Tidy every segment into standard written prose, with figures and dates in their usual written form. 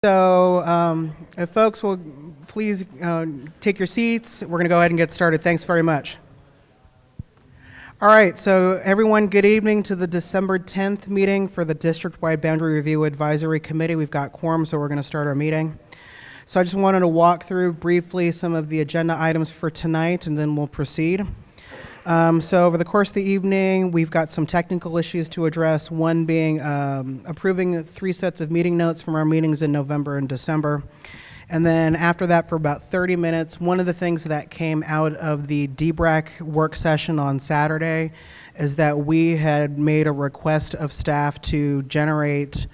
So if folks will please take your seats, we're going to go ahead and get started. Thanks very much. All right, so everyone, good evening to the December 10th meeting for the District-Wide Boundary Review Advisory Committee. We've got quorum, so we're going to start our meeting. So I just wanted to walk through briefly some of the agenda items for tonight, and then we'll proceed. So over the course of the evening, we've got some technical issues to address, one being approving 3 sets of meeting notes from our meetings in November and December. And then after that, for about 30 minutes, one of the things that came out of the D-BRAC work session on Saturday is that we had made a request of staff to generate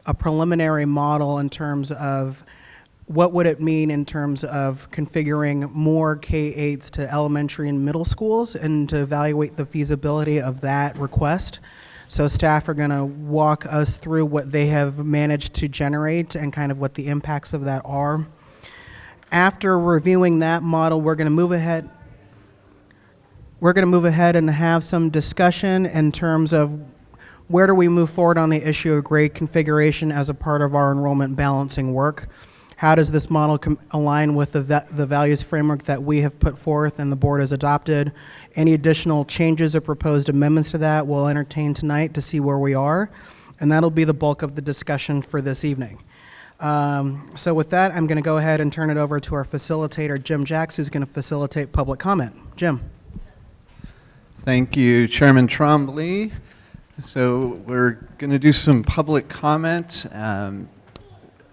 a preliminary model in terms of what would it mean in terms of configuring more K-8s to elementary and middle schools, and to evaluate the feasibility of that request. So staff are going to walk us through what they have managed to generate and kind of what the impacts of that are. After reviewing that model, we're going to move ahead. We're going to move ahead and have some discussion in terms of where do we move forward on the issue of grade configuration as a part of our enrollment balancing work. How does this model align with the values framework that we have put forth and the board has adopted? Any additional changes or proposed amendments to that we'll entertain tonight to see where we are, and that'll be the bulk of the discussion for this evening. So with that, I'm going to go ahead and turn it over to our facilitator, Jim Jacks, who's going to facilitate public comment. Jim. Thank you, Chairman Trombley. So we're going to do some public comment.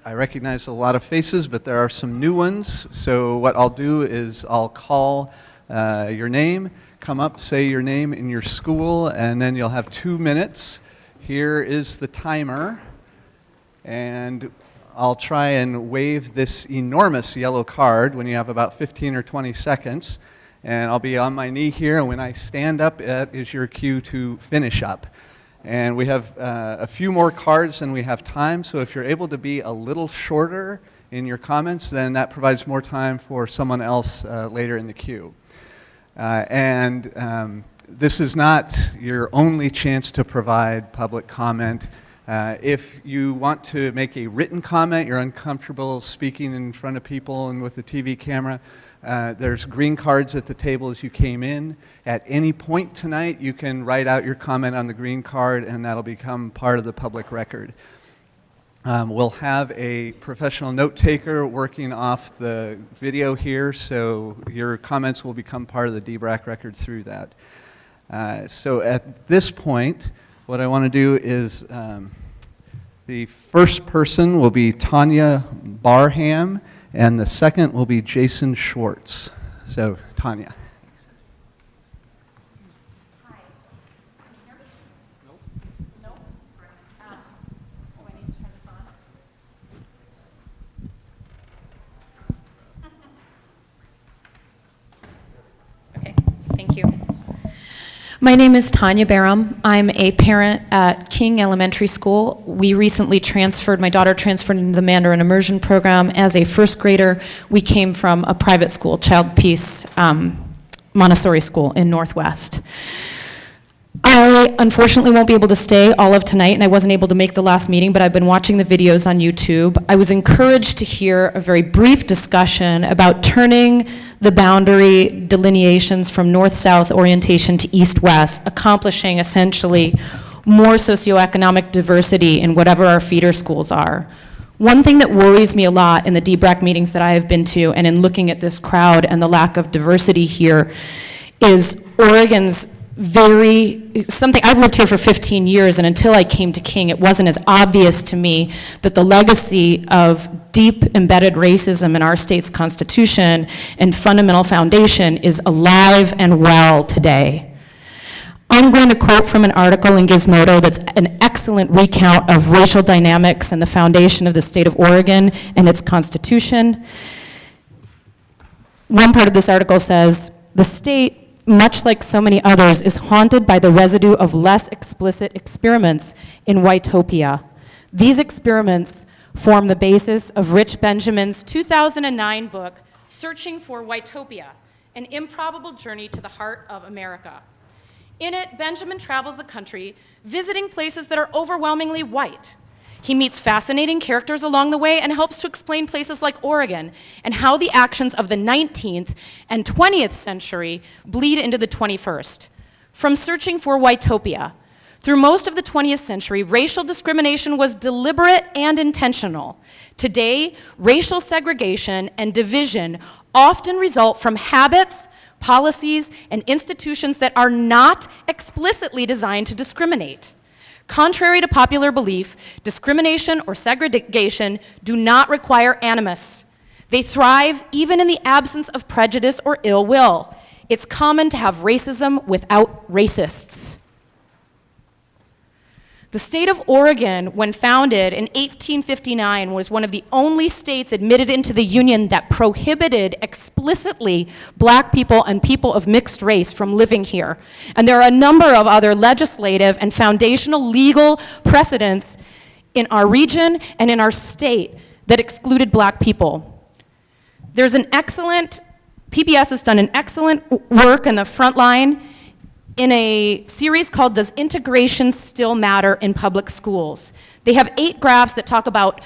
I recognize a lot of faces, but there are some new ones. So what I'll do is I'll call your name, come up, say your name and your school, and then you'll have 2 minutes. Here is the timer, and I'll try and wave this enormous yellow card when you have about 15 or 20 seconds, and I'll be on my knee here, and when I stand up, that is your cue to finish up. And we have a few more cards than we have time, so if you're able to be a little shorter in your comments, then that provides more time for someone else later in the queue. This is not your only chance to provide public comment. If you want to make a written comment, you're uncomfortable speaking in front of people and with the TV camera, there's green cards at the table as you came in. At any point tonight, you can write out your comment on the green card, and that'll become part of the public record. We'll have a professional note taker working off the video here, so your comments will become part of the D-BRAC record through that. So at this point, what I want to do is the first person will be Tanya Barham, and the second will be Jason Schwartz. So, Tanya. Hi. Nope. Nope. Do I need to turn this on? Okay, thank you. My name is Tanya Barham. I'm a parent at King Elementary School. We recently transferred, my daughter transferred into the Mandarin Immersion program as a first grader. We came from a private school, Child Peace Montessori school in Northwest. I unfortunately won't be able to stay all of tonight, and I wasn't able to make the last meeting, but I've been watching the videos on YouTube. I was encouraged to hear a very brief discussion about turning the boundary delineations from north-south orientation to east-west, accomplishing essentially more socioeconomic diversity in whatever our feeder schools are. One thing that worries me a lot in the D-BRAC meetings that I have been to, and in looking at this crowd and the lack of diversity here, is Oregon's something. I've lived here for 15 years, and until I came to King, it wasn't as obvious to me that the legacy of deep embedded racism in our state's constitution and fundamental foundation is alive and well today. I'm going to quote from an article in Gizmodo that's an excellent recount of racial dynamics and the foundation of the state of Oregon and its constitution. One part of this article says, "The state, much like so many others, is haunted by the residue of less explicit experiments in whitopia. These experiments form the basis of Rich Benjamin's 2009 book, Searching for Whitopia, An Improbable Journey to the Heart of America. In it, Benjamin travels the country, visiting places that are overwhelmingly white. He meets fascinating characters along the way and helps to explain places like Oregon and how the actions of the 19th and 20th century bleed into the 21st. From searching for Whitopia, through most of the 20th century, racial discrimination was deliberate and intentional. Today, racial segregation and division often result from habits, policies, and institutions that are not explicitly designed to discriminate. Contrary to popular belief, discrimination or segregation do not require animus. They thrive even in the absence of prejudice or ill will. It's common to have racism without racists. The state of Oregon, when founded in 1859, was one of the only states admitted into the Union that prohibited explicitly black people and people of mixed race from living here. And there are a number of other legislative and foundational legal precedents in our region and in our state that excluded black people. There's an excellent, PBS has done an excellent work in the front line in a series called Does Integration Still Matter in Public Schools? They have 8 graphs that talk about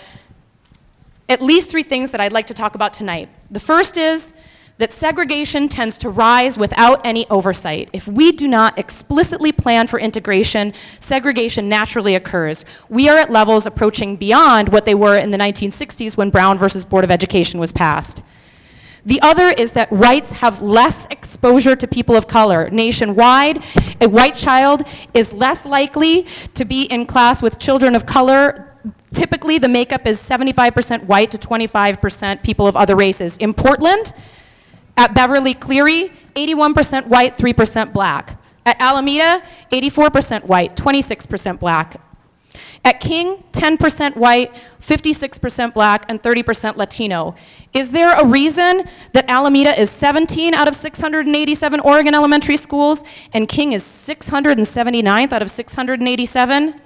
at least 3 things that I'd like to talk about tonight. The first is that segregation tends to rise without any oversight. If we do not explicitly plan for integration, segregation naturally occurs. We are at levels approaching beyond what they were in the 1960s when Brown versus Board of Education was passed. The other is that whites have less exposure to people of color. Nationwide, a white child is less likely to be in class with children of color. Typically, the makeup is 75% white to 25% people of other races. In Portland, at Beverly Cleary, 81% white, 3% black. At Alameda, 84% white, 26% black. At King, 10% white, 56% black, and 30% Latino. Is there a reason that Alameda is 17 out of 687 Oregon elementary schools, and King is 679th out of 687?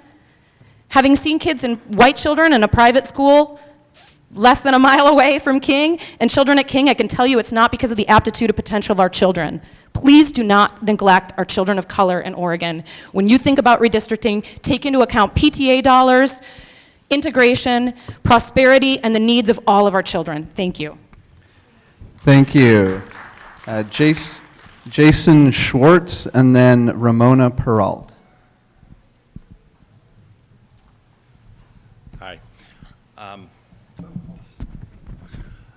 Having seen kids and white children in a private school less than a mile away from King, and children at King, I can tell you it's not because of the aptitude and potential of our children. Please do not neglect our children of color in Oregon. When you think about redistricting, take into account PTA dollars, integration, prosperity, and the needs of all of our children. Thank you. Thank you. Jason Schwartz, and then Ramona Peralt. Hi.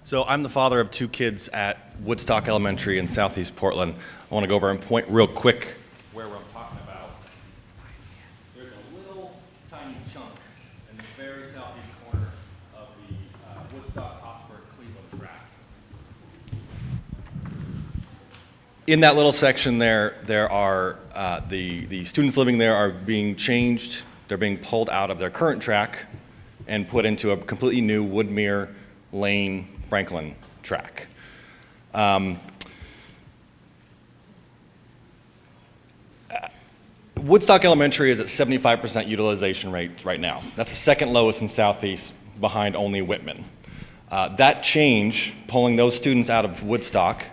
So I'm the father of 2 kids at Woodstock Elementary in Southeast Portland. I want to go over and point real quick where I'm talking about. There's a little tiny chunk in the very southeast corner of the Woodstock-Hosford-Cleveland track. In that little section there are the students living there are being changed. They're being pulled out of their current track and put into a completely new Woodmere Lane Franklin track. Woodstock Elementary is at 75% utilization rate right now. That's the second lowest in Southeast, behind only Whitman. That change, pulling those students out of Woodstock,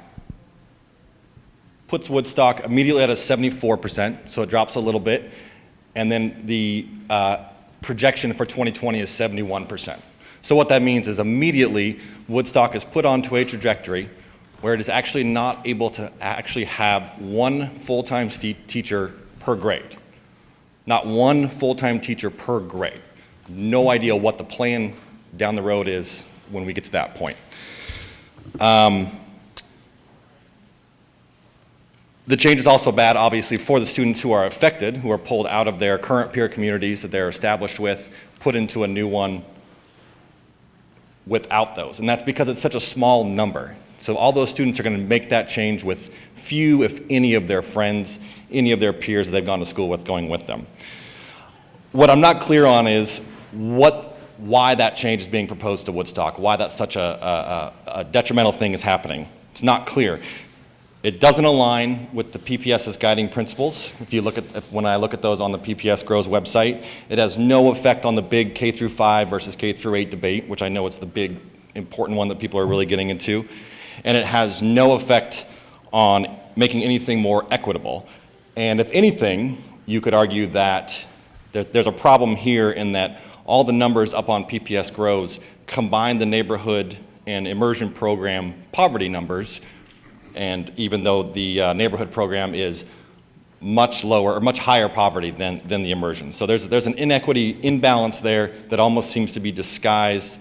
puts Woodstock immediately at a 74%, so it drops a little bit, and then the projection for 2020 is 71%. So what that means is immediately Woodstock is put onto a trajectory where it is actually not able to actually have one full-time teacher per grade. Not one full-time teacher per grade. No idea what the plan down the road is when we get to that point. The change is also bad, obviously, for the students who are affected, who are pulled out of their current peer communities that they're established with, put into a new one without those. And that's because it's such a small number. So all those students are going to make that change with few, if any, of their friends, any of their peers that they've gone to school with going with them. What I'm not clear on is why that change is being proposed to Woodstock, why that's such a detrimental thing is happening. It's not clear. It doesn't align with the PPS's guiding principles. When I look at those on the PPS Grows website, it has no effect on the big K through 5 versus K through 8 debate, which I know is the big important one that people are really getting into. And it has no effect on making anything more equitable. And if anything, you could argue that there's a problem here in that all the numbers up on PPS Grows combine the neighborhood and immersion program poverty numbers, and even though the neighborhood program is much lower or much higher poverty than the immersion. So there's an inequity imbalance there that almost seems to be disguised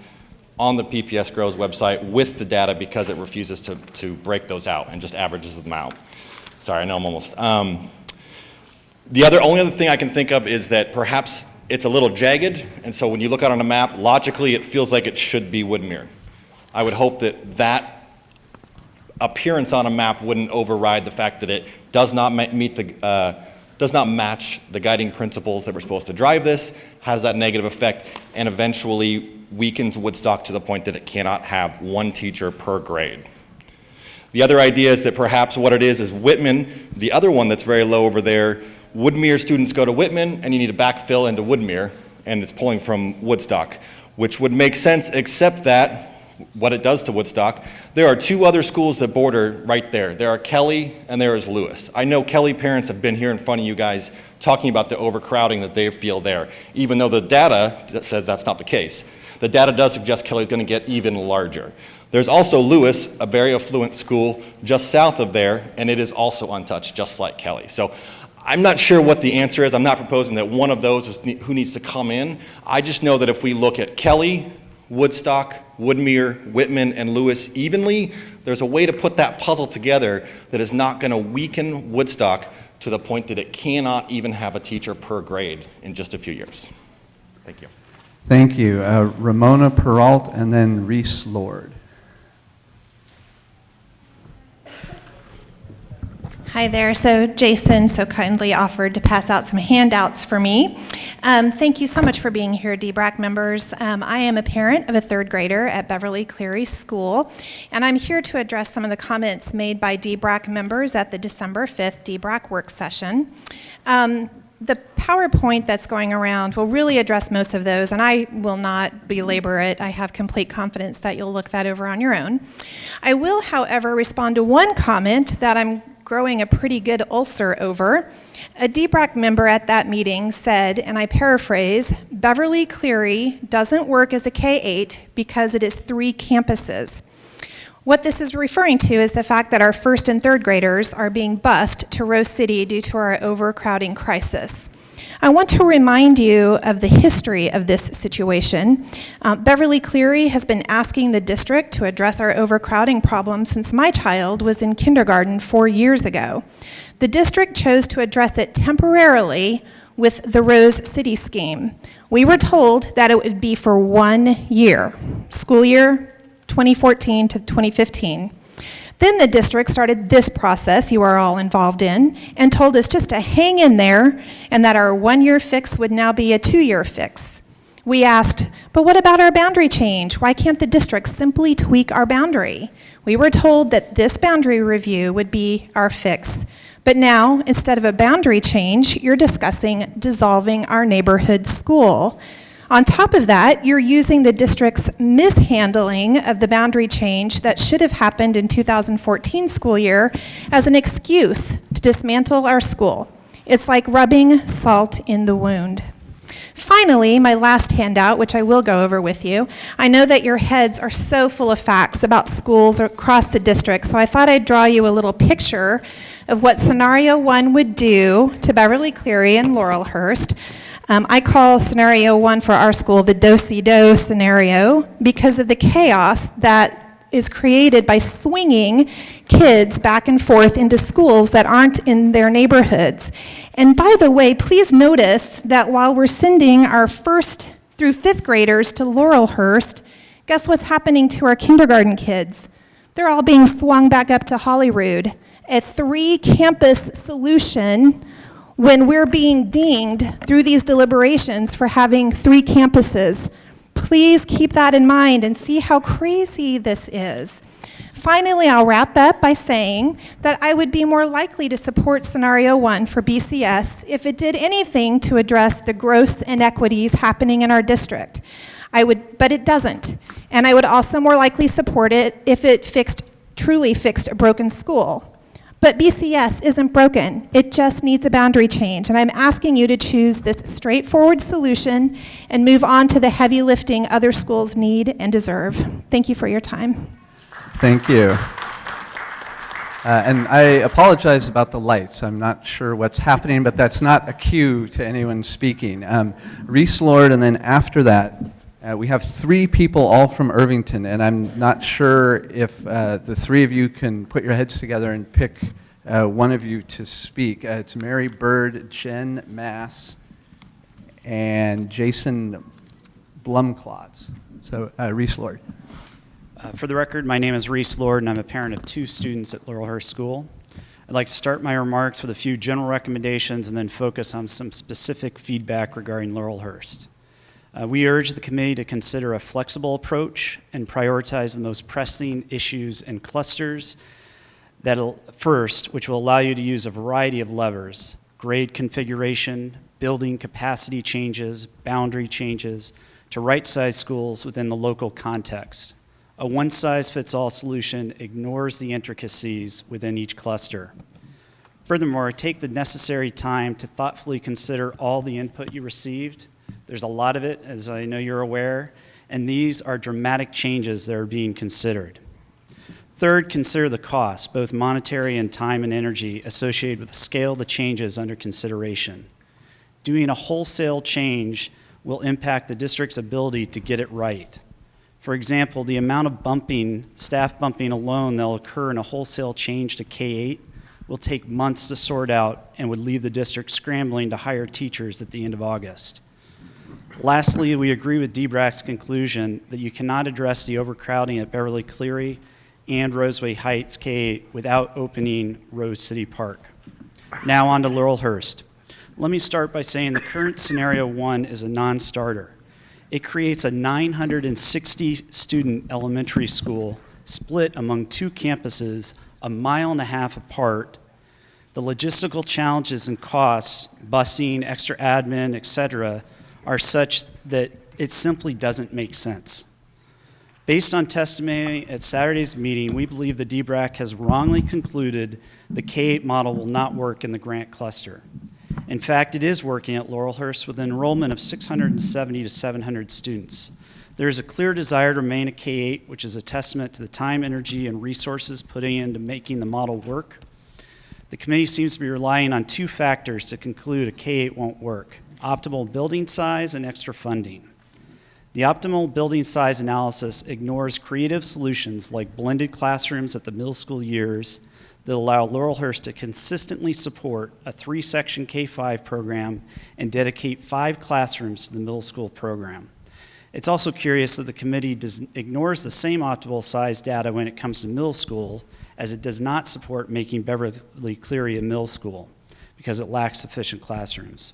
on the PPS Grows website with the data because it refuses to break those out and just averages them out. Sorry, I know I'm almost. The only other thing I can think of is that perhaps it's a little jagged, and so when you look out on a map, logically it feels like it should be Woodmere. I would hope that appearance on a map wouldn't override the fact that it does not does not match the guiding principles that were supposed to drive this, has that negative effect, and eventually weakens Woodstock to the point that it cannot have one teacher per grade. The other idea is that perhaps what it is Whitman, the other one that's very low over there, Woodmere students go to Whitman and you need to backfill into Woodmere, and it's pulling from Woodstock, which would make sense except that what it does to Woodstock, there are two other schools that border right there. There are Kelly and there is Lewis. I know Kelly parents have been here in front of you guys talking about the overcrowding that they feel there, even though the data says that's not the case. The data does suggest Kelly's going to get even larger. There's also Lewis, a very affluent school just south of there, and it is also untouched, just like Kelly. So I'm not sure what the answer is. I'm not proposing that one of those is who needs to come in. I just know that if we look at Kelly, Woodstock, Woodmere, Whitman, and Lewis evenly, there's a way to put that puzzle together that is not going to weaken Woodstock to the point that it cannot even have a teacher per grade in just a few years. Thank you. Thank you. Ramona Peralt and then Reese Lord. Hi there. So Jason so kindly offered to pass out some handouts for me. Thank you so much for being here, D-BRAC members. I am a parent of a third grader at Beverly Cleary School, and I'm here to address some of the comments made by D-BRAC members at the December 5th D-BRAC work session. The PowerPoint that's going around will really address most of those, and I will not belabor it. I have complete confidence that you'll look that over on your own. I will, however, respond to one comment that I'm growing a pretty good ulcer over. A D-BRAC member at that meeting said, and I paraphrase, Beverly Cleary doesn't work as a K-8 because it is 3 campuses. What this is referring to is the fact that our first and third graders are being bused to Rose City due to our overcrowding crisis. I want to remind you of the history of this situation. Beverly Cleary has been asking the district to address our overcrowding problem since my child was in kindergarten 4 years ago. The district chose to address it temporarily with the Rose City scheme. We were told that it would be for 1 year, school year 2014 to 2015. Then the district started this process you are all involved in and told us just to hang in there and that our 1-year fix would now be a 2-year fix. We asked, but what about our boundary change? Why can't the district simply tweak our boundary? We were told that this boundary review would be our fix. But now, instead of a boundary change, you're discussing dissolving our neighborhood school. On top of that, you're using the district's mishandling of the boundary change that should have happened in 2014 school year as an excuse to dismantle our school. It's like rubbing salt in the wound. Finally, my last handout, which I will go over with you, I know that your heads are so full of facts about schools across the district, so I thought I'd draw you a little picture of what scenario 1 would do to Beverly Cleary and Laurelhurst. I call scenario 1 for our school the do-si-do scenario because of the chaos that is created by swinging kids back and forth into schools that aren't in their neighborhoods. And by the way, please notice that while we're sending our 1st through 5th graders to Laurelhurst, guess what's happening to our kindergarten kids? They're all being swung back up to Holyrood. A 3-campus solution when we're being dinged through these deliberations for having 3 campuses. Please keep that in mind and see how crazy this is. Finally, I'll wrap up by saying that I would be more likely to support scenario 1 for BCS if it did anything to address the gross inequities happening in our district. But it doesn't. And I would also more likely support it if it truly fixed a broken school. But BCS isn't broken. It just needs a boundary change. And I'm asking you to choose this straightforward solution and move on to the heavy lifting other schools need and deserve. Thank you for your time. Thank you. And I apologize about the lights. I'm not sure what's happening, but that's not a cue to anyone speaking. Reese Lord, and then after that, we have 3 people all from Irvington, and I'm not sure if the 3 of you can put your heads together and pick one of you to speak. It's Mary Bird, Jen Mass, and Jason Blumklotz. So, Reese Lord. For the record, my name is Reese Lord, and I'm a parent of 2 students at Laurelhurst School. I'd like to start my remarks with a few general recommendations and then focus on some specific feedback regarding Laurelhurst. We urge the committee to consider a flexible approach and prioritize the most pressing issues and clusters first, which will allow you to use a variety of levers: grade configuration, building capacity changes, boundary changes, to right-size schools within the local context. A one-size-fits-all solution ignores the intricacies within each cluster. Furthermore, take the necessary time to thoughtfully consider all the input you received. There's a lot of it, as I know you're aware, and these are dramatic changes that are being considered. Third, consider the costs, both monetary and time and energy, associated with the scale of the changes under consideration. Doing a wholesale change will impact the district's ability to get it right. For example, the amount of staff bumping alone that will occur in a wholesale change to K-8 will take months to sort out and would leave the district scrambling to hire teachers at the end of August. Lastly, we agree with D-BRAC's conclusion that you cannot address the overcrowding at Beverly Cleary and Roseway Heights K-8 without opening Rose City Park. Now on to Laurelhurst. Let me start by saying the current scenario 1 is a non-starter. It creates a 960-student elementary school split among 2 campuses a mile and a half apart. The logistical challenges and costs, busing, extra admin, etc., are such that it simply doesn't make sense. Based on testimony at Saturday's meeting, we believe the D-BRAC has wrongly concluded the K-8 model will not work in the Grant cluster. In fact, it is working at Laurelhurst with an enrollment of 670 to 700 students. There is a clear desire to remain a K-8, which is a testament to the time, energy, and resources put into making the model work. The committee seems to be relying on 2 factors to conclude a K-8 won't work: optimal building size and extra funding. The optimal building size analysis ignores creative solutions like blended classrooms at the middle school years that allow Laurelhurst to consistently support a 3-section K-5 program and dedicate 5 classrooms to the middle school program. It's also curious that the committee ignores the same optimal size data when it comes to middle school, as it does not support making Beverly Cleary a middle school because it lacks sufficient classrooms.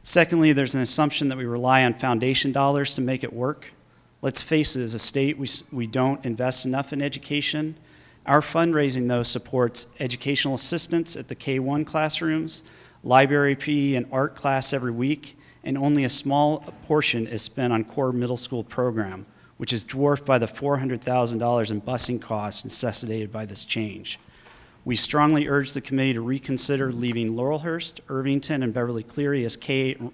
Secondly, there's an assumption that we rely on foundation dollars to make it work. Let's face it, as a state, we don't invest enough in education. Our fundraising, though, supports educational assistance at the K-1 classrooms, library PE and art class every week, and only a small portion is spent on core middle school program, which is dwarfed by the $400,000 in busing costs necessitated by this change. We strongly urge the committee to reconsider leaving Laurelhurst, Irvington, and Beverly Cleary as K-8,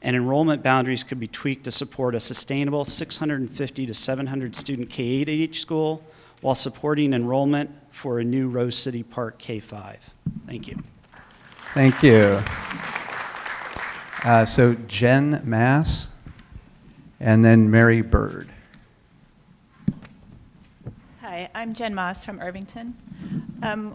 and enrollment boundaries could be tweaked to support a sustainable 650 to 700 student K-8 at each school, while supporting enrollment for a new Rose City Park K-5. Thank you. Thank you. So Jen Mass, and then Mary Bird. Hi, I'm Jen Moss from Irvington.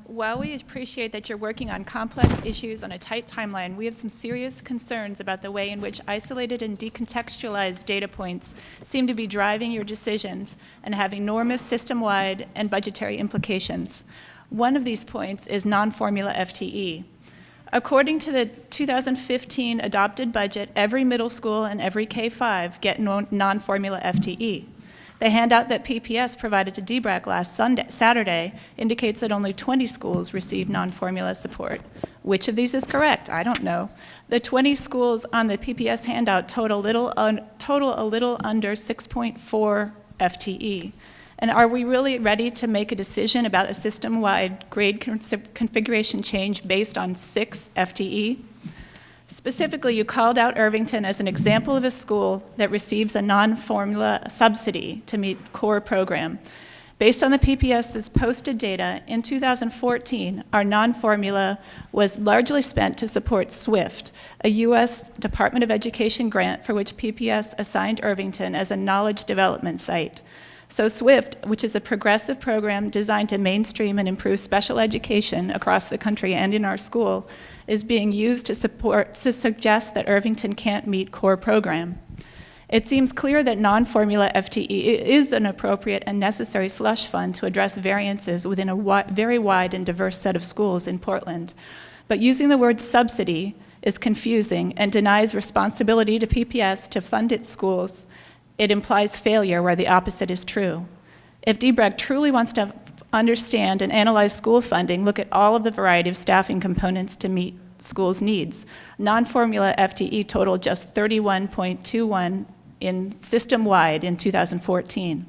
While we appreciate that you're working on complex issues on a tight timeline, we have some serious concerns about the way in which isolated and decontextualized data points seem to be driving your decisions and have enormous system-wide and budgetary implications. One of these points is non-formula FTE. According to the 2015 adopted budget, every middle school and every K-5 get non-formula FTE. The handout that PPS provided to D-BRAC last Saturday indicates that only 20 schools receive non-formula support. Which of these is correct? I don't know. The 20 schools on the PPS handout total a little under 6.4 FTE. And are we really ready to make a decision about a system-wide grade configuration change based on 6 FTE? Specifically, you called out Irvington as an example of a school that receives a non-formula subsidy to meet core program. Based on the PPS's posted data, in 2014, our non-formula was largely spent to support SWIFT, a U.S. Department of Education grant for which PPS assigned Irvington as a knowledge development site. So SWIFT, which is a progressive program designed to mainstream and improve special education across the country and in our school, is being used to suggest that Irvington can't meet core program. It seems clear that non-formula FTE is an appropriate and necessary slush fund to address variances within a very wide and diverse set of schools in Portland. But using the word subsidy is confusing and denies responsibility to PPS to fund its schools. It implies failure where the opposite is true. If D-BRAC truly wants to understand and analyze school funding, look at all of the variety of staffing components to meet schools' needs. Non-formula FTE totaled just 31.21 in system-wide in 2014.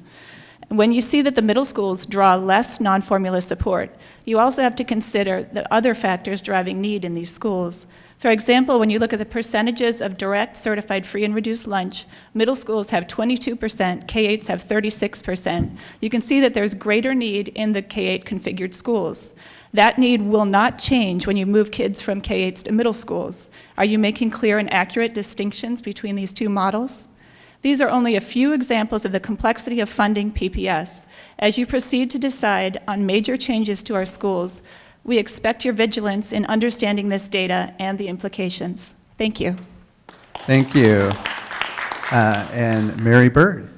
When you see that the middle schools draw less non-formula support, you also have to consider the other factors driving need in these schools. For example, when you look at the percentages of direct certified free and reduced lunch, middle schools have 22%, K-8s have 36%. You can see that there's greater need in the K-8 configured schools. That need will not change when you move kids from K-8s to middle schools. Are you making clear and accurate distinctions between these two models? These are only a few examples of the complexity of funding PPS. As you proceed to decide on major changes to our schools, we expect your vigilance in understanding this data and the implications. Thank you. Thank you. And Mary Bird.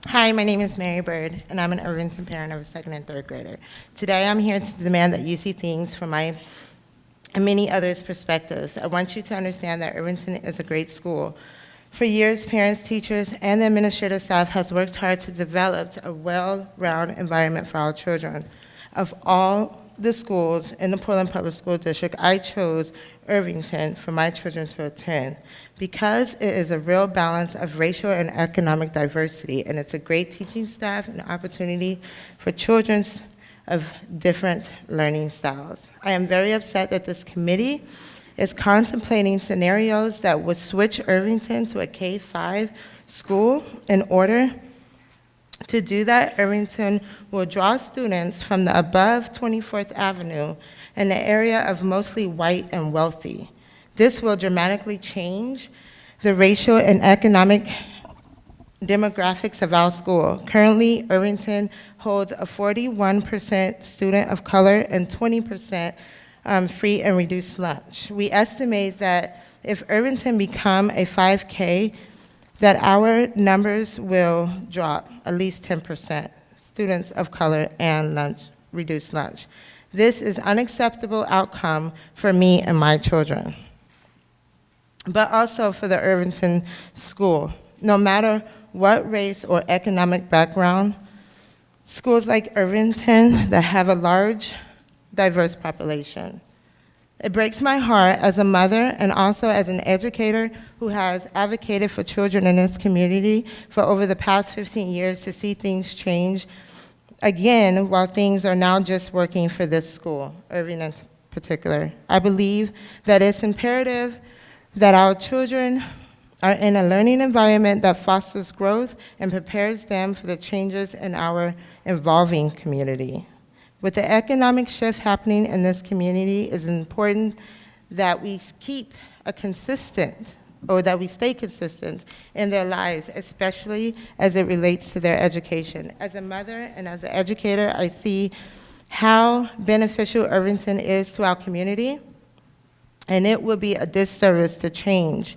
Hi, my name is Mary Bird, and I'm an Irvington parent of a second and third grader. Today, I'm here to demand that you see things from my and many others' perspectives. I want you to understand that Irvington is a great school. For years, parents, teachers, and the administrative staff has worked hard to develop a well-rounded environment for our children. Of all the schools in the Portland Public School District, I chose Irvington for my children to attend because it is a real balance of racial and economic diversity, and it's a great teaching staff and opportunity for children of different learning styles. I am very upset that this committee is contemplating scenarios that would switch Irvington to a K-5 school. In order to do that, Irvington will draw students from the above 24th Avenue in the area of mostly white and wealthy. This will dramatically change the racial and economic demographics of our school. Currently, Irvington holds a 41% student of color and 20% free and reduced lunch. We estimate that if Irvington become a 5K, that our numbers will drop at least 10%, students of color and reduced lunch. This is unacceptable outcome for me and my children, but also for the Irvington school. No matter what race or economic background, schools like Irvington that have a large, diverse population. It breaks my heart as a mother and also as an educator who has advocated for children in this community for over the past 15 years to see things change again while things are now just working for this school, Irving in particular. I believe that it's imperative that our children are in a learning environment that fosters growth and prepares them for the changes in our evolving community. With the economic shift happening in this community, it's important that we keep a consistent, or that we stay consistent in their lives, especially as it relates to their education. As a mother and as an educator, I see how beneficial Irvington is to our community, and it would be a disservice to change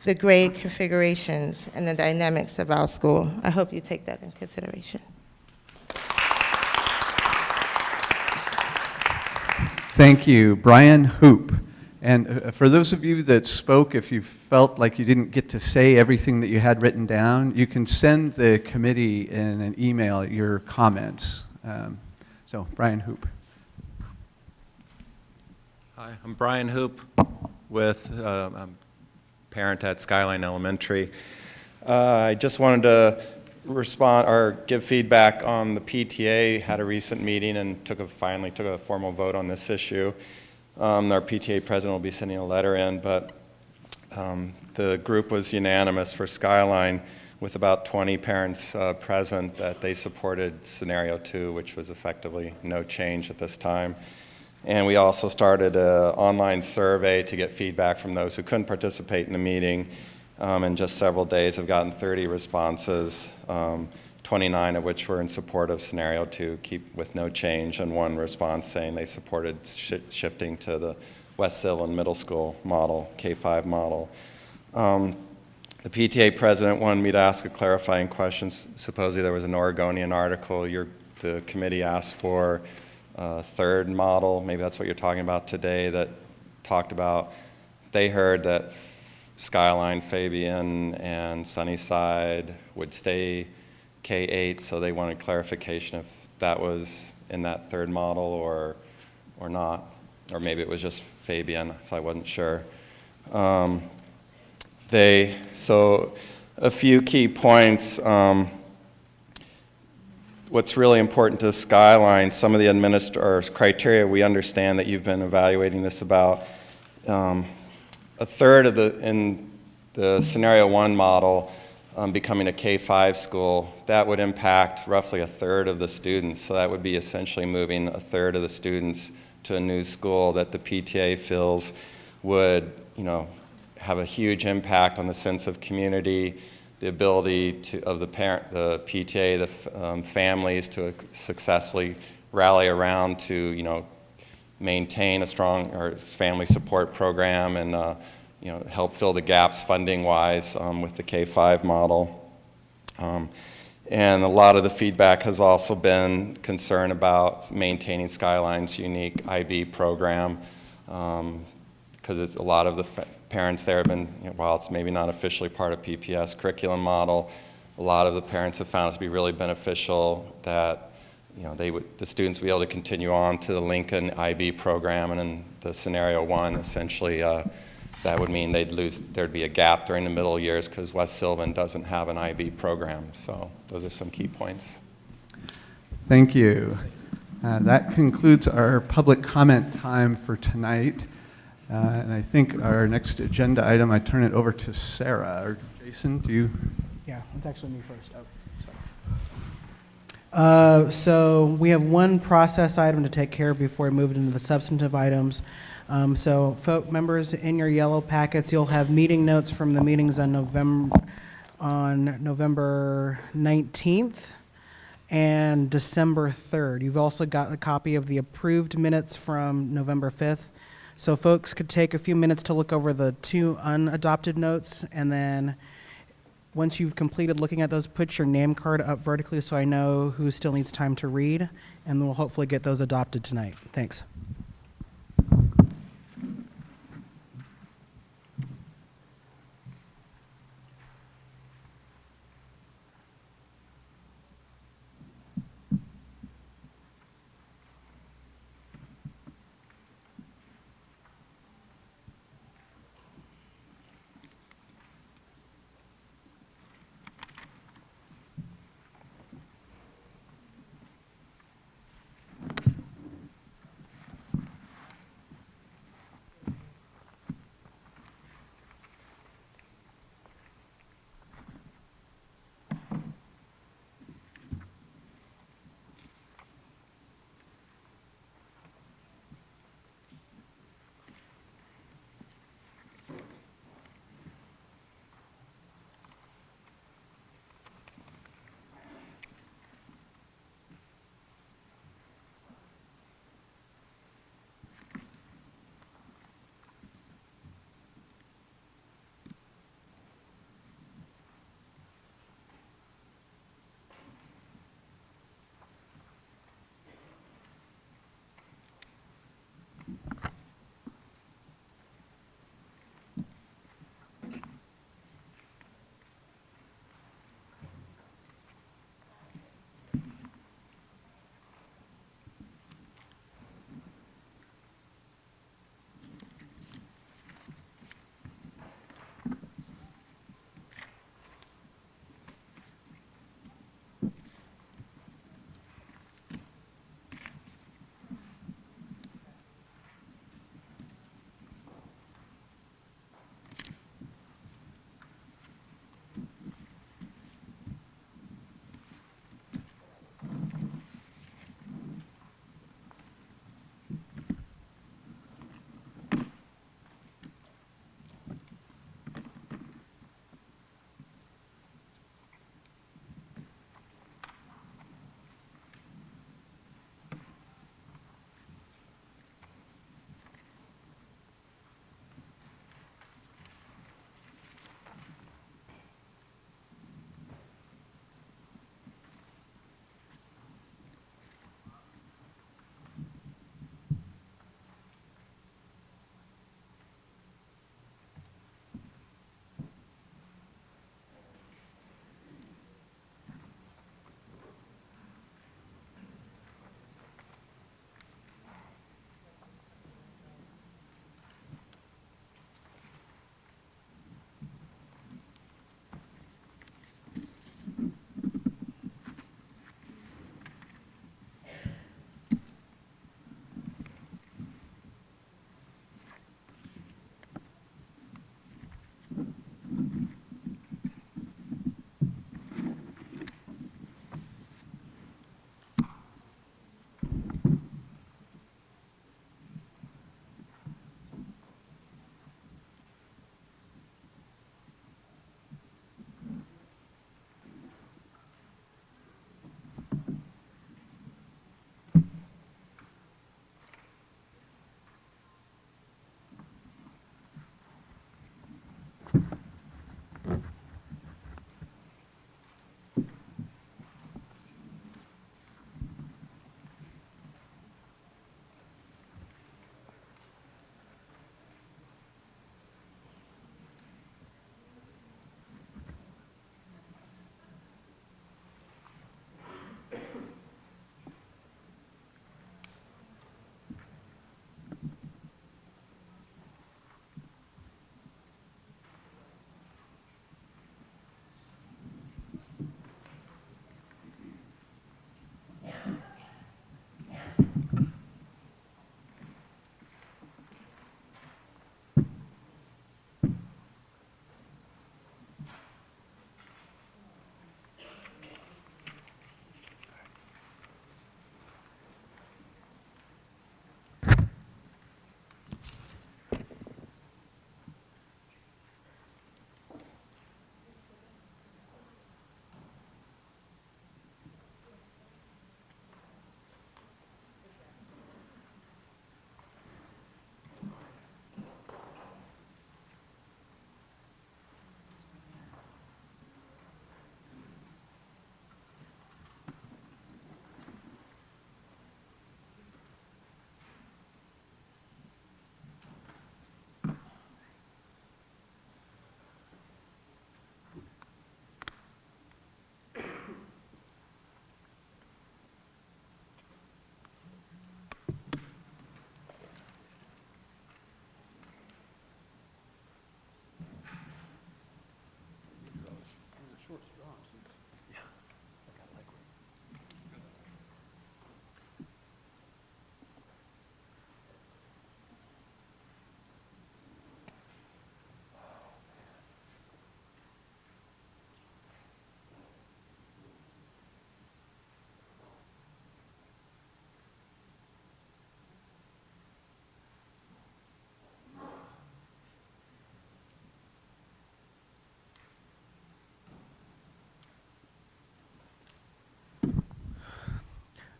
the grade configurations and the dynamics of our school. I hope you take that in consideration. Thank you. Brian Hoop. And for those of you that spoke, if you felt like you didn't get to say everything that you had written down, you can send the committee in an email your comments. So, Brian Hoop. Hi, I'm Brian Hoop with I'm a parent at Skyline Elementary. I just wanted to respond or give feedback on the PTA had a recent meeting and finally took a formal vote on this issue. Our PTA president will be sending a letter in, but the group was unanimous for Skyline with about 20 parents present that they supported scenario 2, which was effectively no change at this time. And we also started an online survey to get feedback from those who couldn't participate in the meeting. In just several days, have gotten 30 responses, 29 of which were in support of scenario 2, keep with no change, and 1 response saying they supported shifting to the West Sylvan Middle School model, K-5 model. The PTA president wanted me to ask a clarifying question. Supposedly there was an Oregonian article. The committee asked for a 3rd model, maybe that's what you're talking about today, that talked about, they heard that Skyline, Fabian, and Sunnyside would stay K-8, so they wanted clarification if that was in that 3rd model or not, or maybe it was just Fabian, so I wasn't sure. So a few key points. What's really important to Skyline, some of the criteria we understand that you've been evaluating this about, a third in the scenario 1 model becoming a K-5 school, that would impact roughly a third of the students. So that would be essentially moving a third of the students to a new school that the PTA feels would, have a huge impact on the sense of community, the ability of the PTA, the families to successfully rally around to, maintain a strong family support program and help fill the gaps funding-wise with the K-5 model. And a lot of the feedback has also been concern about maintaining Skyline's unique IB program because it's a lot of the parents there have been, while it's maybe not officially part of PPS curriculum model, a lot of the parents have found it to be really beneficial that the students would be able to continue on to the Lincoln IB program, and in the scenario 1, essentially, that would mean there'd be a gap during the middle years because West Sylvan doesn't have an IB program. So those are some key points. Thank you. That concludes our public comment time for tonight. And I think our next agenda item, I turn it over to Sarah. Or Jason, do you? Yeah, it's actually me first. Oh, sorry. So we have one process item to take care of before we move into the substantive items. Members, in your yellow packets, you'll have meeting notes from the meetings on November 19th and December 3rd. You've also got a copy of the approved minutes from November 5th. So folks could take a few minutes to look over the 2 unadopted notes, and then once you've completed looking at those, put your name card up vertically so I know who still needs time to read, and we'll hopefully get those adopted tonight. Thanks.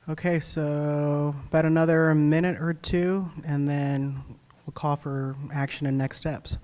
Okay, so about another minute or two, and then we'll call for action and next steps.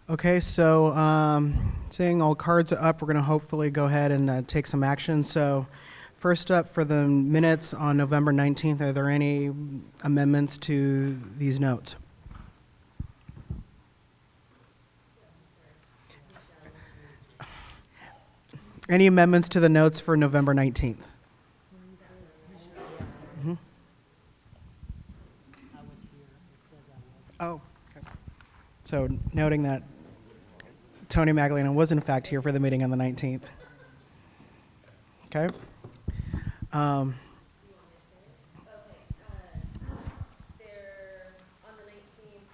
Okay, so seeing all cards are up, we're going to hopefully go ahead and take some action. So first up, for the minutes on November 19th, are there any amendments to these notes? Any amendments to the notes for November 19th? Mhm. Oh, okay. So noting that Tony Magalino was in fact here for the meeting on the 19th. Okay. There, on the 19th,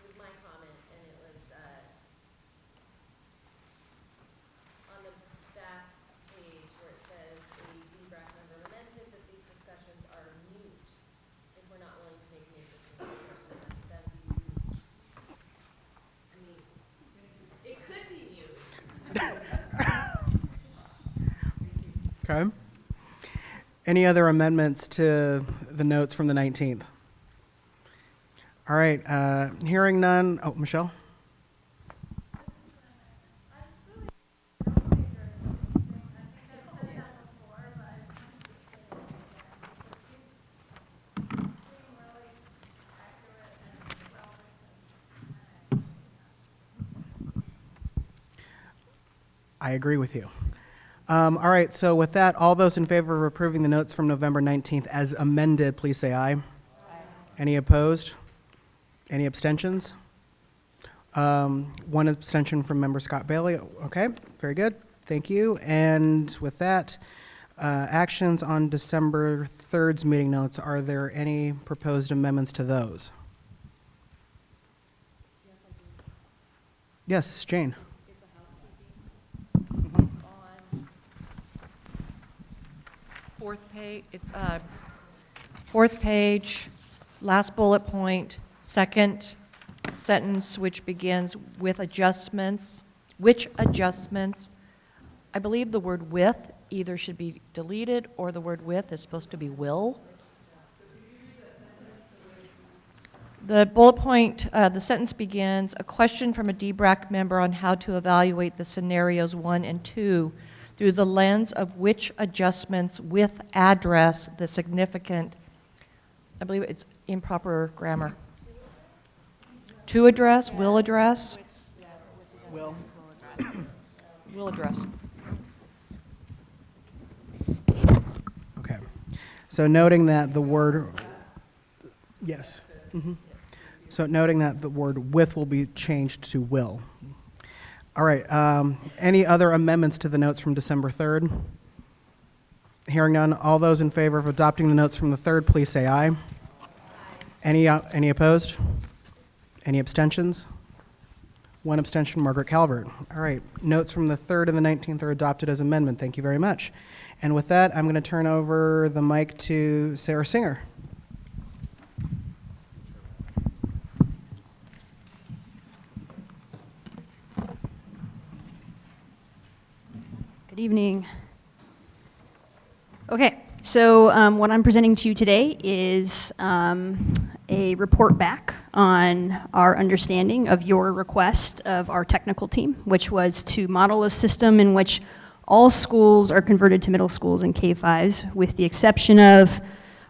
was my comment, and it was, on the back page where it says, a D-BRAC member lamented that these discussions are mute if we're not willing to make any additional resources. That would be mute. I mean, it could be mute. Okay. Any other amendments to the notes from the 19th? All right, hearing none. Oh, Michelle? I agree with you. All right, so with that, all those in favor of approving the notes from November 19th as amended, please say aye. Aye. Any opposed? Any abstentions? One abstention from member Scott Bailey. Okay, very good. Thank you. And with that, actions on December 3rd's meeting notes, are there any proposed amendments to those? Yes, Jane. Fourth page, last bullet point, second sentence, which begins with adjustments. Which adjustments? I believe the word with either should be deleted or the word with is supposed to be will. The bullet point, the sentence begins, a question from a D-BRAC member on how to evaluate the scenarios 1 and 2 through the lens of which adjustments with address the significant, I believe it's improper grammar. To address, will address? Will address. Okay. So noting that the word, yes. Mhm. So noting that the word with will be changed to will. All right, any other amendments to the notes from December 3rd? Hearing none, all those in favor of adopting the notes from the 3rd, please say aye. Any opposed? Any abstentions? One abstention, Margaret Calvert. All right, notes from the 3rd and the 19th are adopted as amendment. Thank you very much. And with that, I'm going to turn over the mic to Sarah Singer. Good evening. Okay, so what I'm presenting to you today is a report back on our understanding of your request of our technical team, which was to model a system in which all schools are converted to middle schools and K-5s, with the exception of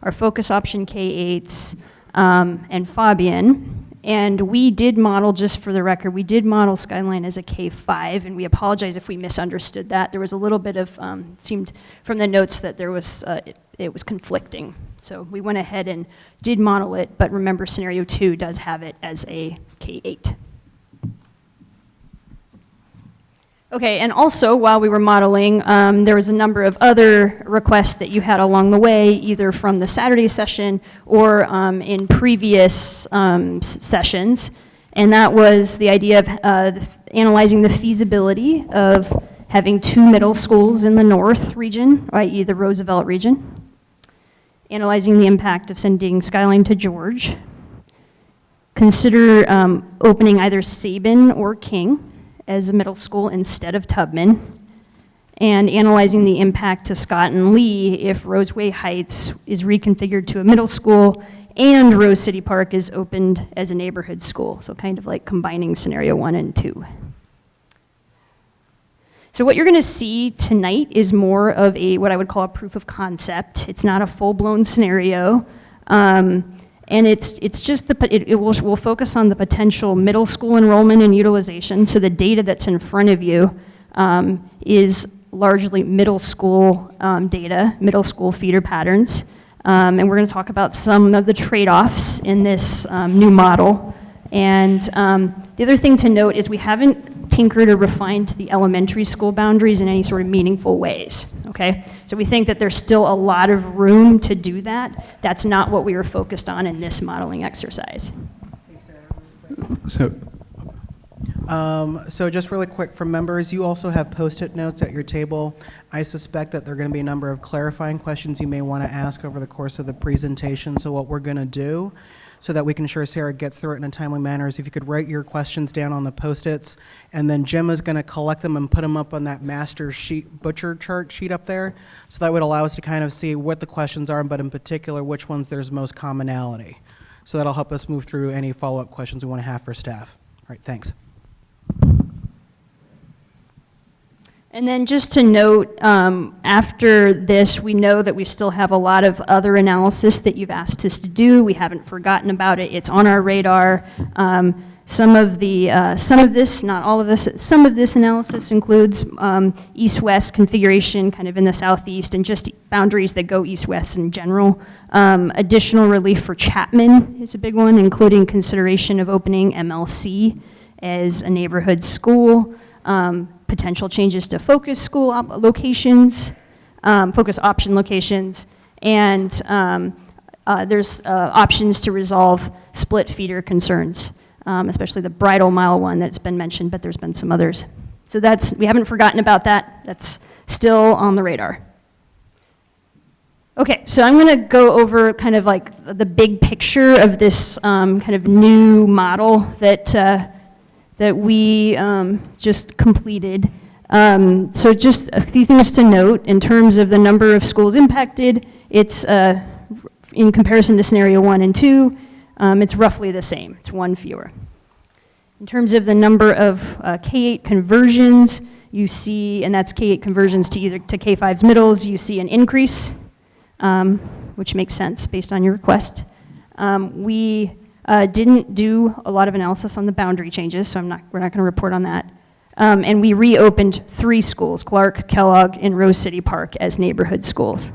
our focus option K-8s, and Fabian. And we did model, just for the record, we did model Skyline as a K-5, and we apologize if we misunderstood that. There was a little bit of, seemed from the notes that there was, it was conflicting. So we went ahead and did model it, but remember scenario 2 does have it as a K-8. Okay, and also while we were modeling, there was a number of other requests that you had along the way, either from the Saturday session or in previous sessions. And that was the idea of analyzing the feasibility of having 2 middle schools in the north region, i.e. the Roosevelt region. Analyzing the impact of sending Skyline to George. Consider opening either Sabin or King as a middle school instead of Tubman, and analyzing the impact to Scott and Lee if Roseway Heights is reconfigured to a middle school and Rose City Park is opened as a neighborhood school, so kind of like combining scenario 1 and 2. So what you're going to see tonight is more of a, what I would call a proof of concept. It's not a full-blown scenario. And it's just, we'll focus on the potential middle school enrollment and utilization. So the data that's in front of you is largely middle school data, middle school feeder patterns. And we're going to talk about some of the trade-offs in this new model. And the other thing to note is we haven't tinkered or refined the elementary school boundaries in any sort of meaningful ways, okay? So we think that there's still a lot of room to do that. That's not what we were focused on in this modeling exercise. So, So just really quick for members, you also have Post-it notes at your table. I suspect that there are going to be a number of clarifying questions you may want to ask over the course of the presentation. So what we're going to do, so that we can ensure Sarah gets through it in a timely manner, is if you could write your questions down on the Post-its, and then Jim is going to collect them and put them up on that master sheet, butcher chart sheet up there. So that would allow us to kind of see what the questions are, but in particular, which ones there's most commonality. So that'll help us move through any follow-up questions we want to have for staff. All right, thanks. And then just to note, after this, we know that we still have a lot of other analysis that you've asked us to do. We haven't forgotten about it. It's on our radar. Some of this, not all of this, some of this analysis includes east-west configuration kind of in the southeast and just boundaries that go east-west in general. Additional relief for Chapman is a big one, including consideration of opening MLC as a neighborhood school. Potential changes to focus school locations, focus option locations, and there's options to resolve split feeder concerns, especially the bridal mile one that's been mentioned, but there's been some others. So we haven't forgotten about that. That's still on the radar. Okay, so I'm going to go over kind of like the big picture of this kind of new model that we just completed. So just a few things to note in terms of the number of schools impacted. It's in comparison to scenario 1 and 2, it's roughly the same. It's 1 fewer. In terms of the number of K-8 conversions, you see, and that's K-8 conversions to either to K-5's middles, you see an increase, which makes sense based on your request. We didn't do a lot of analysis on the boundary changes, so we're not going to report on that. And we reopened 3 schools, Clark, Kellogg, and Rose City Park, as neighborhood schools.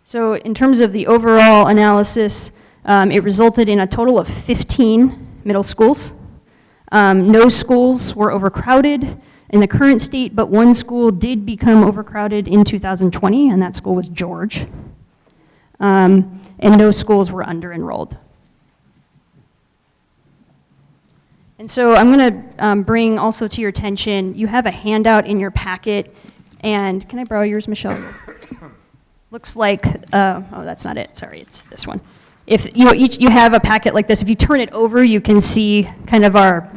So in terms of the overall analysis, it resulted in a total of 15 middle schools. No schools were overcrowded in the current state, but 1 school did become overcrowded in 2020, and that school was George. And no schools were under-enrolled. And so I'm going to bring also to your attention, you have a handout in your packet, and can I borrow yours, Michelle? Looks like, oh, that's not it, sorry, it's this one. If you have a packet like this, if you turn it over, you can see kind of our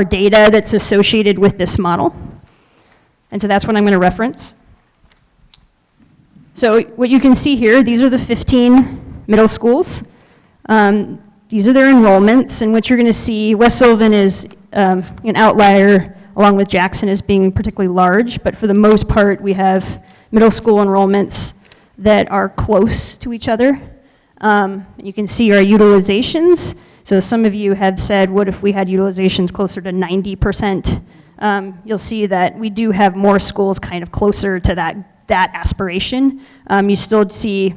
data that's associated with this model. And so that's what I'm going to reference. So what you can see here, these are the 15 middle schools. These are their enrollments, and what you're going to see, West Sullivan is an outlier, along with Jackson as being particularly large, but for the most part, we have middle school enrollments that are close to each other. You can see our utilizations. So some of you have said, what if we had utilizations closer to 90%? You'll see that we do have more schools kind of closer to that aspiration. You still see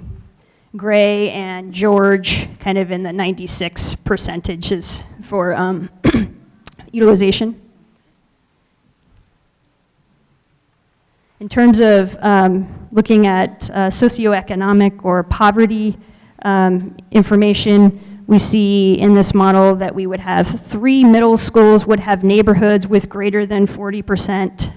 Gray and George kind of in the 96 percentages for utilization. In terms of looking at socioeconomic or poverty information, we see in this model that we would have 3 middle schools would have neighborhoods with greater than 40%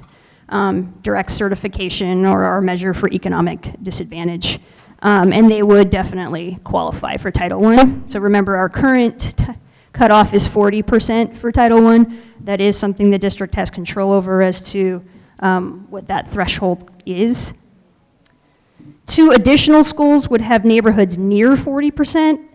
direct certification or our measure for economic disadvantage. And they would definitely qualify for Title I. So remember, our current cutoff is 40% for Title I. That is something the district has control over as to what that threshold is. 2 additional schools would have neighborhoods near 40%.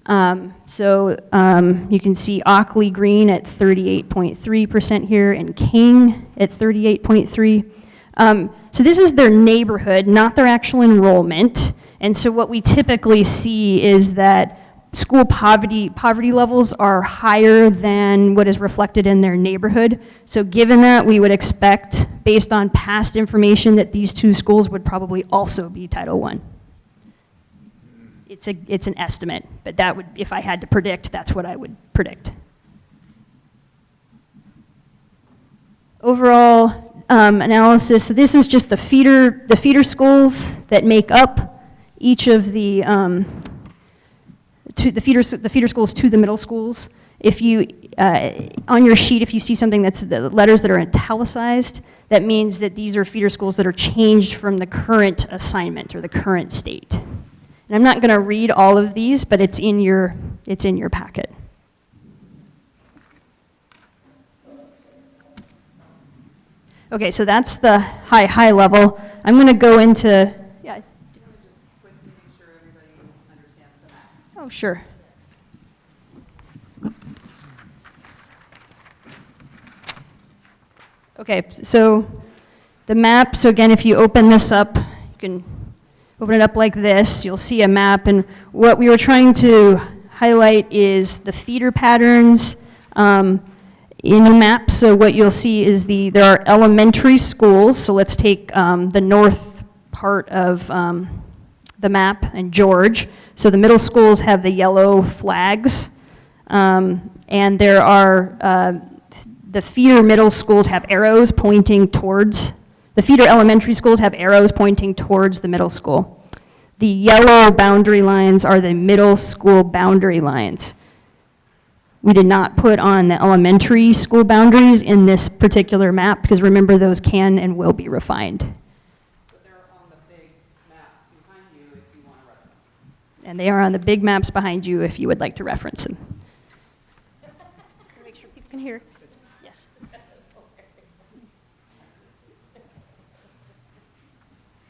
You can see Ockley Green at 38.3% here and King at 38.3%. So this is their neighborhood, not their actual enrollment. And so what we typically see is that school poverty levels are higher than what is reflected in their neighborhood. So given that, we would expect, based on past information, that these 2 schools would probably also be Title I. It's an estimate, but that would, if I had to predict, that's what I would predict. Overall analysis, so this is just the feeder schools that make up each of the feeder schools to the middle schools. If you, on your sheet, if you see something that's the letters that are italicized, that means that these are feeder schools that are changed from the current assignment or the current state. And I'm not going to read all of these, but it's in your packet. Okay, so that's the high level. I'm going to go into, yeah. Oh, sure. Okay, so the map, so again, if you open this up, you can open it up like this, you'll see a map, and what we were trying to highlight is the feeder patterns in the map. So what you'll see is there are elementary schools, so let's take the north part of the map and George. So the middle schools have the yellow flags, and there are, the feeder middle schools have arrows pointing towards, the feeder elementary schools have arrows pointing towards the middle school. The yellow boundary lines are the middle school boundary lines. We did not put on the elementary school boundaries in this particular map because remember, those can and will be refined. But they're on the big map behind you if you want to reference them. And they are on the big maps behind you if you would like to reference them. Make sure people can hear. Yes.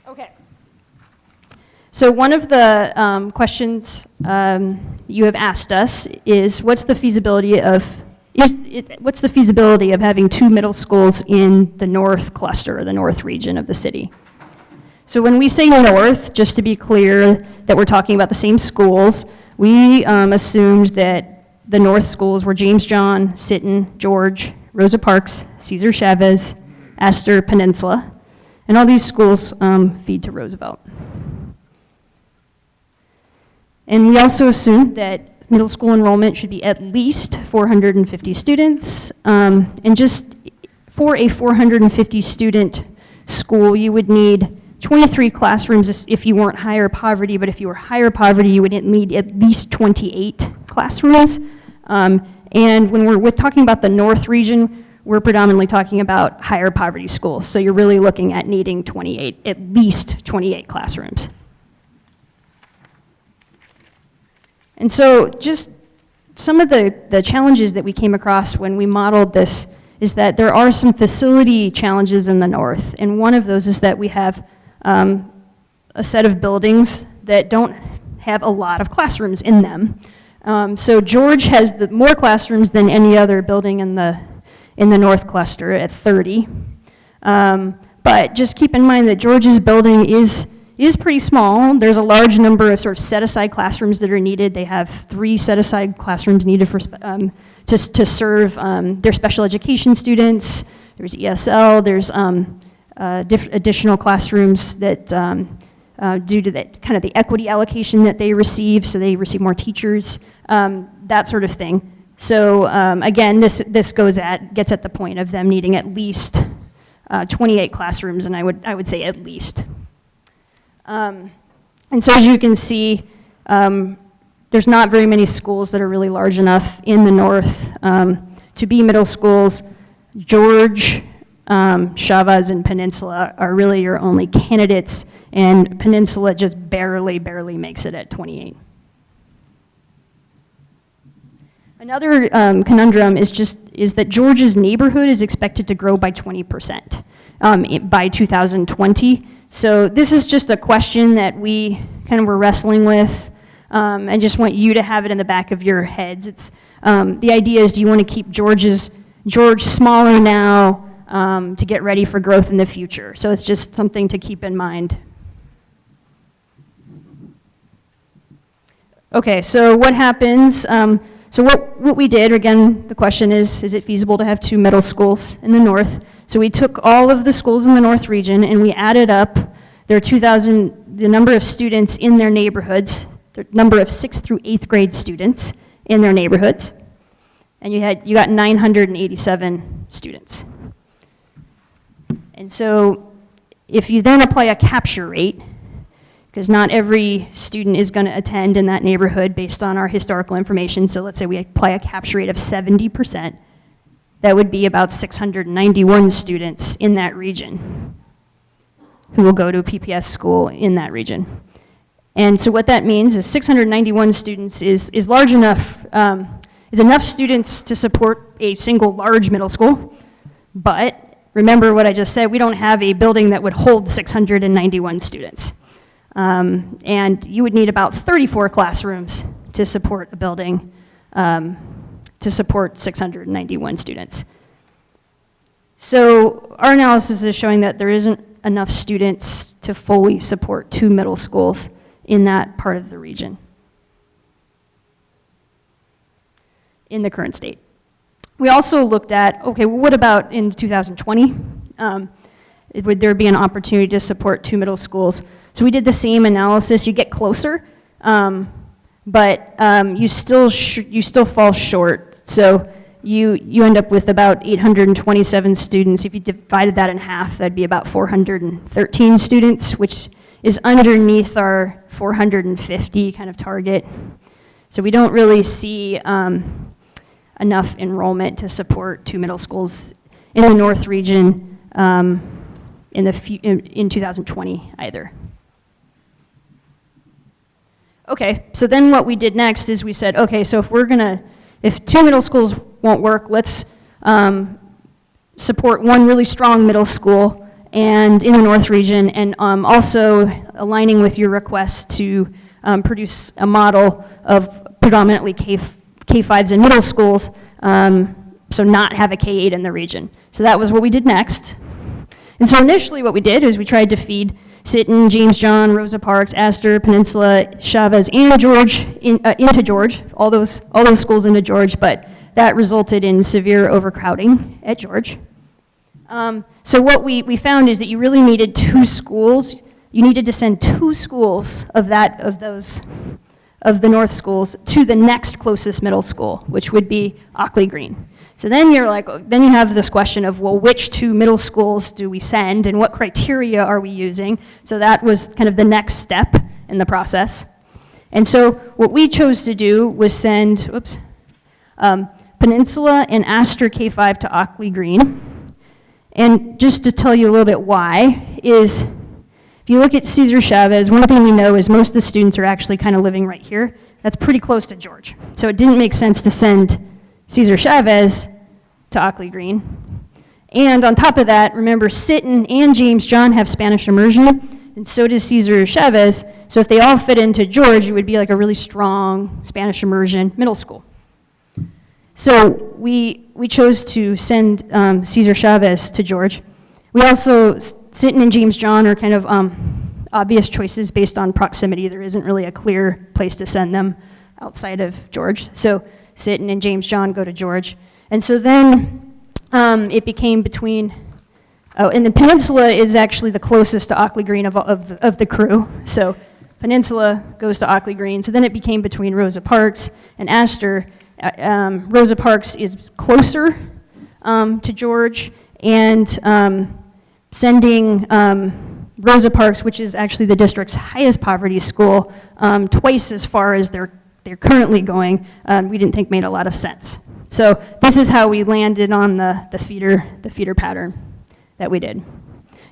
Okay. So one of the questions you have asked us is, what's the feasibility of having 2 middle schools in the north cluster or the north region of the city? So when we say north, just to be clear that we're talking about the same schools, we assumed that the north schools were James John, Sitton, George, Rosa Parks, Cesar Chavez, Astor Peninsula, and all these schools feed to Roosevelt. And we also assumed that middle school enrollment should be at least 450 students. And just for a 450 student school, you would need 23 classrooms if you weren't higher poverty, but if you were higher poverty, you would need at least 28 classrooms. And when we're talking about the north region, we're predominantly talking about higher poverty schools. So you're really looking at needing at least 28 classrooms. And so just some of the challenges that we came across when we modeled this is that there are some facility challenges in the north. And one of those is that we have a set of buildings that don't have a lot of classrooms in them. So George has more classrooms than any other building in the north cluster at 30. But just keep in mind that George's building is it is pretty small. There's a large number of sort of set-aside classrooms that are needed. They have 3 set-aside classrooms needed for to serve their special education students. There's ESL. There's additional classrooms that due to that kind of the equity allocation that they receive, so they receive more teachers, that sort of thing. So again, this gets at the point of them needing at least 28 classrooms, and I would say at least. And so as you can see, there's not very many schools that are really large enough in the north to be middle schools. George, Chavez, and Peninsula are really your only candidates, and Peninsula just barely makes it at 28. Another conundrum is that George's neighborhood is expected to grow by 20% by 2020. So this is just a question that we kind of were wrestling with. I just want you to have it in the back of your heads. It's the idea is, do you want to keep George smaller now to get ready for growth in the future? So it's just something to keep in mind. Okay, so what happens? So what we did, again, the question is it feasible to have 2 middle schools in the north? So we took all of the schools in the north region and we added up the number of students in their neighborhoods, the number of 6th through 8th grade students in their neighborhoods, and you got 987 students. And so if you then apply a capture rate, because not every student is going to attend in that neighborhood based on our historical information, so let's say we apply a capture rate of 70%, that would be about 691 students in that region who will go to a PPS school in that region. And so what that means is 691 students is large enough, is enough students to support a single large middle school, but remember what I just said, we don't have a building that would hold 691 students. And you would need about 34 classrooms to support a building to support 691 students. So our analysis is showing that there isn't enough students to fully support 2 middle schools in that part of the region in the current state. We also looked at, okay, well, what about in 2020? Would there be an opportunity to support 2 middle schools? So we did the same analysis. You get closer, but you still fall short. So you end up with about 827 students. If you divided that in half, that'd be about 413 students, which is underneath our 450 kind of target. So we don't really see enough enrollment to support 2 middle schools in the north region in 2020 either. Okay, so then what we did next is we said, okay, so if 2 middle schools won't work, let's support 1 really strong middle school and in the north region, and also aligning with your request to produce a model of predominantly K-5s in middle schools, so not have a K-8 in the region. So that was what we did next. And so initially what we did is we tried to feed Seton, James John, Rosa Parks, Astor, Peninsula, Chavez, and George into George, all those schools into George, but that resulted in severe overcrowding at George. So what we found is that you really needed 2 schools. You needed to send 2 schools of the north schools to the next closest middle school, which would be Ockley Green. So then you have this question of, well, which 2 middle schools do we send and what criteria are we using? So that was kind of the next step in the process. And so what we chose to do was send, Peninsula and Astor K-5 to Ockley Green. And just to tell you a little bit why is, if you look at Cesar Chavez, one thing we know is most of the students are actually kind of living right here. That's pretty close to George. So it didn't make sense to send Cesar Chavez to Ockley Green. And on top of that, remember, Seton and James John have Spanish immersion, and so does Cesar Chavez. So if they all fit into George, it would be like a really strong Spanish immersion middle school. So we chose to send Cesar Chavez to George. We also, Seton and James John are kind of obvious choices based on proximity. There isn't really a clear place to send them outside of George. So Seton and James John go to George. And so then it became between, and the Peninsula is actually the closest to Ockley Green of the crew. So Peninsula goes to Ockley Green. So then it became between Rosa Parks and Astor. Rosa Parks is closer to George, and sending Rosa Parks, which is actually the district's highest poverty school, twice as far as they're currently going, we didn't think made a lot of sense. So this is how we landed on the feeder pattern that we did.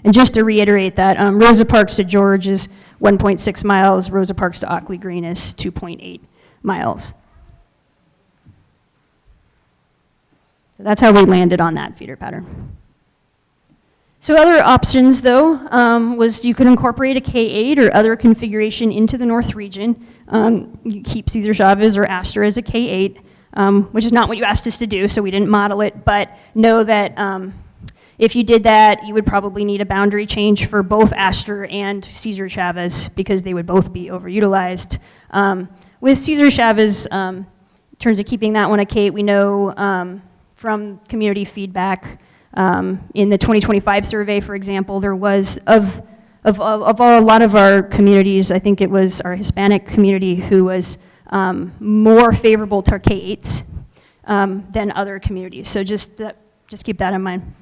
And just to reiterate that, Rosa Parks to George is 1.6 miles, Rosa Parks to Ockley Green is 2.8 miles. So that's how we landed on that feeder pattern. So other options, though, was you could incorporate a K-8 or other configuration into the North region. You keep Cesar Chavez or Astor as a K-8, which is not what you asked us to do, so we didn't model it, but know that if you did that, you would probably need a boundary change for both Astor and Cesar Chavez because they would both be overutilized. With Cesar Chavez, in terms of keeping that one a K-8, we know from community feedback in the 2025 survey, for example, there was, of a lot of our communities, I think it was our Hispanic community who was more favorable to K-8s than other communities. So just keep that in mind.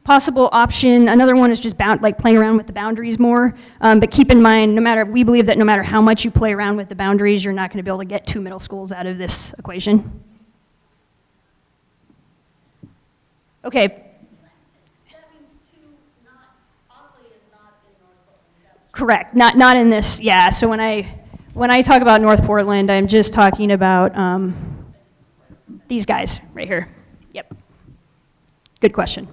Possible option, another one is just playing around with the boundaries more, but keep in mind, we believe that no matter how much you play around with the boundaries, you're not going to be able to get 2 middle schools out of this equation. Okay. That means Ockley is not in North Portland. Correct. Not in this. Yeah. So when I talk about North Portland, I'm just talking about these guys right here. Yep. Good question.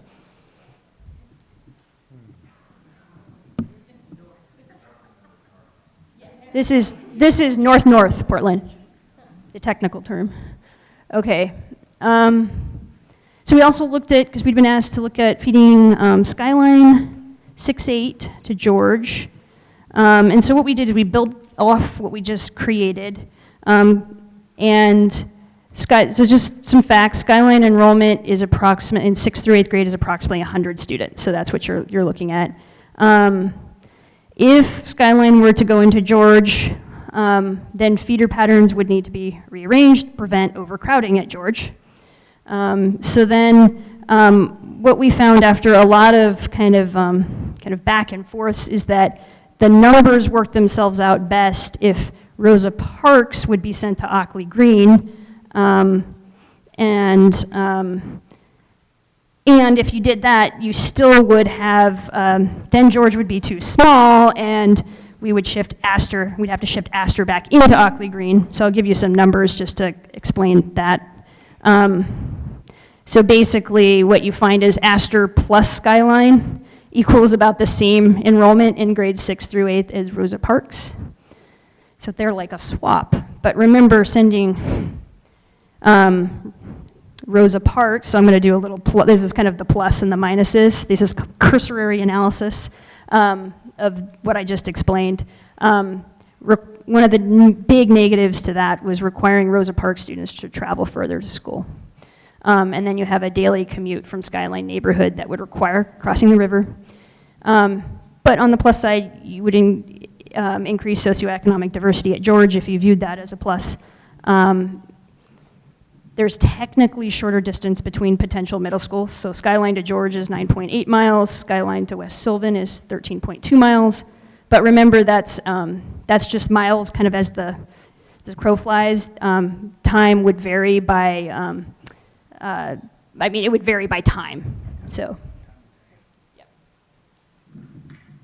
This is North Portland, the technical term. Okay. So we also looked at, because we'd been asked to look at feeding Skyline 6-8 to George. And so what we did is we built off what we just created. So just some facts, Skyline enrollment is in 6th through 8th grade is approximately 100 students. So that's what you're looking at. If Skyline were to go into George, then feeder patterns would need to be rearranged to prevent overcrowding at George. So then what we found after a lot of kind of back and forths is that the numbers work themselves out best if Rosa Parks would be sent to Ockley Green, and if you did that, you still would have, then George would be too small, and we would shift Astor, we'd have to shift Astor back into Ockley Green. So I'll give you some numbers just to explain that. So basically what you find is Astor plus Skyline equals about the same enrollment in grades 6 through 8 as Rosa Parks. So they're like a swap. But remember sending Rosa Parks, so I'm going to do a little, this is kind of the plus and the minuses. This is cursory analysis of what I just explained. One of the big negatives to that was requiring Rosa Parks students to travel further to school. And then you have a daily commute from Skyline neighborhood that would require crossing the river. But on the plus side, you would increase socioeconomic diversity at George if you viewed that as a plus. There's technically shorter distance between potential middle schools. So Skyline to George is 9.8 miles, Skyline to West Sylvan is 13.2 miles. But remember, that's just miles kind of as the crow flies. Time would vary by, it would vary by time, so.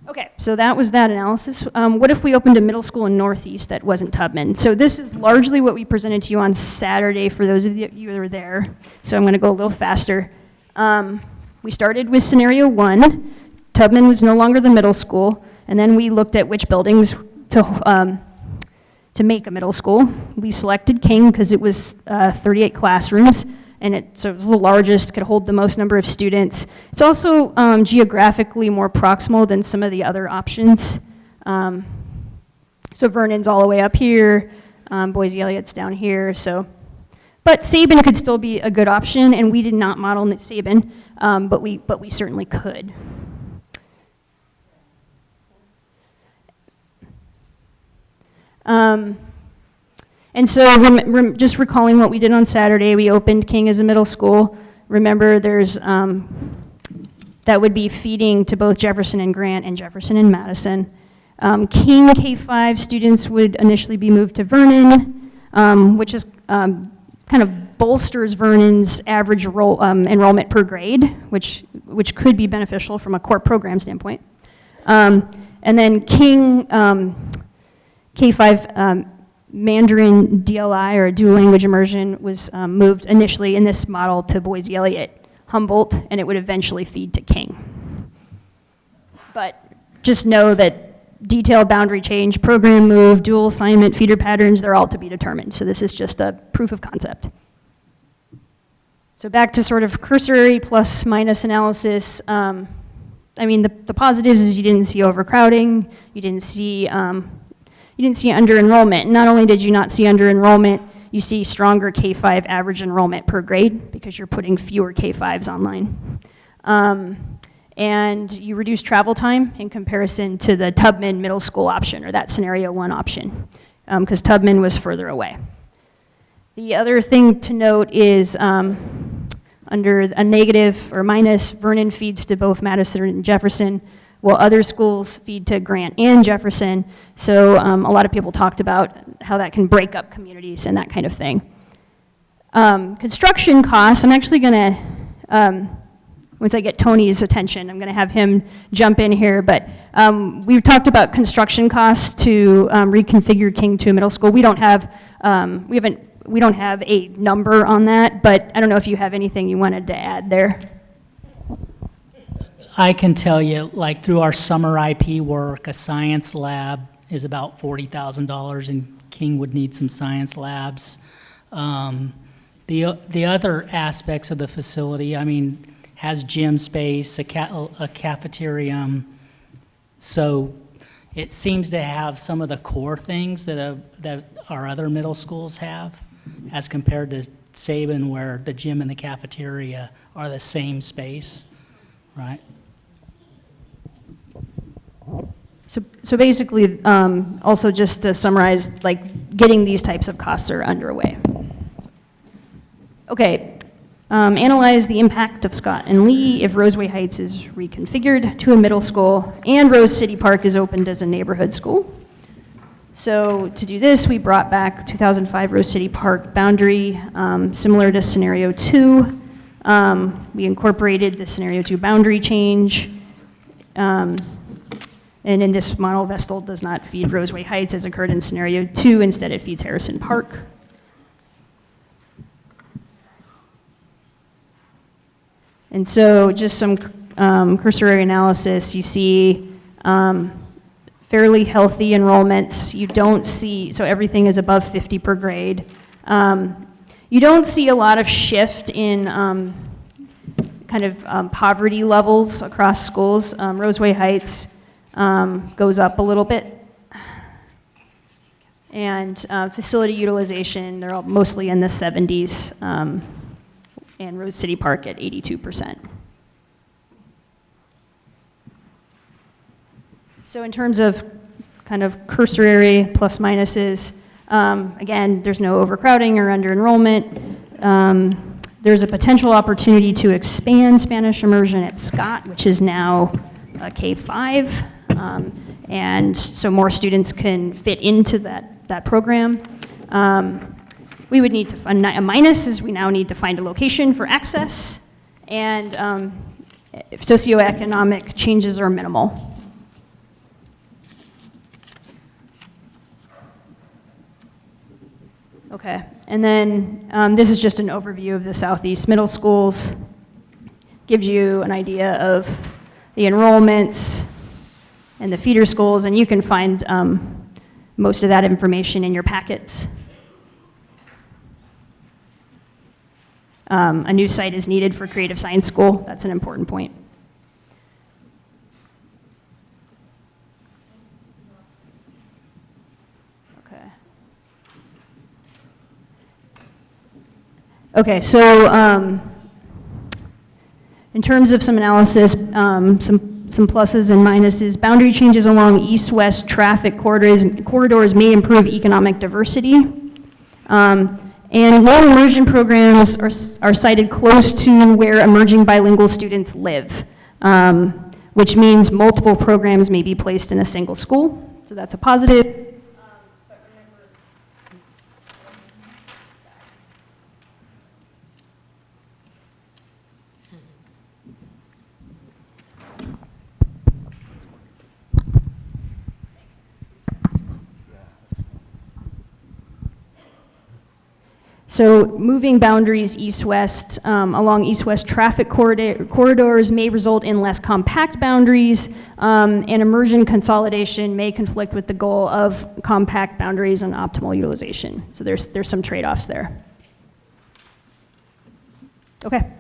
Okay, so that was that analysis. What if we opened a middle school in Northeast that wasn't Tubman? So this is largely what we presented to you on Saturday for those of you that were there. So I'm going to go a little faster. We started with scenario 1. Tubman was no longer the middle school, and then we looked at which buildings to make a middle school. We selected King because it was 38 classrooms, and so it's the largest, could hold the most number of students. It's also geographically more proximal than some of the other options. So Vernon's all the way up here, Boise Elliott's down here, so. But Sabin could still be a good option, and we did not model Sabin, but we certainly could. And so just recalling what we did on Saturday, we opened King as a middle school. Remember, there's that would be feeding to both Jefferson and Grant and Jefferson and Madison. King K-5 students would initially be moved to Vernon, which is kind of bolsters Vernon's average enrollment per grade, which could be beneficial from a core program standpoint. And then King K-5 Mandarin DLI, or dual language immersion, was moved initially in this model to Boise Elliott, Humboldt, and it would eventually feed to King. But just know that detailed boundary change, program move, dual assignment, feeder patterns, they're all to be determined. So this is just a proof of concept. So back to sort of cursory plus minus analysis. I mean, the positives is you didn't see overcrowding, you didn't see under-enrollment. Not only did you not see under-enrollment, you see stronger K-5 average enrollment per grade because you're putting fewer K-5s online. And you reduce travel time in comparison to the Tubman middle school option, or that scenario 1 option, because Tubman was further away. The other thing to note is under a negative or minus, Vernon feeds to both Madison and Jefferson, while other schools feed to Grant and Jefferson. So a lot of people talked about how that can break up communities and that kind of thing. Construction costs, I'm actually gonna, once I get Tony's attention, I'm gonna have him jump in here, but we've talked about construction costs to reconfigure King to a middle school. We don't have, we don't have a number on that, but I don't know if you have anything you wanted to add there. I can tell you, like through our summer IP work, a science lab is about $40,000, and King would need some science labs. The other aspects of the facility, I mean, has gym space, a cafeteria, so it seems to have some of the core things that our other middle schools have, as compared to Sabin, where the gym and the cafeteria are the same space, right? So basically, also just to summarize, like getting these types of costs are underway. Okay, analyze the impact of Scott and Lee if Roseway Heights is reconfigured to a middle school and Rose City Park is opened as a neighborhood school. So to do this, we brought back 2005 Rose City Park boundary, similar to scenario 2. We incorporated the scenario 2 boundary change. And in this model, Vestal does not feed Roseway Heights as occurred in scenario 2. Instead, it feeds Harrison Park. And so just some cursory analysis, you see fairly healthy enrollments. You don't see, so everything is above 50 per grade. You don't see a lot of shift in kind of poverty levels across schools. Roseway Heights goes up a little bit. And facility utilization, they're all mostly in the 70s, and Rose City Park at 82%. So in terms of kind of cursory plus minuses, again, there's no overcrowding or under-enrollment. There's a potential opportunity to expand Spanish immersion at Scott, which is now a K-5. And so more students can fit into that program. We would need to find, a minus is we now need to find a location for access, and if socioeconomic changes are minimal. Okay, and then this is just an overview of the Southeast middle schools. Gives you an idea of the enrollments and the feeder schools, and you can find most of that information in your packets. A new site is needed for Creative Science School. That's an important point. Okay. Okay, so in terms of some analysis, some pluses and minuses, boundary changes along east-west traffic corridors may improve economic diversity. And more immersion programs are cited close to where emerging bilingual students live, which means multiple programs may be placed in a single school. So that's a positive. So moving boundaries east-west along east-west traffic corridors may result in less compact boundaries, and immersion consolidation may conflict with the goal of compact boundaries and optimal utilization. So there's some trade-offs there. Okay.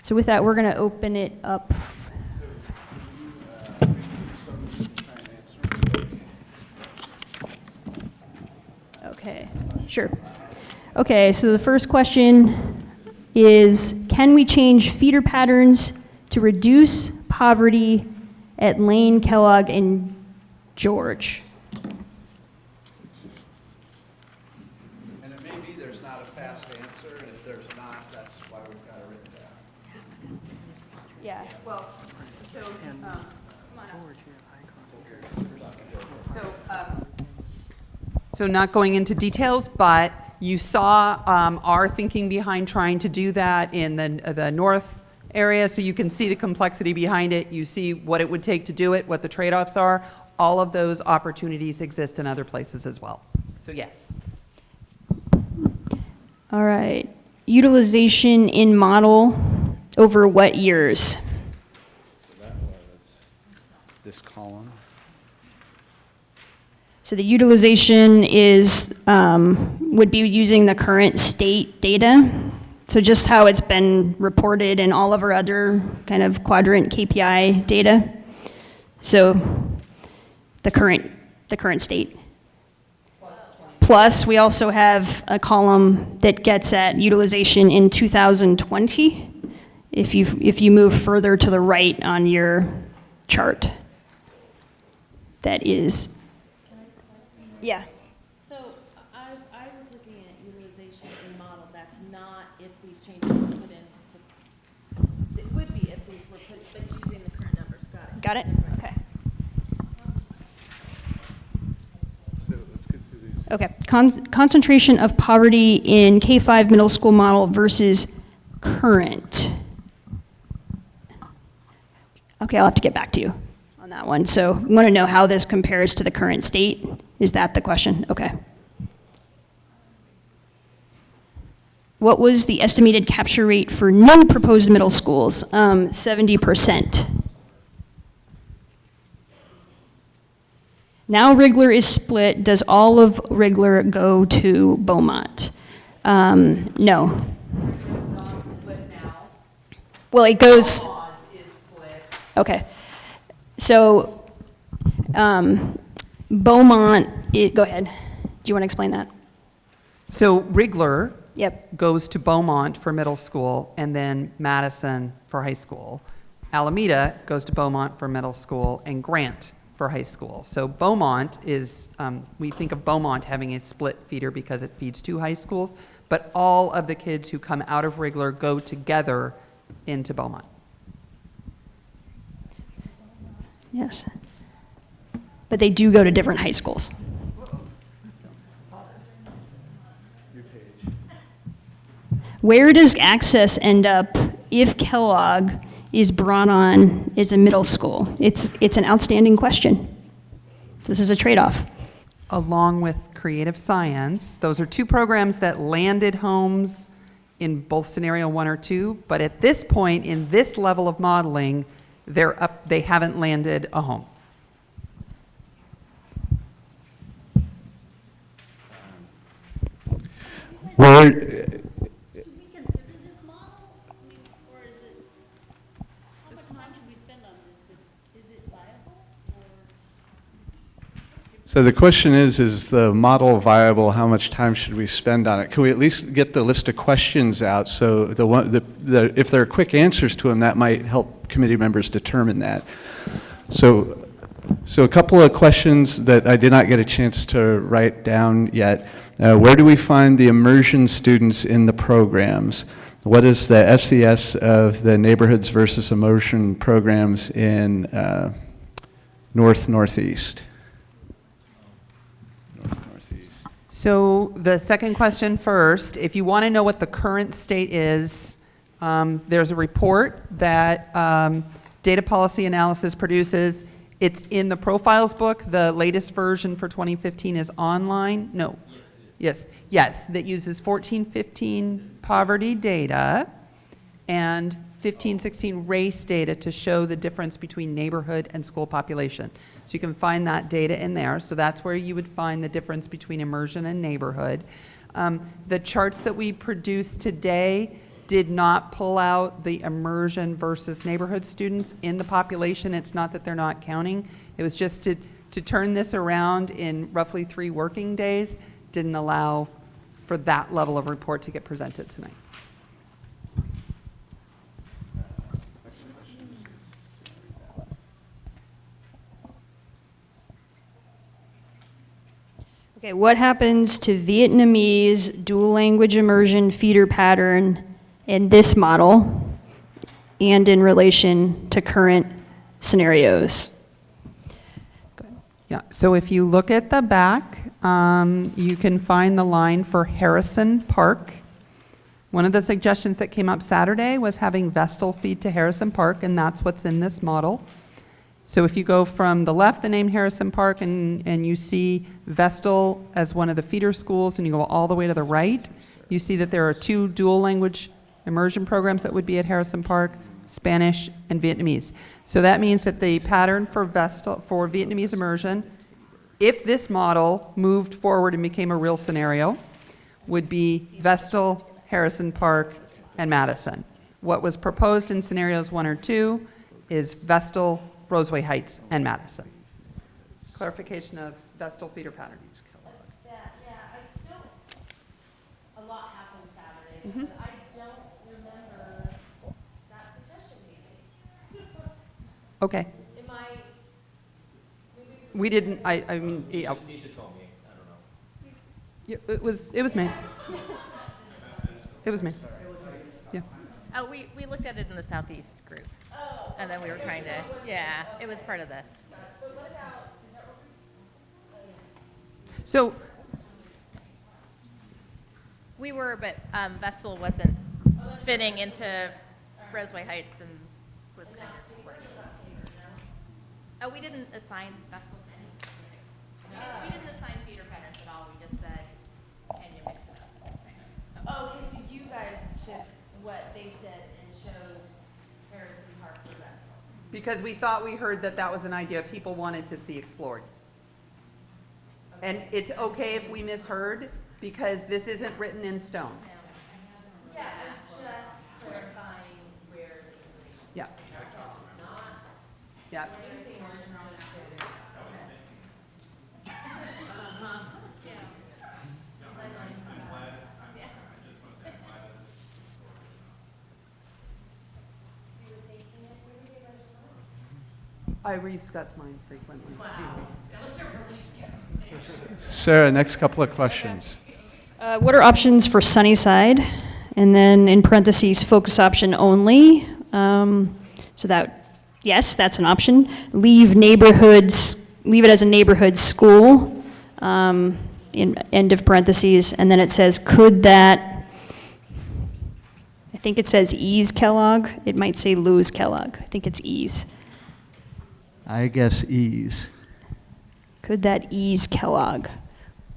So with that, we're going to open it up. Okay, sure. Okay, so the first question is, can we change feeder patterns to reduce poverty at Lane, Kellogg, and George? And it may be there's not a fast answer, and if there's not, that's why we've got it written down. Yeah. Well, so, so not going into details, but you saw our thinking behind trying to do that in the north area, so you can see the complexity behind it. You see what it would take to do it, what the trade-offs are. All of those opportunities exist in other places as well. So yes. All right. Utilization in model over what years? So that was this column. So the utilization is, would be using the current state data. So just how it's been reported in all of our other kind of quadrant KPI data. So the current state. Plus, we also have a column that gets at utilization in 2020, if you move further to the right on your chart. That is. Yeah. So I was looking at utilization in model. That's not if these changes were put into, it would be if these were put, but using the current numbers. Got it. Got it? Okay. So let's get to these. Okay. Concentration of poverty in K-5 middle school model versus current. Okay, I'll have to get back to you on that one. So you want to know how this compares to the current state? Is that the question? Okay. What was the estimated capture rate for new proposed middle schools? 70%. Now Rigler is split. Does all of Rigler go to Beaumont? No. Well, it goes. Okay. So, Beaumont, go ahead. Do you want to explain that? So Rigler Yep. goes to Beaumont for middle school, and then Madison for high school. Alameda goes to Beaumont for middle school, and Grant for high school. So Beaumont is, we think of Beaumont having a split feeder because it feeds two high schools, but all of the kids who come out of Rigler go together into Beaumont. Yes. But they do go to different high schools. Where does access end up if Kellogg is brought on as a middle school? It's an outstanding question. This is a trade-off. Along with Creative Science, those are two programs that landed homes in both scenario 1 or 2, but at this point, in this level of modeling, they haven't landed a home. Should we consider this So the question is the model viable? How much time should we spend on it? Can we at least get the list of questions out so if there are quick answers to them, that might help committee members determine that. So a couple of questions that I did not get a chance to write down yet. Where do we find the immersion students in the programs? What is the SES of the neighborhoods versus immersion programs in Northeast? So the second question first, if you want to know what the current state is, there's a report that Data Policy Analysis produces. It's in the profiles book. The latest version for 2015 is online. No. Yes, that uses 14-15 poverty data and 15-16 race data to show the difference between neighborhood and school population. So you can find that data in there. So that's where you would find the difference between immersion and neighborhood. The charts that we produced today did not pull out the immersion versus neighborhood students in the population. It's not that they're not counting. It was just to turn this around in roughly 3 working days didn't allow for that level of report to get presented tonight. Okay, what happens to Vietnamese dual language immersion feeder pattern in this model and in relation to current scenarios? Yeah, so if you look at the back, you can find the line for Harrison Park. One of the suggestions that came up Saturday was having Vestal feed to Harrison Park, and that's what's in this model. So if you go from the left, the name Harrison Park, and you see Vestal as one of the feeder schools, and you go all the way to the right, you see that there are 2 dual language immersion programs that would be at Harrison Park, Spanish and Vietnamese. So that means that the pattern for Vestal, for Vietnamese immersion, if this model moved forward and became a real scenario, would be Vestal, Harrison Park, and Madison. What was proposed in scenarios 1 or 2 is Vestal, Roseway Heights, and Madison. Clarification of Vestal feeder pattern. Yeah, I don't, a lot happened Saturday, but I don't remember that suggestion being made. Okay. Am I, We didn't, I mean, yeah. Nisha told me, I don't know. Yeah, it was me. It was me. Yeah. oh, we looked at it in the Southeast group. Oh. And then we were trying to, yeah, it was part of the. But what about, So we were, but Vestal wasn't fitting into Roseway Heights and was kind of. Oh, we didn't assign Vestal to any specific. We didn't assign feeder patterns at all. We just said, can you mix it up? Oh, okay, so you guys took what they said and chose Harrison Park for Vestal. because we thought we heard that that was an idea people wanted to see explored. And it's okay if we misheard, because this isn't written in stone. Yeah, I'm just clarifying where the information. Yeah. Yeah. I read Scott's mind frequently. Sarah, next couple of questions. What are options for Sunnyside? And then in parentheses, focus option only. So that, yes, that's an option. Leave it as a neighborhood school, in end of parentheses. And then it says, could that, I think it says ease Kellogg. It might say lose Kellogg. I think it's ease. I guess ease. Could that ease Kellogg?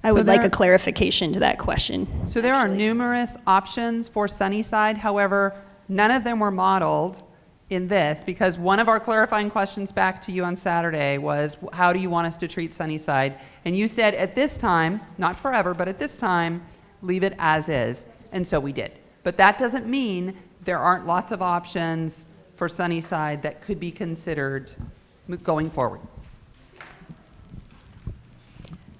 I So would like there- a clarification to that question. So there are actually. numerous options for Sunnyside. However, none of them were modeled in this, because one of our clarifying questions back to you on Saturday was, how do you want us to treat Sunnyside? And you said at this time, not forever, but at this time, leave it as is. And so we did. But that doesn't mean there aren't lots of options for Sunnyside that could be considered going forward.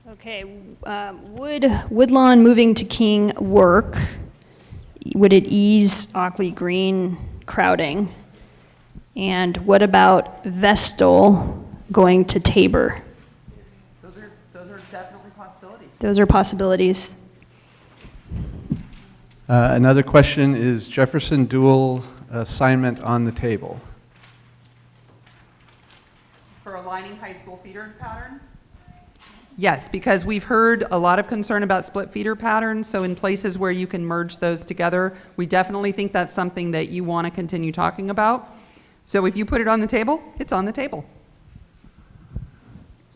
Okay, would Woodlawn moving to King work? Would it ease Ockley Green crowding? And what about Vestal going to Tabor? Those are definitely possibilities. Those are possibilities. Another question, is Jefferson dual assignment on the table? For aligning high school feeder patterns? Yes, because we've heard a lot of concern about split feeder patterns, so in places where you can merge those together, we definitely think that's something that you want to continue talking about. So if you put it on the table, it's on the table.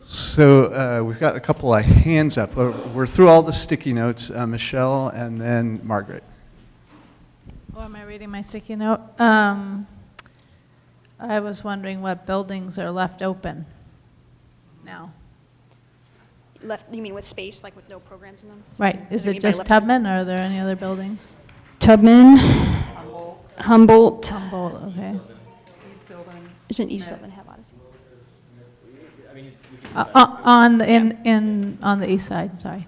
So we've got a couple of hands up. We're through all the sticky notes. Michelle and then Margaret. Oh, am I reading my sticky note? I was wondering what buildings are left open now. Left, you mean with space, like with no programs in them? Right. Is What do you it mean by just left- Tubman, or are there any other buildings? Tubman, Humboldt. Humboldt, okay. Isn't East Sylvan have Odyssey? On the east side, sorry.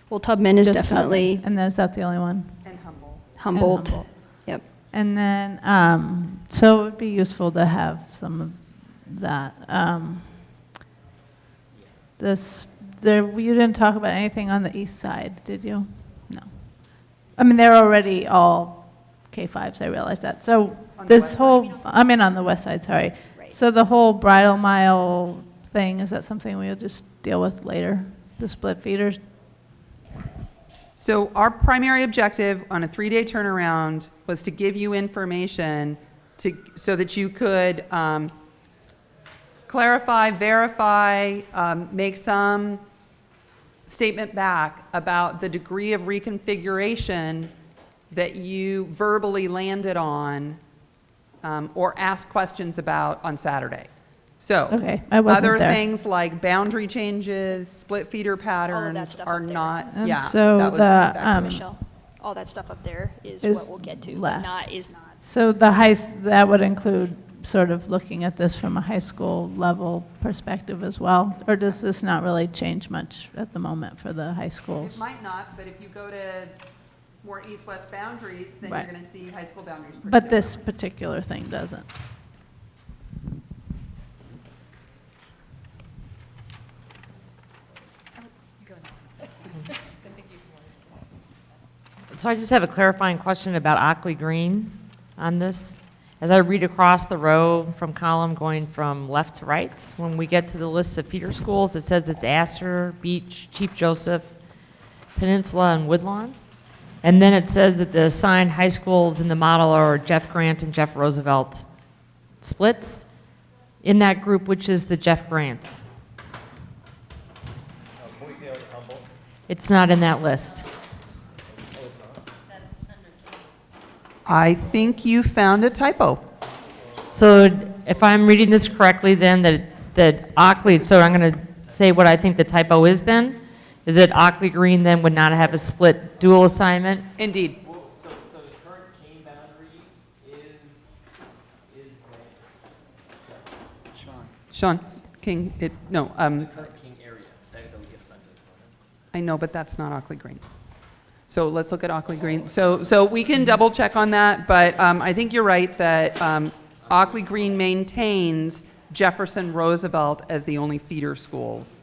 Well, Tubman is Just definitely Tubman. And is that the only one? And Humboldt. Humboldt. Humboldt. Yep. And then, so it would be useful to have some of that. You didn't talk about anything on the east side, did you? No. I mean, they're already all K-5s, I realize that. So this whole, I mean on the west side, sorry. So the whole bridal mile thing, is that something we'll just deal with later? The split feeders? So our primary objective on a 3-day turnaround was to give you information so that you could clarify, verify, make some statement back about the degree of reconfiguration that you verbally landed on or asked questions about on Saturday. So Okay, I wasn't other there. things like boundary changes, split feeder patterns stuff are up there. not, And yeah. so that was the, feedback. Michelle, all that stuff up there is is what we'll get to, left. but is not. So that would include sort of looking at this from a high school level perspective as well? Or does this not really change much at the moment for the high It schools? might not, but if you go to more east-west boundaries, then Right. you're going to see high school boundaries. pretty But different. this particular thing doesn't. So I just have a clarifying question about Ockley Green on this. As I read across the row from column going from left to right, when we get to the list of feeder schools, it says it's Astor, Beach, Chief Joseph, Peninsula, and Woodlawn. And then it says that the assigned high schools in the model are Jeff Grant and Jeff Roosevelt splits. In that group, which is the Jeff Grant? It's not in that list. I think you found a typo. So if I'm reading this correctly, then that Ockley, so I'm going to say what I think the typo is then, is that Ockley Green then would not have a split dual assignment? Indeed. So the current King boundary is Sean, King, the current King area that we get assigned to this program. I know, but that's not Ockley Green. So let's look at Ockley Green. So we can double check on that, but I think you're right that Ockley Green maintains Jefferson Roosevelt as the only feeder schools.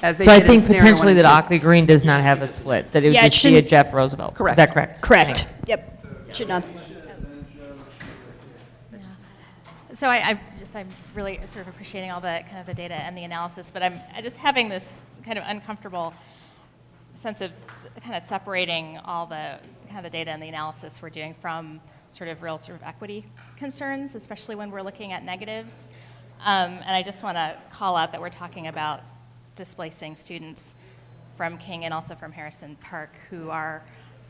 As they So I did in think scenario potentially one and that two. Ockley Green does not have a split, that it would Yeah, it just be a shouldn't- Jeff Roosevelt. Correct. Is that correct? Correct. Thanks. Yep. Should not. So I'm really sort of appreciating all the kind of the data and the analysis, but I'm just having this kind of uncomfortable sense of kind of separating all the kind of the data and the analysis we're doing from sort of real sort of equity concerns, especially when we're looking at negatives. And I just want to call out that we're talking about displacing students from King and also from Harrison Park who are,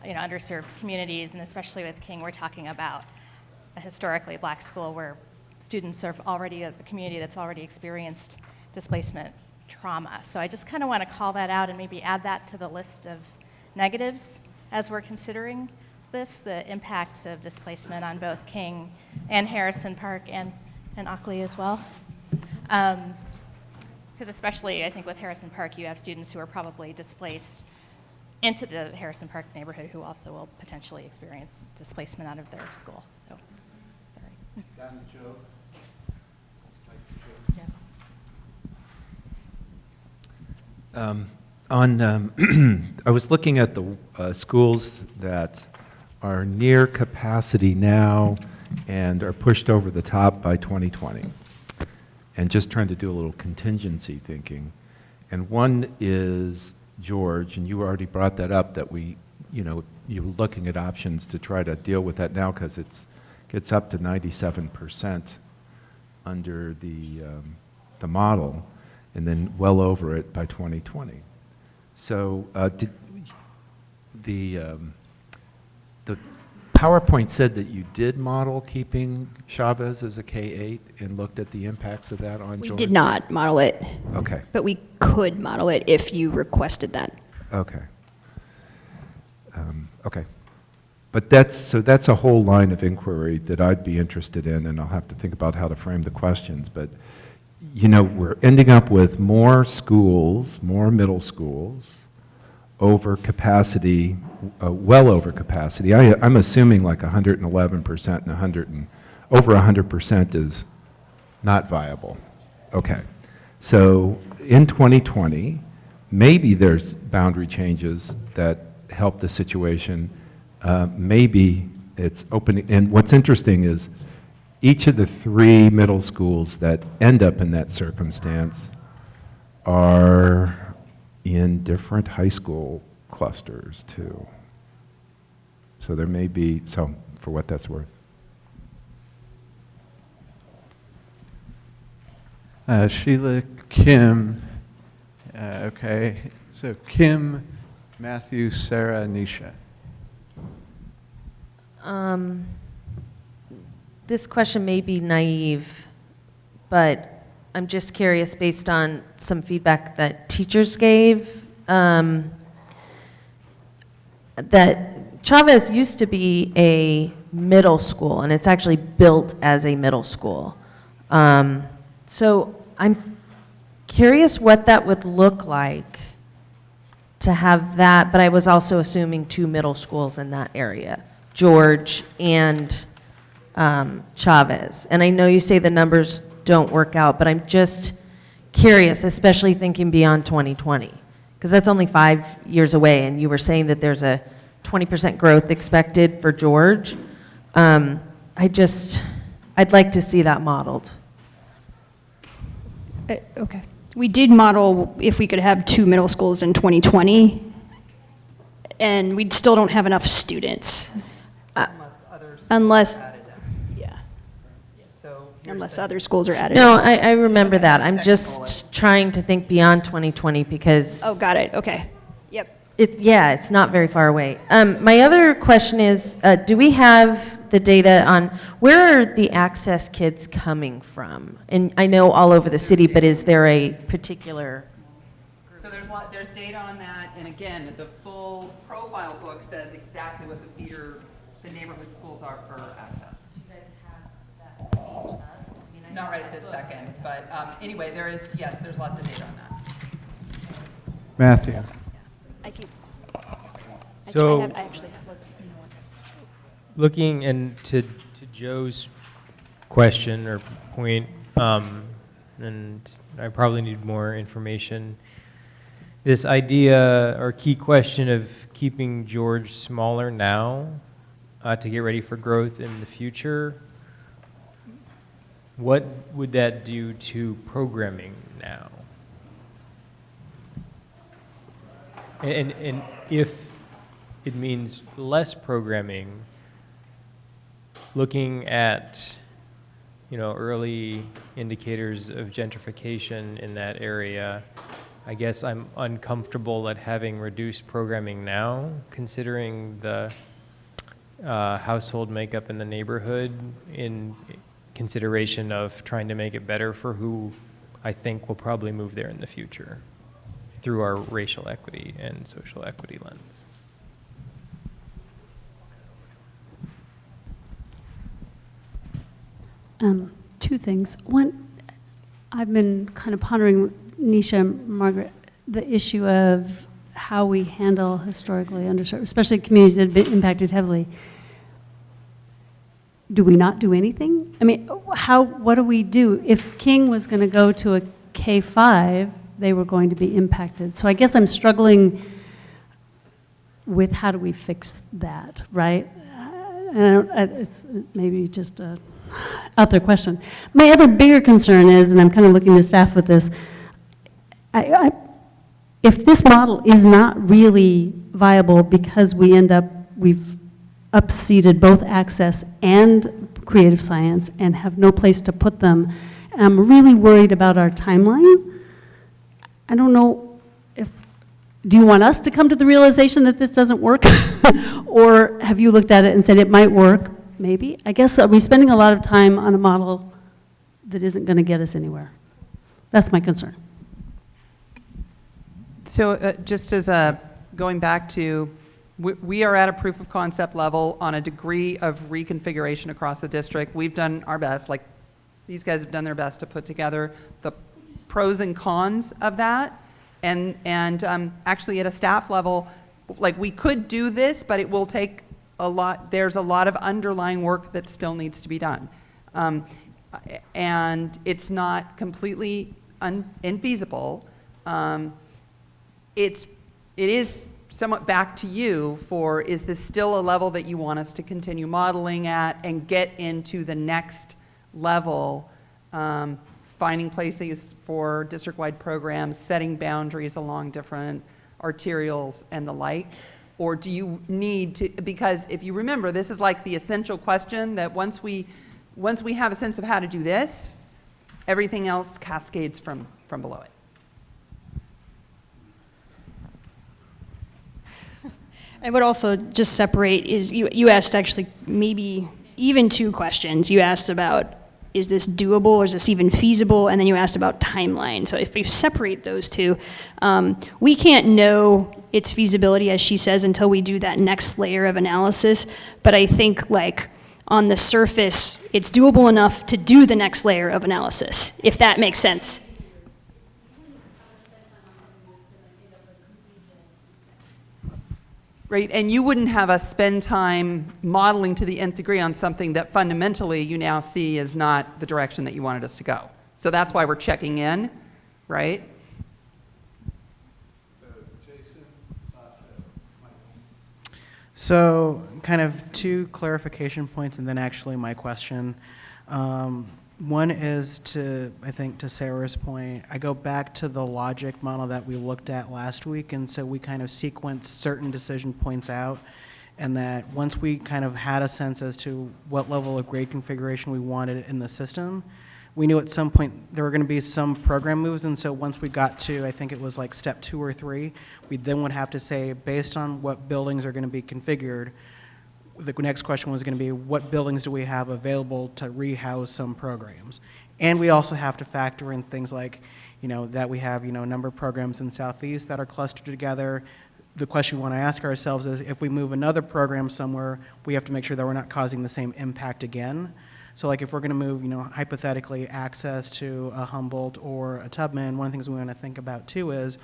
underserved communities, and especially with King, we're talking about a historically black school where students are already a community that's already experienced displacement trauma. So I just kind of want to call that out and maybe add that to the list of negatives as we're considering this, the impacts of displacement on both King and Harrison Park and Ockley as well. Because especially, I think with Harrison Park, you have students who are probably displaced into the Harrison Park neighborhood who also will potentially experience displacement out of their school. So, sorry. I was looking at the schools that are near capacity now and are pushed over the top by 2020, and just trying to do a little contingency thinking. And one is George, and you already brought that up, that you're looking at options to try to deal with that now because gets up to 97% under the model, and then well over it by 2020. So the PowerPoint said that you did model keeping Chavez as a K-8 and looked at the impacts of that on Georgia? We did not model it. Okay. But we could model it if you requested that. Okay. Okay. But that's a whole line of inquiry that I'd be interested in, and I'll have to think about how to frame the questions. But, we're ending up with more schools, more middle schools, over capacity, well over capacity. I'm assuming like 111% and over 100% is not viable. Okay. So in 2020, maybe there's boundary changes that help the situation. Maybe it's opening, and what's interesting is each of the 3 middle schools that end up in that circumstance are in different high school clusters too. So there may be, for what that's worth. Sheila, Kim, okay, so Kim, Matthew, Sarah, Nisha. This question may be naive, but I'm just curious based on some feedback that teachers gave, that Chavez used to be a middle school, and it's actually built as a middle school. So I'm curious what that would look like to have that, but I was also assuming 2 middle schools in that area, George and Chavez. And I know you say the numbers don't work out, but I'm just curious, especially thinking beyond 2020, because that's only 5 years away, and you were saying that there's a 20% growth expected for George. I'd like to see that modeled. Okay. We did model if we could have 2 middle schools in 2020, and we still don't have enough students. Unless other schools are added. No, I remember that. I'm just trying to think beyond 2020 because... Oh, got it. Okay. Yep. It's not very far away. My other question is, do we have the data on where are the access kids coming from? And I know all over the city, but is there a particular... So there's data on that, and again, the full profile book says exactly what the neighborhood schools are for access. Do you guys have that page up? Not right this second, but anyway, there's lots of data on that. Matthew. I can. So, I actually have. looking into Joe's question or point, and I probably need more information. This idea or key question of keeping George smaller now to get ready for growth in the future, what would that do to programming now? And if it means less programming, looking at, early indicators of gentrification in that area, I guess I'm uncomfortable at having reduced programming now, considering the household makeup in the neighborhood, in consideration of trying to make it better for who I think will probably move there in the future through our racial equity and social equity lens. Two things. One, I've been kind of pondering Nisha, Margaret, the issue of how we handle historically underserved, especially communities that have been impacted heavily. Do we not do anything? I mean, what do we do? If King was going to go to a K-5, they were going to be impacted. So I guess I'm struggling with how do we fix that, right? It's maybe just a out there question. My other bigger concern is, and I'm kind of looking to staff with this, if this model is not really viable because we've upseated both access and creative science and have no place to put them, and I'm really worried about our timeline. I don't know do you want us to come to the realization that this doesn't work? Or have you looked at it and said it might work? Maybe. I guess, are we spending a lot of time on a model that isn't going to get us anywhere? That's my concern. So just as going back to, we are at a proof of concept level on a degree of reconfiguration across the district. We've done our best, like these guys have done their best to put together the pros and cons of that. And actually at a staff level, like we could do this, but it will take a lot, there's a lot of underlying work that still needs to be done. And it's not completely infeasible. It is somewhat back to you for, is this still a level that you want us to continue modeling at and get into the next level, finding places for district-wide programs, setting boundaries along different arterials and the like? Or do you need to, because if you remember, this is like the essential question that once we have a sense of how to do this, everything else cascades from below it. I would also just separate, you asked actually maybe even two questions. You asked about, is this doable or is this even feasible? And then you asked about timeline. So if you separate those two, we can't know its feasibility, as she says, until we do that next layer of analysis. But I think like on the surface, it's doable enough to do the next layer of analysis, if that makes sense. Right, and you wouldn't have us spend time modeling to the nth degree on something that fundamentally you now see is not the direction that you wanted us to go. So that's why we're checking in, right? Jason, Sasha, So kind of two clarification points and then actually my question. One is I think to Sarah's point, I go back to the logic model that we looked at last week, and so we kind of sequenced certain decision points out, and that once we kind of had a sense as to what level of grade configuration we wanted in the system, we knew at some point there were going to be some program moves, and so once we got to, I think it was like step 2 or 3, we then would have to say, based on what buildings are going to be configured, the next question was going to be, what buildings do we have available to rehouse some programs? And we also have to factor in things like, that we have, a number of programs in Southeast that are clustered together. The question we want to ask ourselves is, if we move another program somewhere, we have to make sure that we're not causing the same impact again. So like if we're going to move, hypothetically access to a Humboldt or a Tubman, one of the things we want to think about too is,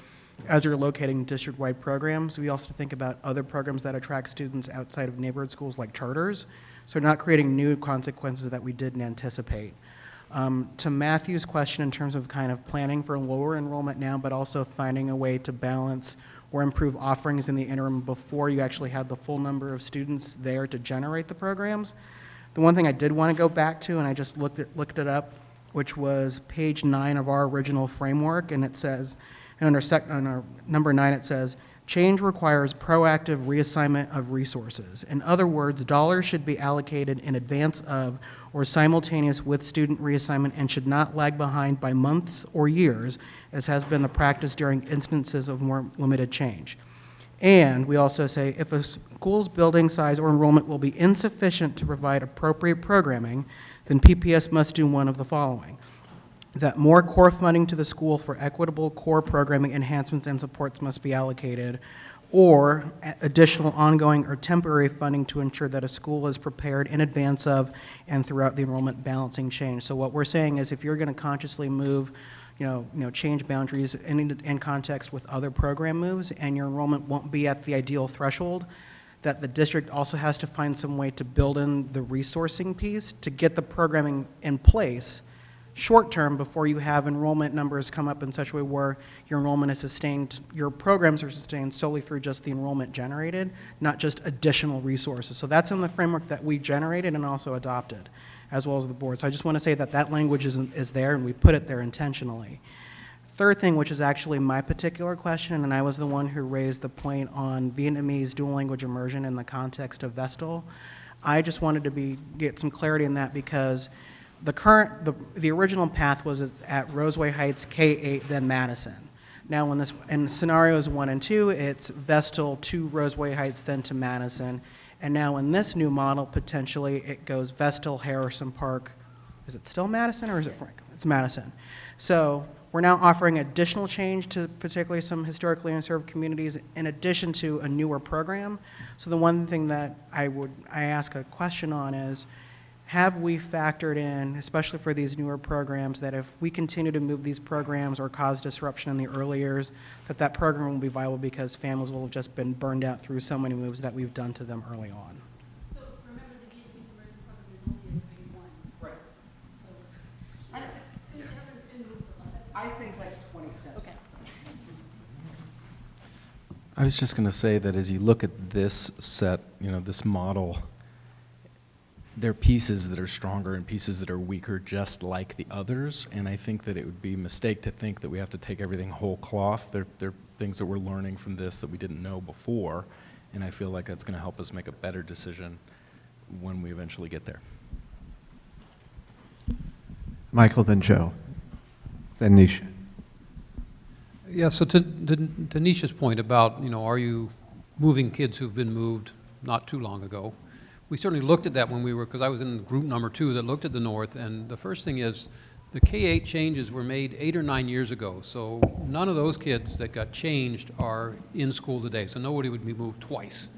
as we're locating district-wide programs, we also think about other programs that attract students outside of neighborhood schools like charters, so not creating new consequences that we didn't anticipate. To Matthew's question in terms of kind of planning for lower enrollment now, but also finding a way to balance or improve offerings in the interim before you actually have the full number of students there to generate the programs. The one thing I did want to go back to, and I just looked it up, which was page 9 of our original framework, and it says, and under number 9 it says, change requires proactive reassignment of resources. In other words, dollars should be allocated in advance of or simultaneous with student reassignment and should not lag behind by months or years, as has been the practice during instances of more limited change. And we also say, if a school's building size or enrollment will be insufficient to provide appropriate programming, then PPS must do one of the following: that more core funding to the school for equitable core programming enhancements and supports must be allocated, or additional ongoing or temporary funding to ensure that a school is prepared in advance of and throughout the enrollment balancing change. So what we're saying is, if you're going to consciously move, change boundaries in context with other program moves, and your enrollment won't be at the ideal threshold, that the district also has to find some way to build in the resourcing piece to get the programming in place short term before you have enrollment numbers come up in such a way where your enrollment is sustained, your programs are sustained solely through just the enrollment generated, not just additional resources. So that's in the framework that we generated and also adopted, as well as the board. So I just want to say that that language is there, and we put it there intentionally. Third thing, which is actually my particular question, and I was the one who raised the point on Vietnamese dual language immersion in the context of Vestal. I just wanted to get some clarity in that because the original path was at Roseway Heights, K-8, then Madison. Now in scenarios 1 and 2, it's Vestal to Roseway Heights, then to Madison. And now in this new model, potentially it goes Vestal, Harrison Park. Is it still Madison or is it Frank? It's Madison. So we're now offering additional change to particularly some historically unserved communities in addition to a newer program. So the one thing that I ask a question on is, have we factored in, especially for these newer programs, that if we continue to move these programs or cause disruption in the early years, that program will be viable because families will have just been burned out through so many moves that we've done to them early on? So remember, the Vietnamese immersion program is only in grade 1. Right. So I think like 20 steps. Okay. I was just going to say that as you look at this set, this model, there are pieces that are stronger and pieces that are weaker, just like the others. And I think that it would be a mistake to think that we have to take everything whole cloth. There are things that we're learning from this that we didn't know before. And I feel like that's going to help us make a better decision when we eventually get there. Michael, then Joe, then Nisha. Yeah, so to Nisha's point about, are you moving kids who've been moved not too long ago? We certainly looked at that when because I was in group number 2 that looked at the North, and the first thing is the K-8 changes were made 8 or 9 years ago, so none of those kids that got changed are in school today, so nobody would be moved twice.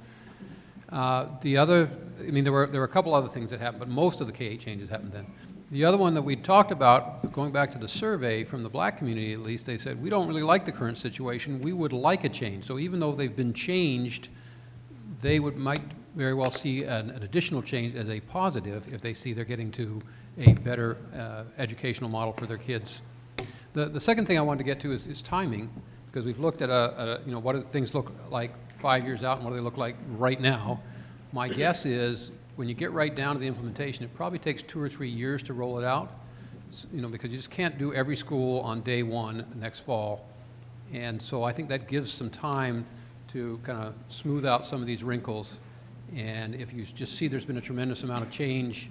There were a couple other things that happened, but most of the K-8 changes happened then. The other one that we talked about, going back to the survey from the black community at least, they said, we don't really like the current situation, we would like a change. So even though they've been changed, they might very well see an additional change as a positive if they see they're getting to a better educational model for their kids. The second thing I wanted to get to is timing, because we've looked at what do things look like 5 years out and what do they look like right now. My guess is when you get right down to the implementation, it probably takes 2 or 3 years to roll it out, because you just can't do every school on day one next fall. And so I think that gives some time to kind of smooth out some of these wrinkles. And if you just see there's been a tremendous amount of change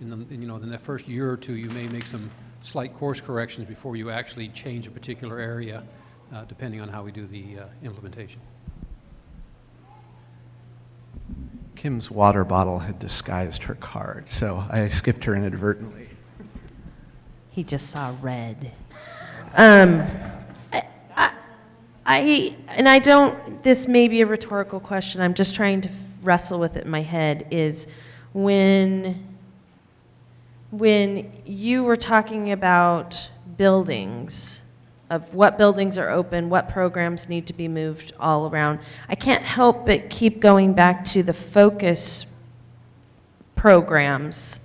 in the first year or two, you may make some slight course corrections before you actually change a particular area, depending on how we do the implementation. Kim's water bottle had disguised her card, so I skipped her inadvertently. He just saw red. This may be a rhetorical question, I'm just trying to wrestle with it in my head, is when you were talking about buildings, of what buildings are open, what programs need to be moved all around, I can't help but keep going back to the focus programs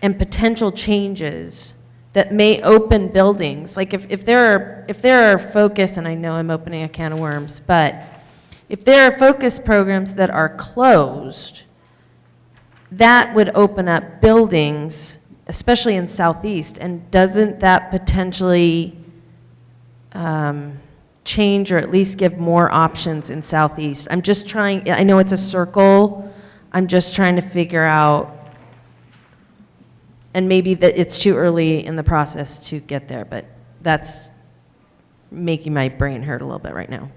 and potential changes that may open buildings. Like if there are focus, and I know I'm opening a can of worms, but if there are focus programs that are closed, that would open up buildings, especially in Southeast, and doesn't that potentially change or at least give more options in Southeast? I'm just trying, I know it's a circle, I'm just trying to figure out, and maybe that it's too early in the process to get there, but that's making my brain hurt a little bit right now.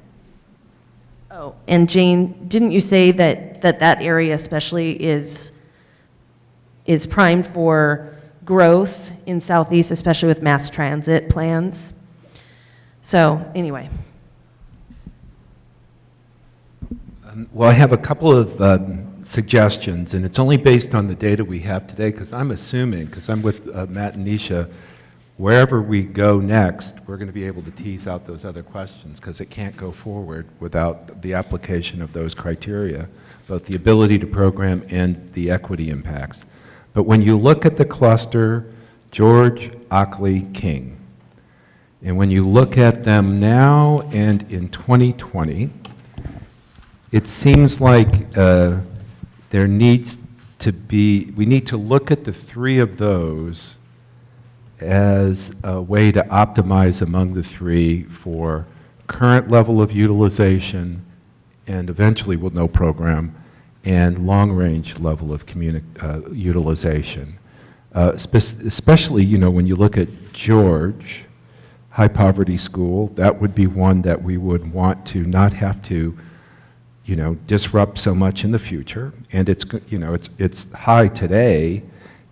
Oh, and Jane, didn't you say that area especially is primed for growth in Southeast, especially with mass transit plans? So anyway. Well, I have a couple of suggestions, and it's only based on the data we have today, because I'm assuming, because I'm with Matt and Nisha, wherever we go next, we're going to be able to tease out those other questions because it can't go forward without the application of those criteria, both the ability to program and the equity impacts. But when you look at the cluster, George, Ockley, King, and when you look at them now and in 2020, it seems like there needs to be, we need to look at the three of those as a way to optimize among the three for current level of utilization and eventually we'll know program and long-range level of utilization. Especially, you know, when you look at George, high poverty school, that would be one that we would want to not have to, you know, disrupt so much in the future. And it's, you know, it's high today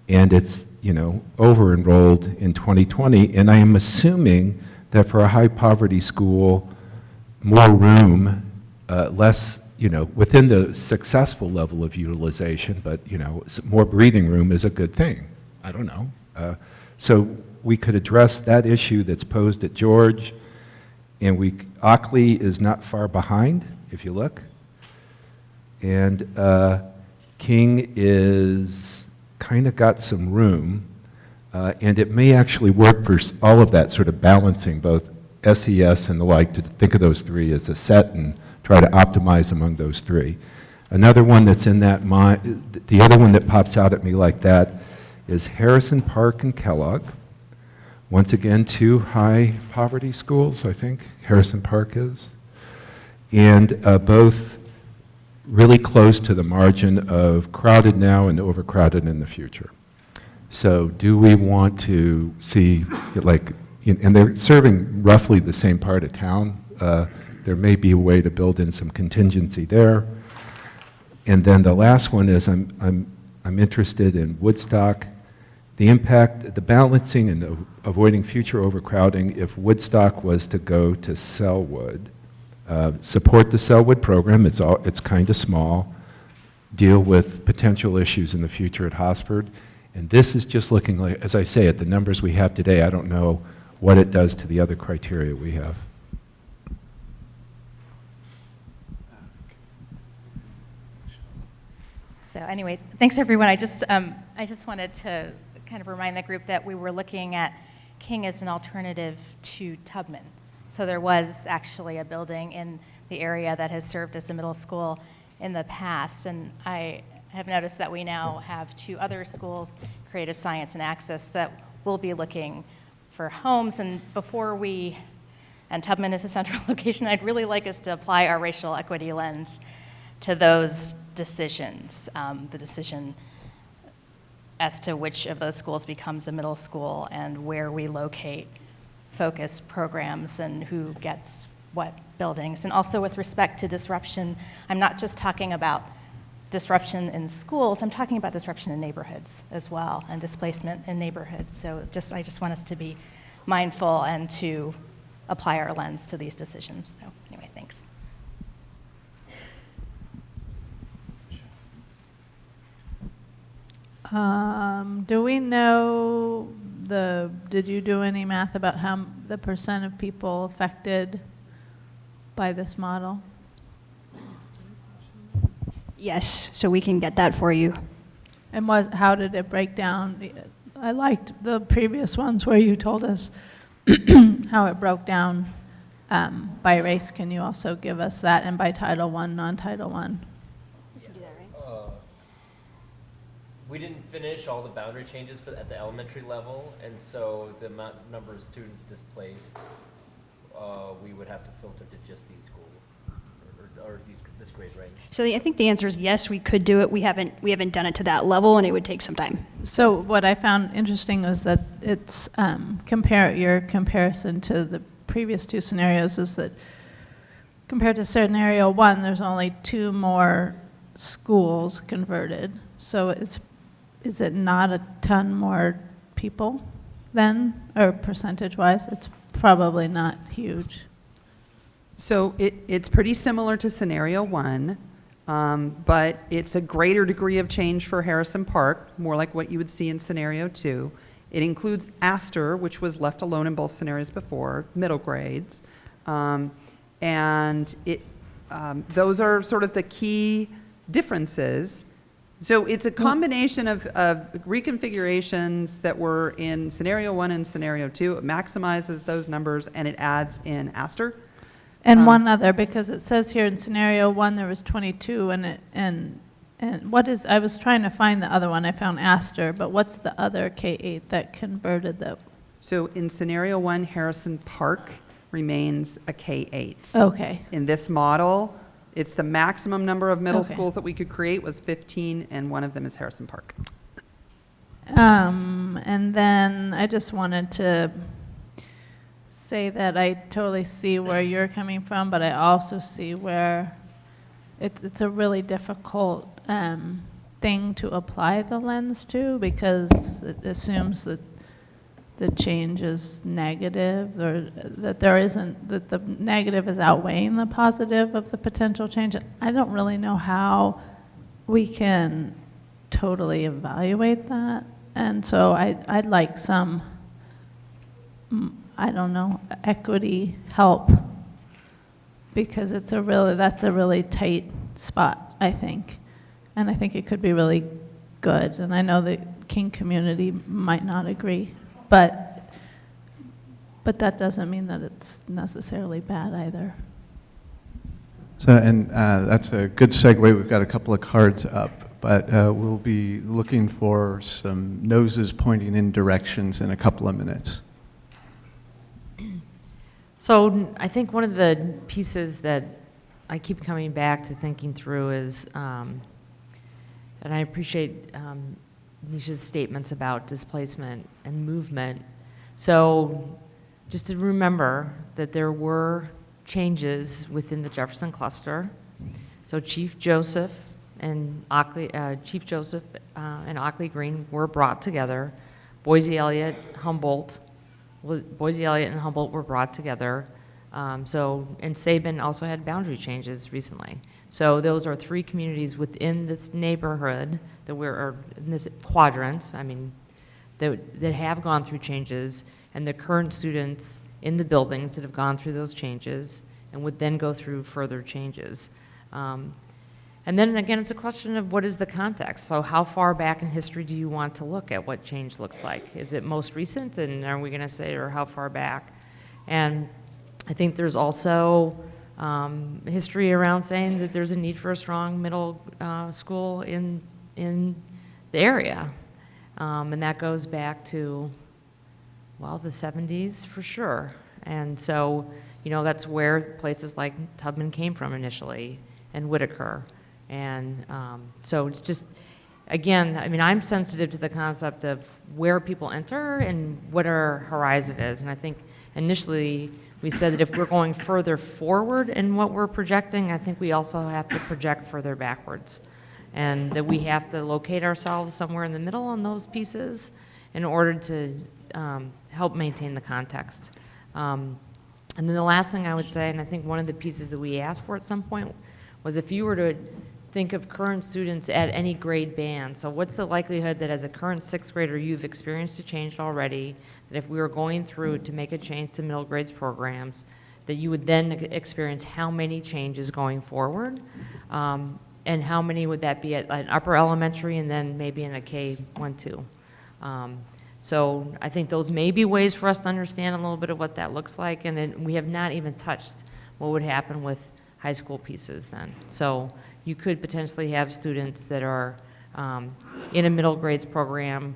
and it's, you know, over-enrolled in 2020, and I am assuming that for a high-poverty school, more room, less, you know, within the successful level of utilization, but, you know, more breathing room is a good thing. I don't know. So we could address that issue that's posed at George, and Ockley is not far behind, if you look, and King is kind of got some room, and it may actually work for all of that sort of balancing, both SES and the like, to think of those three as a set and try to optimize among those three. Another one that's in that mind, the other one that pops out at me like that is Harrison Park and Kellogg. Once again, two high poverty schools, I think Harrison Park is, and both really close to the margin of crowded now and overcrowded in the future. So do we want to see, like, and they're serving roughly the same part of town. There may be a way to build in some contingency there. And then the last one is I'm interested in Woodstock. The impact, the balancing and avoiding future overcrowding if Woodstock was to go to Sellwood. Support the Sellwood program, it's kind of small, deal with potential issues in the future at Hosford, and this is just looking like, as I say, at the numbers we have today, I don't know what it does to the other criteria we have. So anyway, thanks everyone. I just wanted to kind of remind the group that we were looking at King as an alternative to Tubman. So there was actually a building in the area that has served as a middle school in the past, and I have noticed that we now have two other schools, Creative Science and Access, that will be looking for homes. And and Tubman is a central location, I'd really like us to apply our racial equity lens to those decisions, the decision as to which of those schools becomes a middle school and where we locate focused programs and who gets what buildings. And also with respect to disruption, I'm not just talking about disruption in schools, I'm talking about disruption in neighborhoods as well, and displacement in neighborhoods. So I just want us to be mindful and to apply our lens to these decisions. So anyway, thanks. Do we know did you do any math about how the % of people affected by this model? Yes, so we can get that for you. And how did it break down? I liked the previous ones where you told us how it broke down by race. Can you also give us that, and by Title I, non-Title I? We didn't finish all the boundary changes at the elementary level, and so the number of students displaced, we would have to filter to just these schools, or this grade range. So I think the answer is yes, we could do it. We haven't done it to that level, and it would take some time. So what I found interesting was that it's your comparison to the previous two scenarios is that compared to scenario 1, there's only 2 more schools converted. So is it not a ton more people then, or percentage-wise? It's probably not huge. So it's pretty similar to scenario 1, but it's a greater degree of change for Harrison Park, more like what you would see in scenario 2. It includes Astor, which was left alone in both scenarios before, middle grades. And those are sort of the key differences. So it's a combination of reconfigurations that were in scenario 1 and scenario 2. It maximizes those numbers and it adds in Astor. And one other, because it says here in scenario 1 there was 22, and what is, I was trying to find the other one, I found Astor, but what's the other K-8 that converted that? So in scenario 1, Harrison Park remains a K-8. Okay. In this model, it's the maximum number of middle Okay. schools that we could create was 15, and one of them is Harrison Park. And then I just wanted to say that I totally see where you're coming from, but I also see where it's a really difficult thing to apply the lens to, because it assumes that the change is negative, or that there isn't, that the negative is outweighing the positive of the potential change. I don't really know how we can totally evaluate that. And so I'd like some, I don't know, equity help, because that's a really tight spot, I think. And I think it could be really good. And I know the King community might not agree, but that doesn't mean that it's necessarily bad either. So, and that's a good segue. We've got a couple of cards up, but we'll be looking for some noses pointing in directions in a couple of minutes. So I think one of the pieces that I keep coming back to thinking through is, and I appreciate Nisha's statements about displacement and movement. So just to remember that there were changes within the Jefferson cluster. So Chief Joseph and Ockley Green were brought together. Boise Elliott and Humboldt were brought together. And Sabin also had boundary changes recently. So those are 3 communities within this neighborhood that or in this quadrant, I mean, that have gone through changes, and the current students in the buildings that have gone through those changes and would then go through further changes. And then again, it's a question of what is the context. So how far back in history do you want to look at what change looks like? Is it most recent, and are we going to say, or how far back? And I think there's also history around saying that there's a need for a strong middle school in the area. And that goes back to, well, the 70s for sure. And so, that's where places like Tubman came from initially, and Whitaker. And so it's just, again, I mean, I'm sensitive to the concept of where people enter and what our horizon is. And I think initially we said that if we're going further forward in what we're projecting, I think we also have to project further backwards. And that we have to locate ourselves somewhere in the middle on those pieces in order to help maintain the context. And then the last thing I would say, and I think one of the pieces that we asked for at some point, was if you were to think of current students at any grade band, so what's the likelihood that as a current 6th grader you've experienced a change already, that if we were going through to make a change to middle grades programs, that you would then experience how many changes going forward, and how many would that be at an upper elementary and then maybe in a K-1, 2. So I think those may be ways for us to understand a little bit of what that looks like, and then we have not even touched what would happen with high school pieces then. So you could potentially have students that are in a middle grades program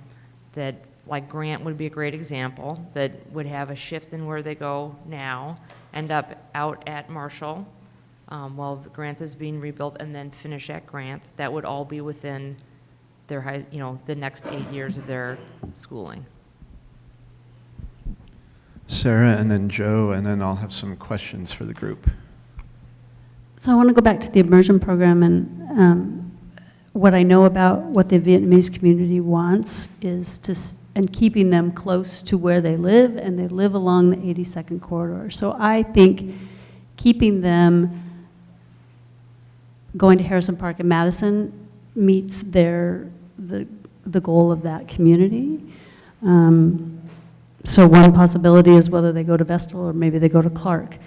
that, like Grant would be a great example, that would have a shift in where they go now, end up out at Marshall while Grant is being rebuilt, and then finish at Grant. That would all be within their the next 8 years of their schooling. Sarah, and then Joe, and then I'll have some questions for the group. So I want to go back to the immersion program, and what I know about what the Vietnamese community wants is and keeping them close to where they live, and they live along the 82nd corridor. So I think keeping them going to Harrison Park and Madison meets the goal of that community. So one possibility is whether they go to Vestal or maybe they go to Clark.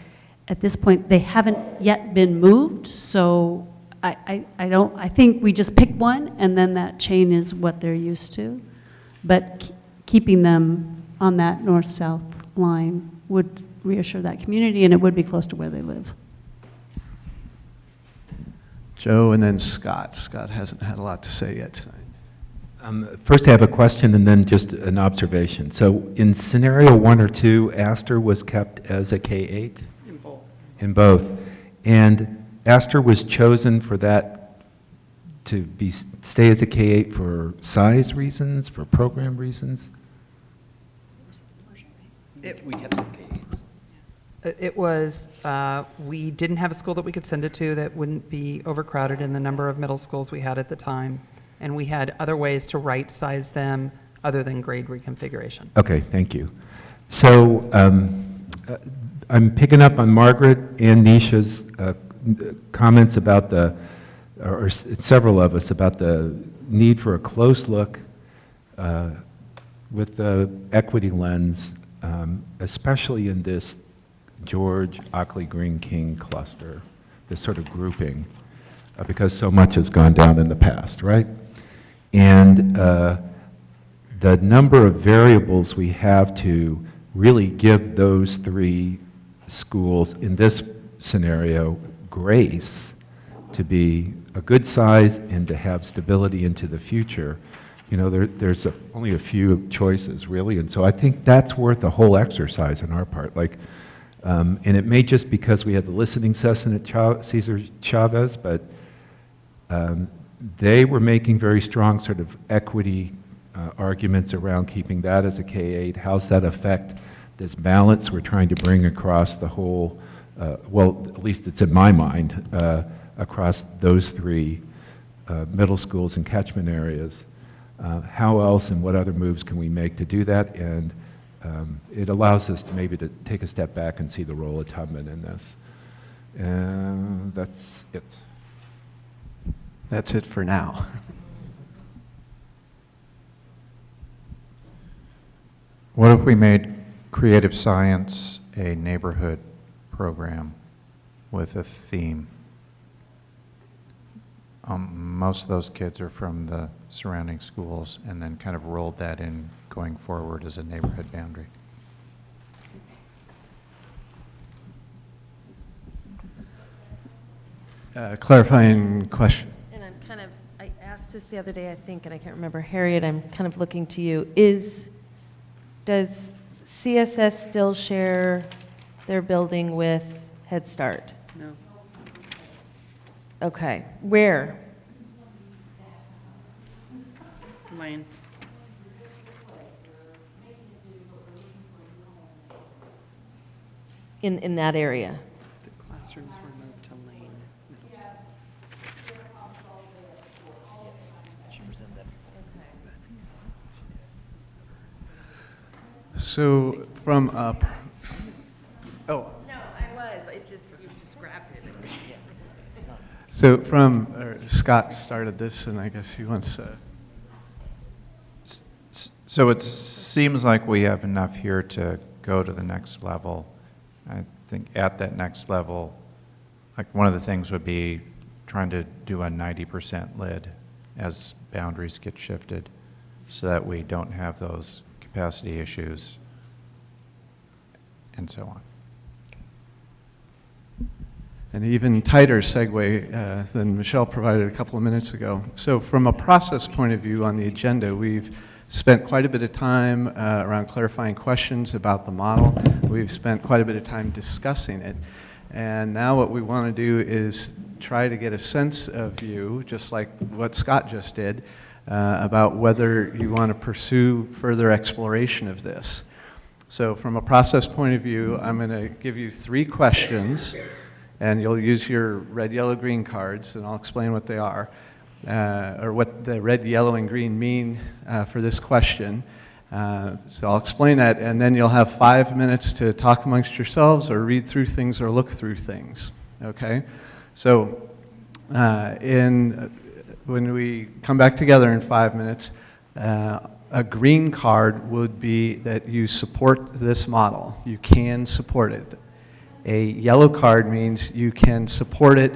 At this point, they haven't yet been moved, so I think we just pick one, and then that chain is what they're used to. But keeping them on that north-south line would reassure that community, and it would be close to where they live. Joe, and then Scott. Scott hasn't had a lot to say yet tonight. First, I have a question and then just an observation. So in scenario 1 or 2, Astor was kept as a K-8? In both. In both. And Astor was chosen for that to stay as a K-8 for size reasons, for program reasons? We kept some K-8s. It was, we didn't have a school that we could send it to that wouldn't be overcrowded in the number of middle schools we had at the time. And we had other ways to right-size them other than grade reconfiguration. Okay, thank you. So I'm picking up on Margaret and Nisha's comments about or several of us, about the need for a close look with the equity lens, especially in this George, Ockley, Green, King cluster, this sort of grouping, because so much has gone down in the past, right? And the number of variables we have to really give those 3 schools in this scenario grace to be a good size and to have stability into the future. You know, there's only a few choices, really, and so I think that's worth a whole exercise on our part. Like, and it may just because we had the listening session at Cesar Chavez, but they were making very strong sort of equity arguments around keeping that as a K-8. How's that affect this balance we're trying to bring across the whole, well, at least it's in my mind, across those 3 middle schools and catchment areas. How else and what other moves can we make to do that? And it allows us to maybe to take a step back and see the role of Tubman in this. And that's it. That's it for now. What if we made creative science a neighborhood program with a theme? Most of those kids are from the surrounding schools, and then kind of rolled that in going forward as a neighborhood boundary. Clarifying question. And I asked this the other day, I think, and I can't remember. Harriet, I'm kind of looking to you. Does CSS still share their building with Head Start? No. Okay. Where? Lane. In that area? The classrooms were moved to Lane Middle School. Yes, she presented that. So from oh. No, I was. You just grabbed it. So Scott started this, and I guess he wants to. So it seems like we have enough here to go to the next level. I think at that next level, like one of the things would be trying to do a 90% lid as boundaries get shifted so that we don't have those capacity issues and so on. An even tighter segue than Michelle provided a couple of minutes ago. So from a process point of view on the agenda, we've spent quite a bit of time around clarifying questions about the model. We've spent quite a bit of time discussing it. And now what we want to do is try to get a sense of you, just like what Scott just did, about whether you want to pursue further exploration of this. So from a process point of view, I'm going to give you 3 questions, and you'll use your red, yellow, green cards, and I'll explain what they are, or what the red, yellow, and green mean for this question. So I'll explain that, and then you'll have 5 minutes to talk amongst yourselves or read through things or look through things, okay? So when we come back together in 5 minutes, A green card would be that you support this model. You can support it. A yellow card means you can support it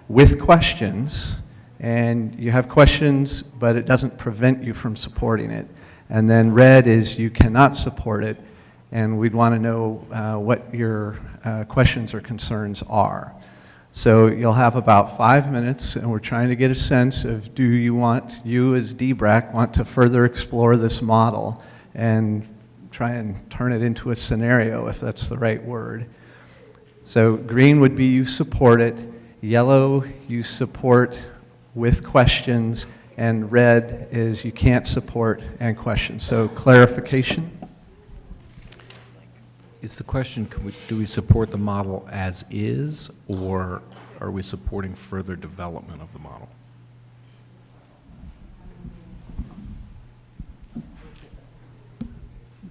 with questions, and you have questions, but it doesn't prevent you from supporting it. And then red is you cannot support it, and we'd want to know what your questions or concerns are. So you'll have about 5 minutes, and we're trying to get a sense of, do you as D-BRAC want to further explore this model and try and turn it into a scenario, if that's the right word. So green would be you support it, yellow you support with questions, and red is you can't support and question. So clarification? Is the question, do we support the model as is, or are we supporting further development of the model?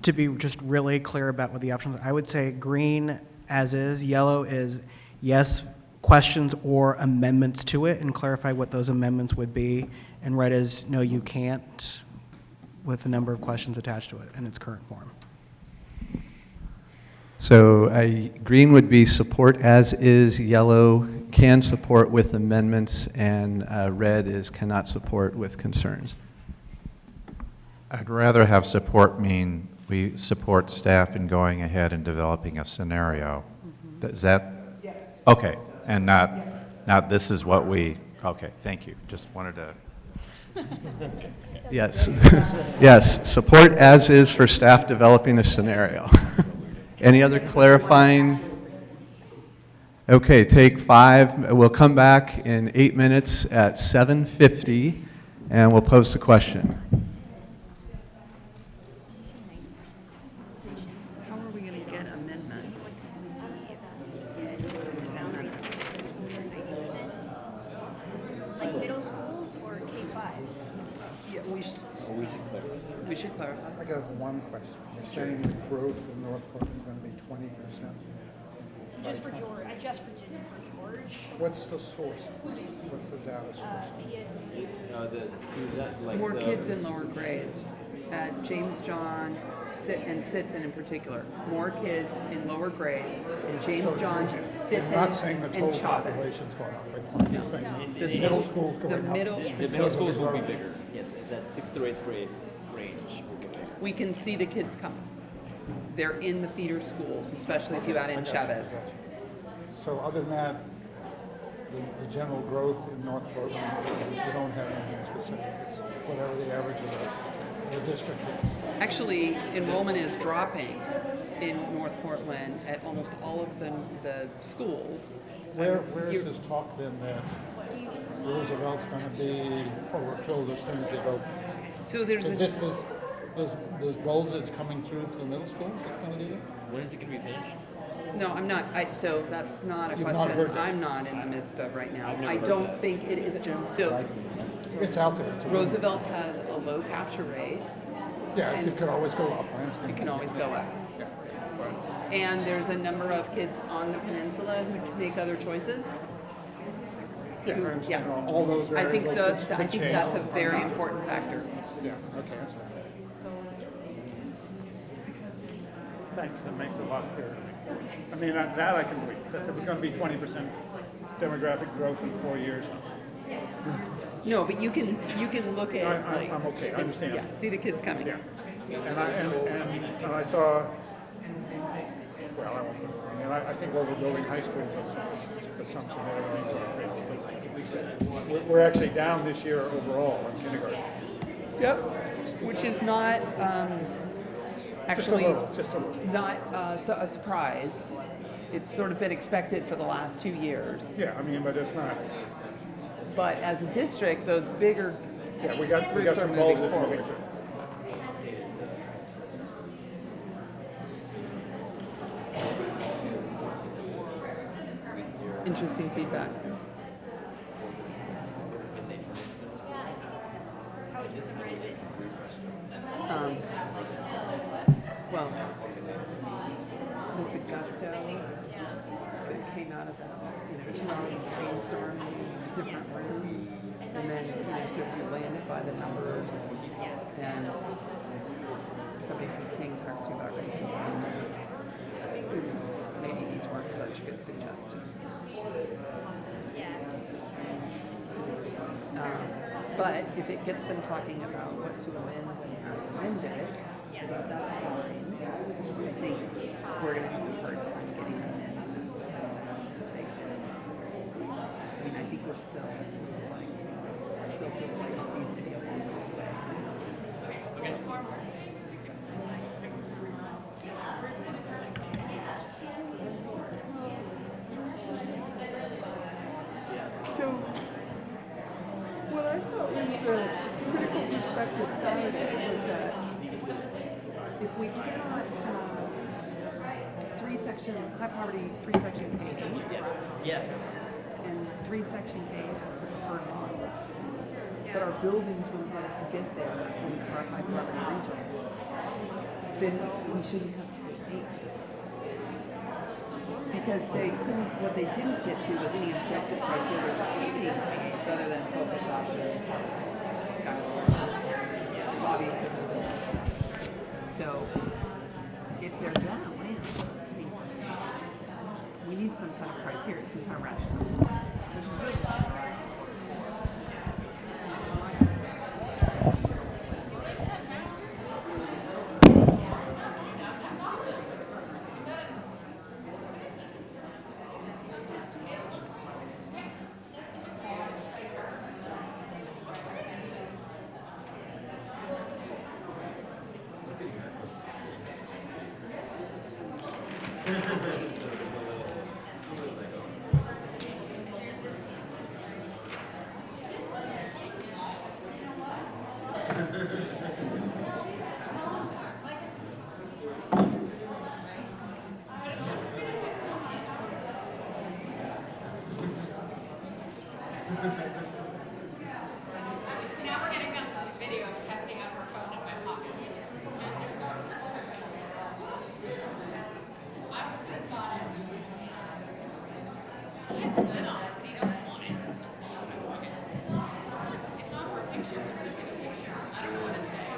To be just really clear about what the options are, I would say green as is, yellow is yes, questions or amendments to it, and clarify what those amendments would be, and red is no, you can't, with the number of questions attached to it in its current form. So green would be support as is, yellow can support with amendments, and red is cannot support with concerns. I'd rather have support mean we support staff in going ahead and developing a scenario. Is that? Yes. Okay, and not this is what we, okay, thank you. Just wanted to. Yes, yes, support as is for staff developing a scenario. Any other clarifying? Okay, take 5. We'll come back in 8 minutes at 7:50, and we'll pose the question. How are we going to get amendments? Like middle schools or K-5s? Yeah, we should clarify. I got one question. You're saying the growth in North Portland is going to be 20%? Just for George, George. What's the source? What's the data source? PSU. More kids in lower grades. James John and Sitton in particular. More kids in lower grades. And James John, Sitton, I'm not saying the and total Chavez. population's going up. I'm saying the middle school's going up. The middle schools will be bigger. Yeah, that 6th to 8th grade range will be bigger. We can see the kids coming. They're in the feeder schools, especially if you add in Chavez. So other than that, the general growth in North Portland, we don't have anything specific. It's whatever the average of the district is. Actually, enrollment is dropping in North Portland at almost all of the schools. Where is this talk then that Roosevelt's going to be overfilled as soon as it opens? So there's those roles that's coming through for the middle schools that's going to do this? When is it going to be finished? No, I'm not. So that's not a You've not question heard that? I'm not in the midst of right now. never I heard don't that. think it is. So It's out there. It's Roosevelt has a low capture rate. Yeah, and it could always go up. I understand. It can always go up. And there's a number of kids on the peninsula who make other choices. Yeah, I understand. All those I think variables could I think change. that's a very important factor. Yeah, okay. Thanks, that makes it a lot clearer. I mean, that I can believe, that there was going to be 20% demographic growth in 4 years. No, but you can look at I'm okay, I understand. Yeah, see the kids coming. Yeah. And I saw, well, I won't put it wrong, and I think overbuilding high schools is some scenario. We're actually down this year overall in kindergarten. Yep. Which is not actually just a little. not a surprise. It's sort of been expected for the last 2 years. Yeah, I mean, but it's not. But as a district, those bigger we got groups are some moving balls forward. Interesting feedback. How would you summarize it? Well, with the gusto that came out of that, brainstorm, different room, and then so if you land it by the numbers, and somebody from King talks to you about racism, maybe these weren't such good suggestions. But if it gets them talking about what to amend and how to amend it, I think that's fine. I think we're going to have a hard time getting them in. I mean, I think we're still, this is like, still feels like a season deal on this way. So, what I thought was the critical perspective Saturday was that if we cannot have three-section, high poverty, three-section K, and three-section K is the preferred model, but our buildings won't let us get there in our high poverty regions, then we shouldn't have K-8. Because they couldn't, what they didn't get to was any objective criteria for creating K-8s other than focus options, lobby. So if they're gonna land, we need some kind of criteria, some kind of rationale. Which is really Now we're getting on the video of testing out her phone in my pocket. I'm sitting on it. You can sit on it, but you don't want it. It's on for pictures. I don't know what it's saying.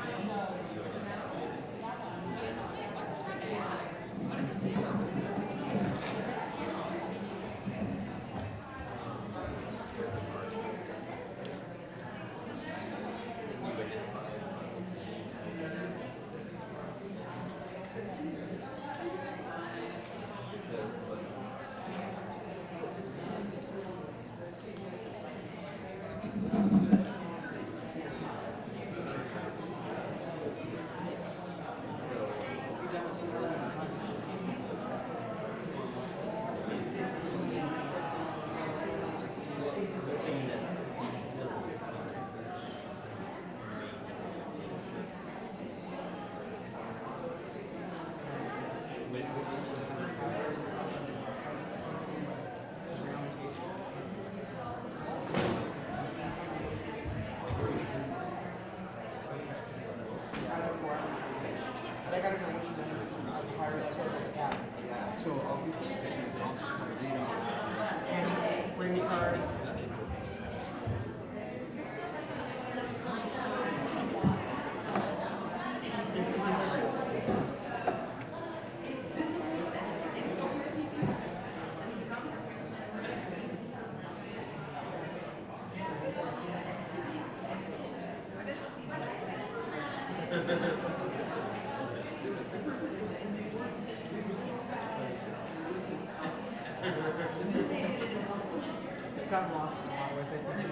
It's gotten lost in a lot of ways, I think.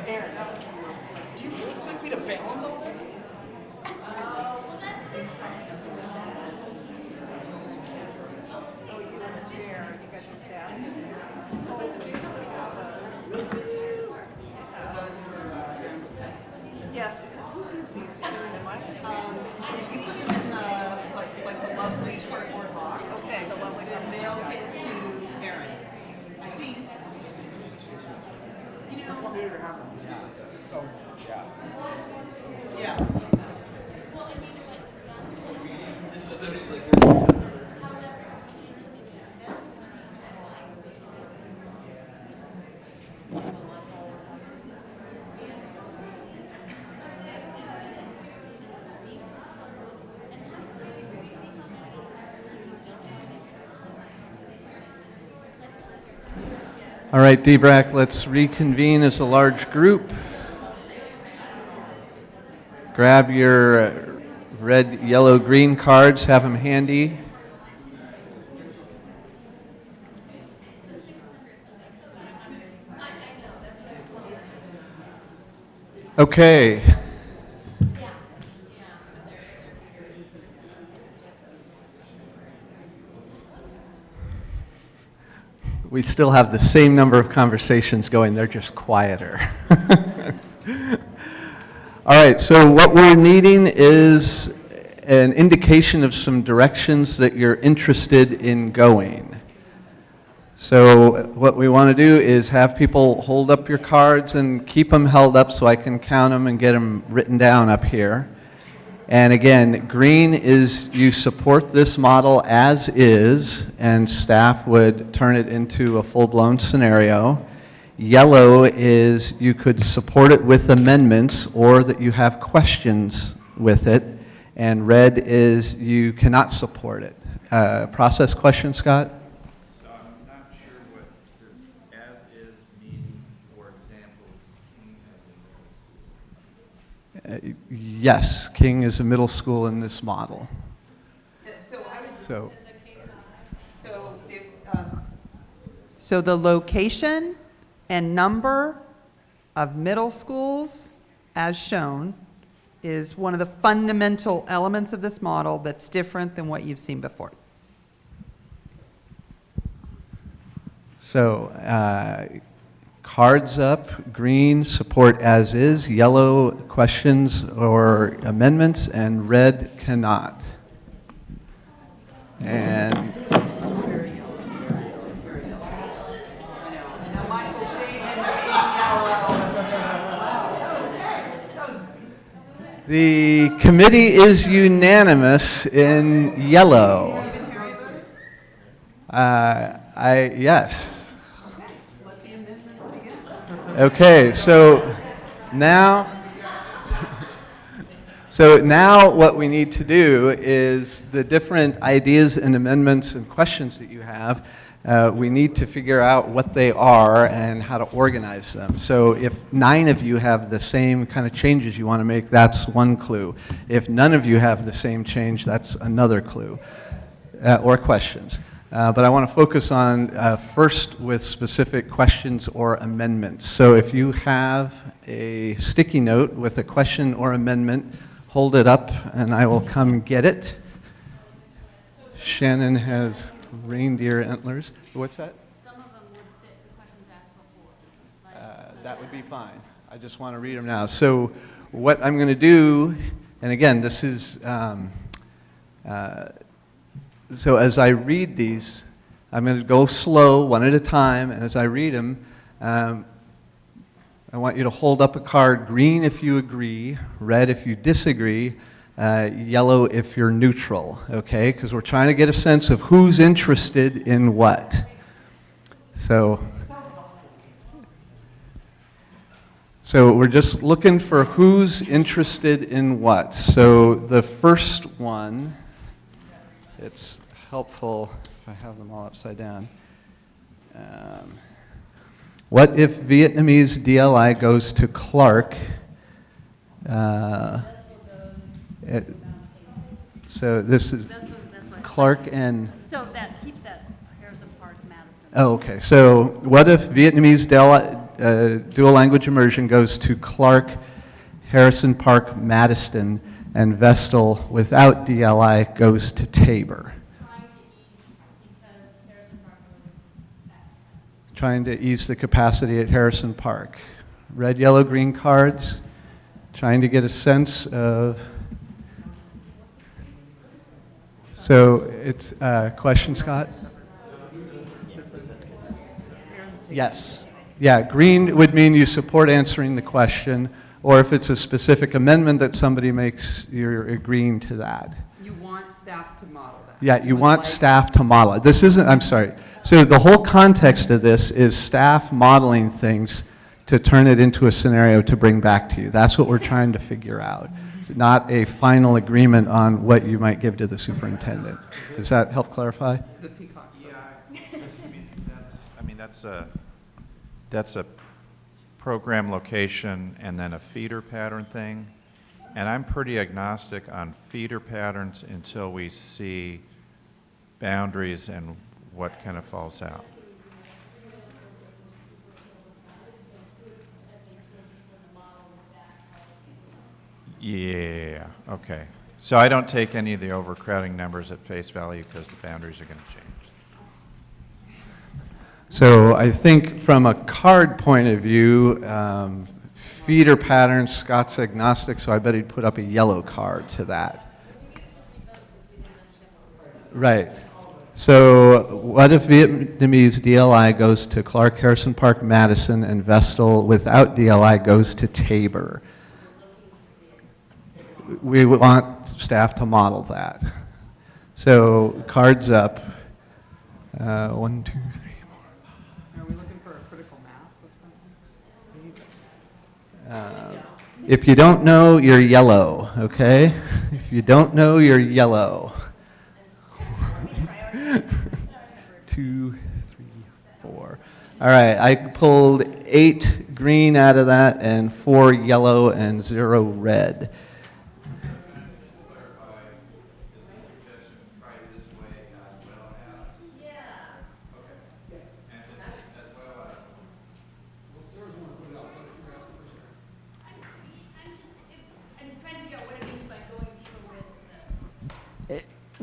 Aaron, do you expect me to balance all this? Yes, who gives these to? If you put them in the, like the lovely cardboard box. Okay, the lovely. Then they'll get to Erin. I think. You know. Oh, yeah. All right, D-BRAC, let's reconvene as a large group. Grab your red, yellow, green cards, have them handy. Okay. We still have the same number of conversations going, they're just quieter. All right, so what we're needing is an indication of some directions that you're interested in going. So what we want to do is have people hold up your cards and keep them held up so I can count them and get them written down up here. And again, green is you support this model as is, and staff would turn it into a full-blown scenario. Yellow is you could support it with amendments or that you have questions with it. And red is you cannot support it. Process question, Scott? So I'm not sure what this as is meaning, for example, King as a middle school. Yes, King is a middle school in this model. So the location and number of middle schools, as shown, is one of the fundamental elements of this model that's different than what you've seen before. So cards up, green, support as is, yellow, questions or amendments, and red, cannot. And the committee is unanimous in yellow. Yes. Okay, so now what we need to do is the different ideas and amendments and questions that you have, we need to figure out what they are and how to organize them. So if 9 of you have the same kind of changes you want to make, that's one clue. If none of you have the same change, that's another clue, or questions. But I want to focus on first with specific questions or amendments. So if you have a sticky note with a question or amendment, hold it up and I will come get it. Shannon has reindeer antlers. What's that? Some of them would fit the questions asked before. That would be fine. I just want to read them now. So what I'm going to do, and again, this is, so as I read these, I'm going to go slow, one at a time, and as I read them, I want you to hold up a card, green if you agree, red if you disagree, yellow if you're neutral, okay? Because we're trying to get a sense of who's interested in what. So we're just looking for who's interested in what. So the first one, it's helpful if I have them all upside down. What if Vietnamese DLI goes to Clark? So this is Clark and... So that keeps that Harrison Park, Madison. Oh, okay. So what if Vietnamese dual language immersion goes to Clark, Harrison Park, Madison, and Vestal without DLI goes to Tabor? Trying to ease the capacity at Harrison Park. Red, yellow, green cards. Trying to get a sense of... So it's a question, Scott? Yes. Yeah, green would mean you support answering the question, or if it's a specific amendment that somebody makes, you're agreeing to that. You want staff to model that. Yeah, you want staff to model it. This isn't, I'm sorry. So the whole context of this is staff modeling things to turn it into a scenario to bring back to you. That's what we're trying to figure out. It's not a final agreement on what you might give to the superintendent. Does that help clarify? Yeah, I mean, that's a that's a program location and then a feeder pattern thing. And I'm pretty agnostic on feeder patterns until we see boundaries and what kind of falls out. Yeah, okay. So I don't take any of the overcrowding numbers at face value because the boundaries are going to change. So I think from a card point of view, feeder patterns, Scott's agnostic, so I bet he'd put up a yellow card to that. Right. So what if Vietnamese DLI goes to Clark, Harrison Park, Madison, and Vestal without DLI goes to Tabor? We want staff to model that. So cards up. 1, 2, 3. Are we looking for a critical mass of something? If you don't know, you're yellow, okay? If you don't know, you're yellow. 2, 3, 4. All right, I pulled 8 green out of that and 4 yellow and 0 red.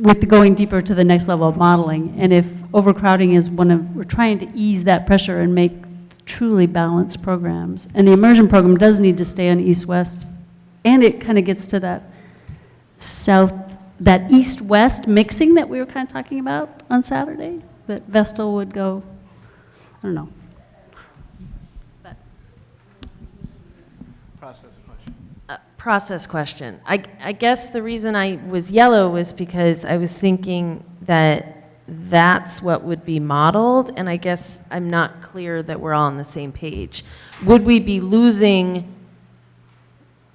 With the going deeper to the next level of modeling, and if overcrowding is we're trying to ease that pressure and make truly balanced programs. And the immersion program does need to stay on east-west, and it kind of gets to that that east-west mixing that we were kind of talking about on Saturday, that Vestal would go, I don't know. Process question. I guess the reason I was yellow was because I was thinking that that's what would be modeled, and I guess I'm not clear that we're all on the same page. Would we be losing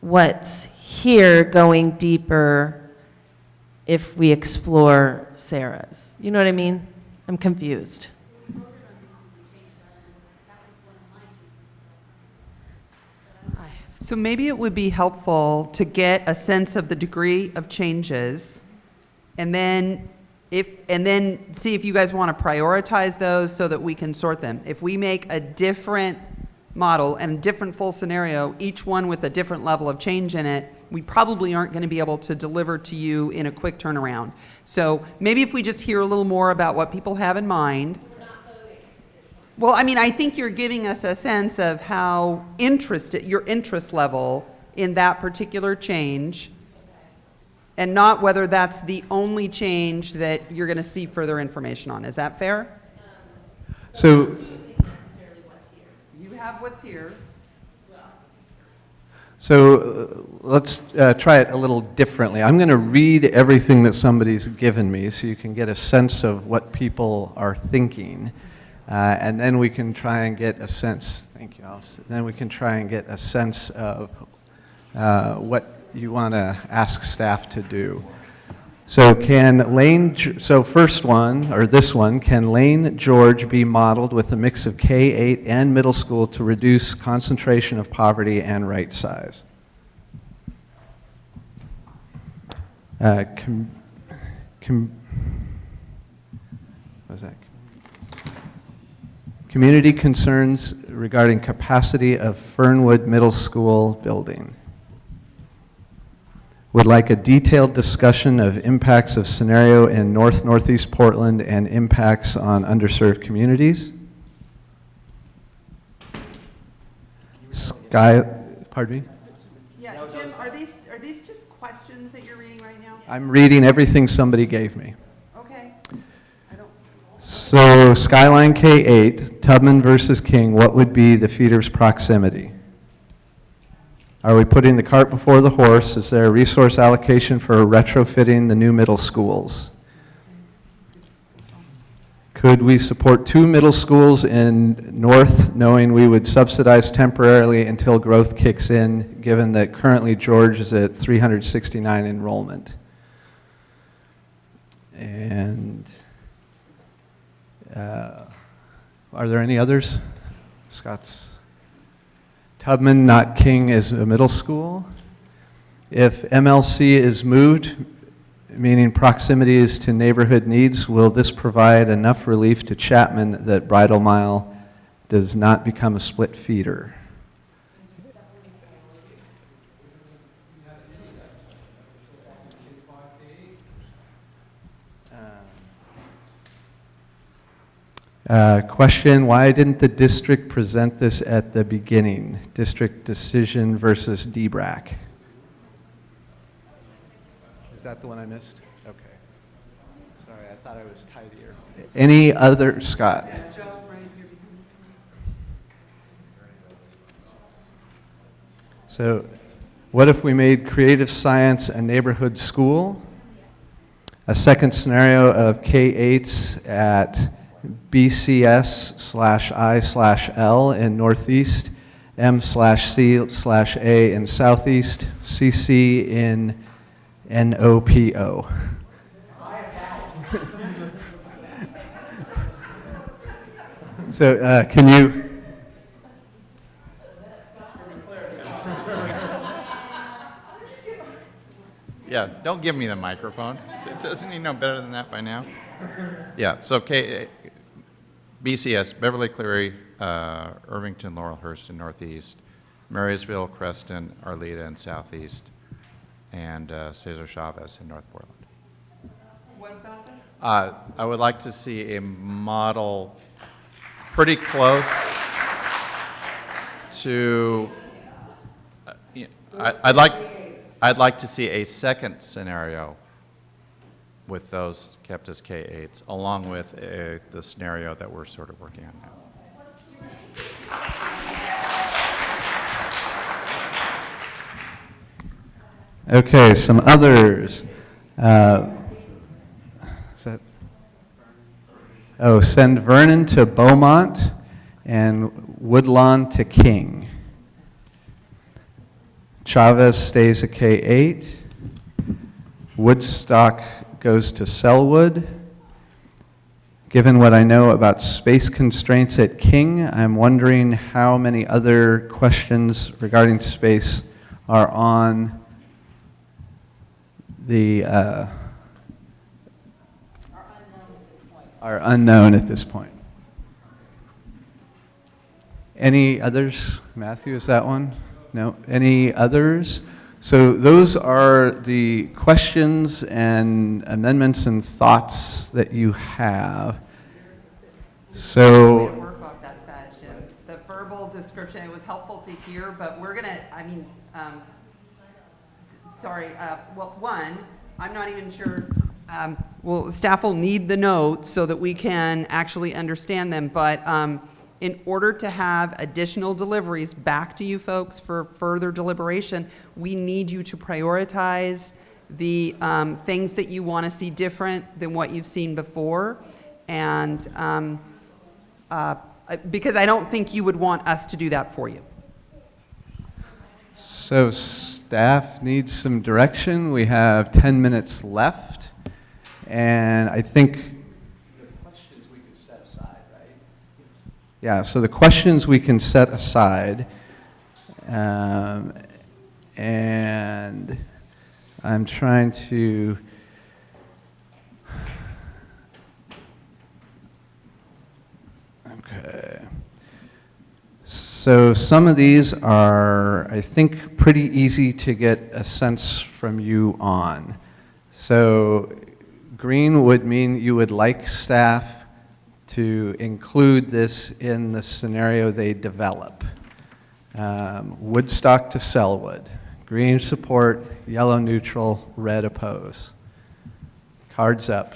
what's here going deeper if we explore Sarah's? You know what I mean? I'm confused. So maybe it would be helpful to get a sense of the degree of changes, and then see if you guys want to prioritize those so that we can sort them. If we make a different model and a different full scenario, each one with a different level of change in it, we probably aren't going to be able to deliver to you in a quick turnaround. So maybe if we just hear a little more about what people have in mind. Well, I mean, I think you're giving us a sense of how your interest level in that particular change, and not whether that's the only change that you're going to see further information on. Is that fair? So you have what's here. So let's try it a little differently. I'm going to read everything that somebody's given me so you can get a sense of what people are thinking. And then we can try and get a sense, thank you, Alice. Then we can try and get a sense of what you want to ask staff to do. So first one, or this one, can Lane George be modeled with a mix of K-8 and middle school to reduce concentration of poverty and right size? What was that? Community concerns regarding capacity of Fernwood Middle School building. Would like a detailed discussion of impacts of scenario in Northeast Portland and impacts on underserved communities. Pardon me? Yeah, Jim, are these just questions that you're reading right now? I'm reading everything somebody gave me. Okay. So Skyline K-8, Tubman versus King, what would be the feeder's proximity? Are we putting the cart before the horse? Is there a resource allocation for retrofitting the new middle schools? Could we support 2 middle schools in North, knowing we would subsidize temporarily until growth kicks in, given that currently George is at 369 enrollment? And are there any others? Scott's Tubman, not King, is a middle school. If MLC is moved, meaning proximity is to neighborhood needs, will this provide enough relief to Chapman that Bridle Mile does not become a split feeder? Question, why didn't the district present this at the beginning? District decision versus D-BRAC. Is that the one I missed? Okay. Sorry, I thought I was tidier. Any other, Scott? So what if we made creative science a neighborhood school? A second scenario of K-8s at BCS/I/L in Northeast, M/C/A in Southeast, CC in NOPO. So can you? Yeah, don't give me the microphone. Doesn't he know better than that by now? Yeah, so BCS, Beverly Cleary, Irvington, Laurelhurst in Northeast, Marysville, Creston, Arleta in Southeast, and Cesar Chavez in North Portland. What about that? I would like to see a model pretty close to, I'd like to see a second scenario with those kept as K-8s, along with the scenario that we're sort of working on now. Okay, some others. Send Vernon to Beaumont and Woodlawn to King. Chavez stays at K-8. Woodstock goes to Selwood. Given what I know about space constraints at King, I'm wondering how many other questions regarding space are on the are unknown at this point. Any others? Matthew, is that one? No. Any others? So those are the questions and amendments and thoughts that you have. So Work off that side, Jim. The verbal description, it was helpful to hear, but we're gonna, well, one, I'm not even sure, well, staff will need the notes so that we can actually understand them, but in order to have additional deliveries back to you folks for further deliberation, we need you to prioritize the things that you want to see different than what you've seen before. And because I don't think you would want us to do that for you. So staff needs some direction. We have 10 minutes left. And I think the questions we can set aside, right? Yeah, so the questions we can set aside. And I'm trying to... Okay. So some of these are, I think, pretty easy to get a sense from you on. So green would mean you would like staff to include this in the scenario they develop. Woodstock to Selwood. Green support, yellow neutral, red oppose. Cards up.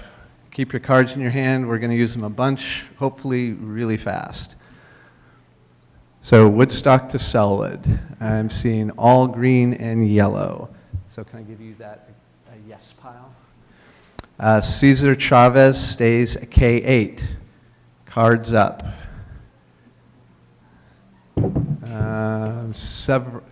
Keep your cards in your hand. We're going to use them a bunch, hopefully really fast. So Woodstock to Selwood. I'm seeing all green and yellow. So can I give you that a yes pile? Cesar Chavez stays a K8. Cards up. Several.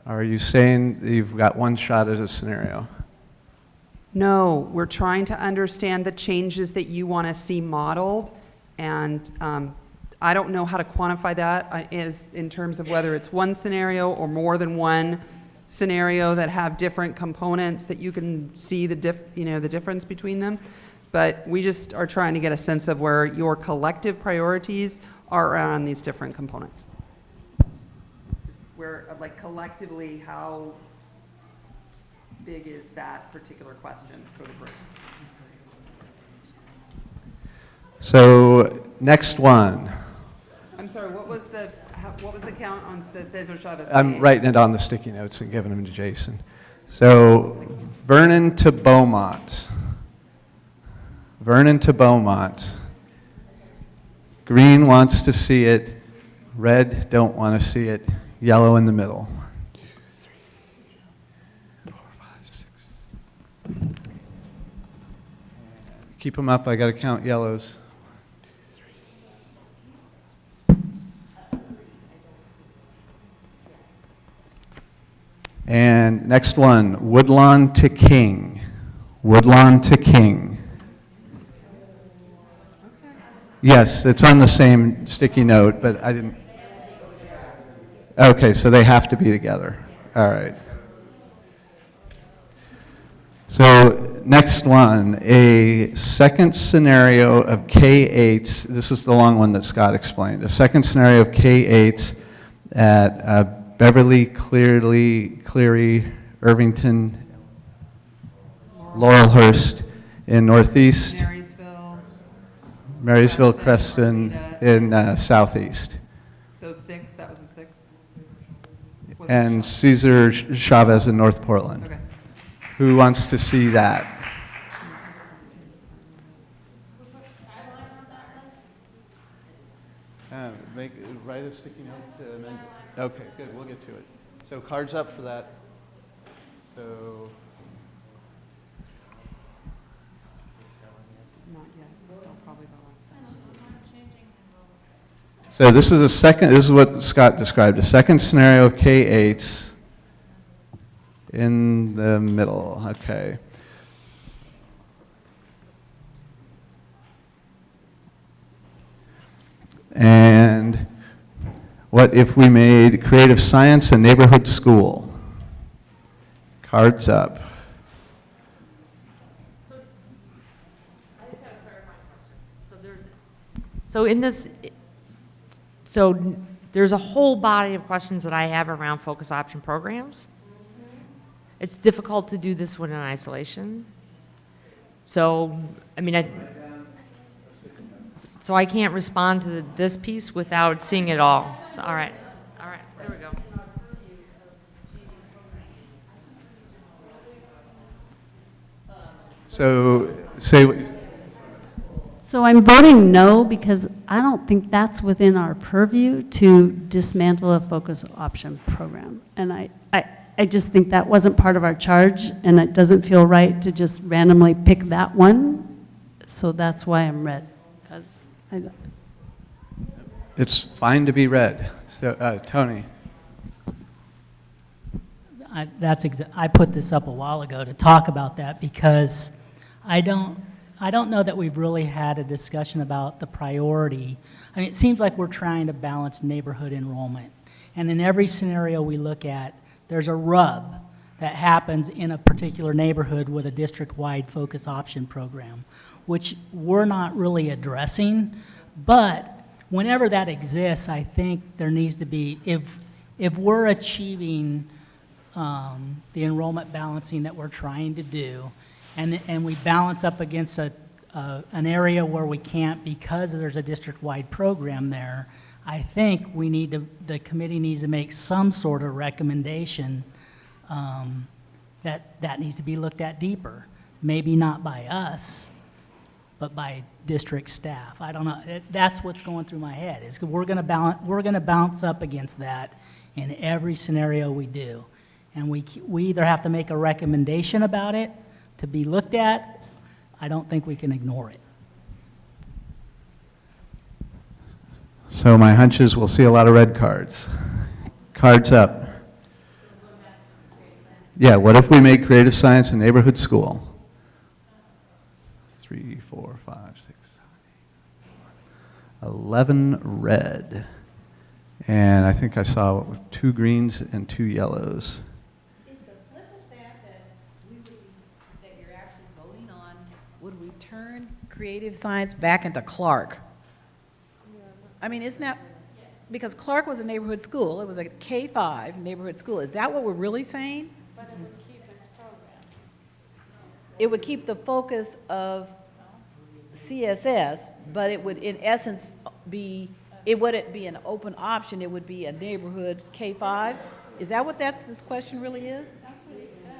Are you saying you've got one shot at a scenario? No, we're trying to understand the changes that you want to see modeled, and I don't know how to quantify that is in terms of whether it's one scenario or more than one scenario that have different components that you can see the difference between them. But we just are trying to get a sense of where your collective priorities are on these different components. Where, like, collectively, how big is that particular question for the group? So next one. I'm sorry, what was the count on Cesar Chavez? I'm writing it on the sticky notes and giving them to Jason. So Vernon to Beaumont. Vernon to Beaumont. Green wants to see it. Red don't want to see it. Yellow in the middle. 1, 2, 3, 4, 5, 6. Keep them up. I got to count yellows. And next one, Woodlawn to King. Woodlawn to King. Yes, it's on the same sticky note, but I didn't. Okay, so they have to be together. All right. So next one, a second scenario of K8s. This is the long one that Scott explained. A second scenario of K8s at Beverly, Cleary, Irvington, Laurelhurst in Northeast, Marysville, Creston in Southeast. So 6, that was the 6? And Cesar Chavez in North Portland. Okay. Who wants to see that? Write a sticky note to amend. Okay, good, we'll get to it. So cards up for that. So. Not yet, probably the last one. So this is what Scott described, a second scenario of K8s in the middle, okay. And what if we made creative science a neighborhood school? Cards up. I just have a clarifying question. So there's a whole body of questions that I have around focus option programs. It's difficult to do this one in isolation. So, I mean, so I can't respond to this piece without seeing it all. So, all right, there we go. So say what you. So I'm voting no because I don't think that's within our purview to dismantle a focus option program. And I just think that wasn't part of our charge, and it doesn't feel right to just randomly pick that one. So that's why I'm red. Because It's fine to be red. So, Tony. I put this up a while ago to talk about that because I don't know that we've really had a discussion about the priority. I mean, it seems like we're trying to balance neighborhood enrollment. And in every scenario we look at, there's a rub that happens in a particular neighborhood with a district-wide focus option program, which we're not really addressing. But whenever that exists, I think there needs to be, if we're achieving the enrollment balancing that we're trying to do, and we balance up against an area where we can't because there's a district-wide program there, I think the committee needs to make some sort of recommendation that needs to be looked at deeper. Maybe not by us, but by district staff. I don't know. That's what's going through my head. Is we're going to bounce up against that in every scenario we do, and we either have to make a recommendation about it to be looked at. I don't think we can ignore it. So my hunch is we'll see a lot of red cards. Cards up. Yeah, what if we make creative science a neighborhood school? 5, 6, 11 red. And I think I saw 2 greens and 2 yellows. Is the flip of that that you're actually voting on, would we turn creative science back into Clark? I mean, isn't that, because Clark was a neighborhood school, it was a K-5 neighborhood school. Is that what we're really saying? But it would keep its program. It would keep the focus of CSS, but it would in essence be, it wouldn't be an open option, it would be a neighborhood K-5? Is that what this question really is? That's what he said.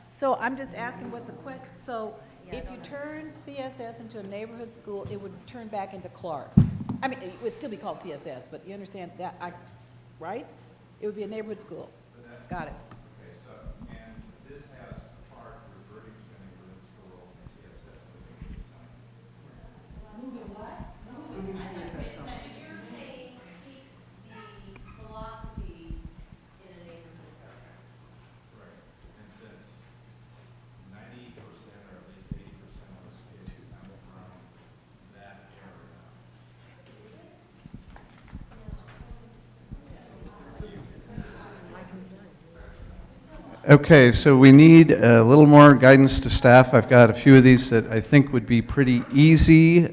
So I'm just asking what the so if you turn CSS into a neighborhood school, it would turn back into Clark. I mean, it would still be called CSS, but you understand that, right? It would be a neighborhood school. Got it. Okay, so, and this has Clark reverting to a neighborhood school and CSS moving to science. Moving what? Moving CSS. You're saying keep the philosophy in a neighborhood program. Right, and since 90% or at least 80% of the kids come from that area. Okay, so we need a little more guidance to staff. I've got a few of these that I think would be pretty easy.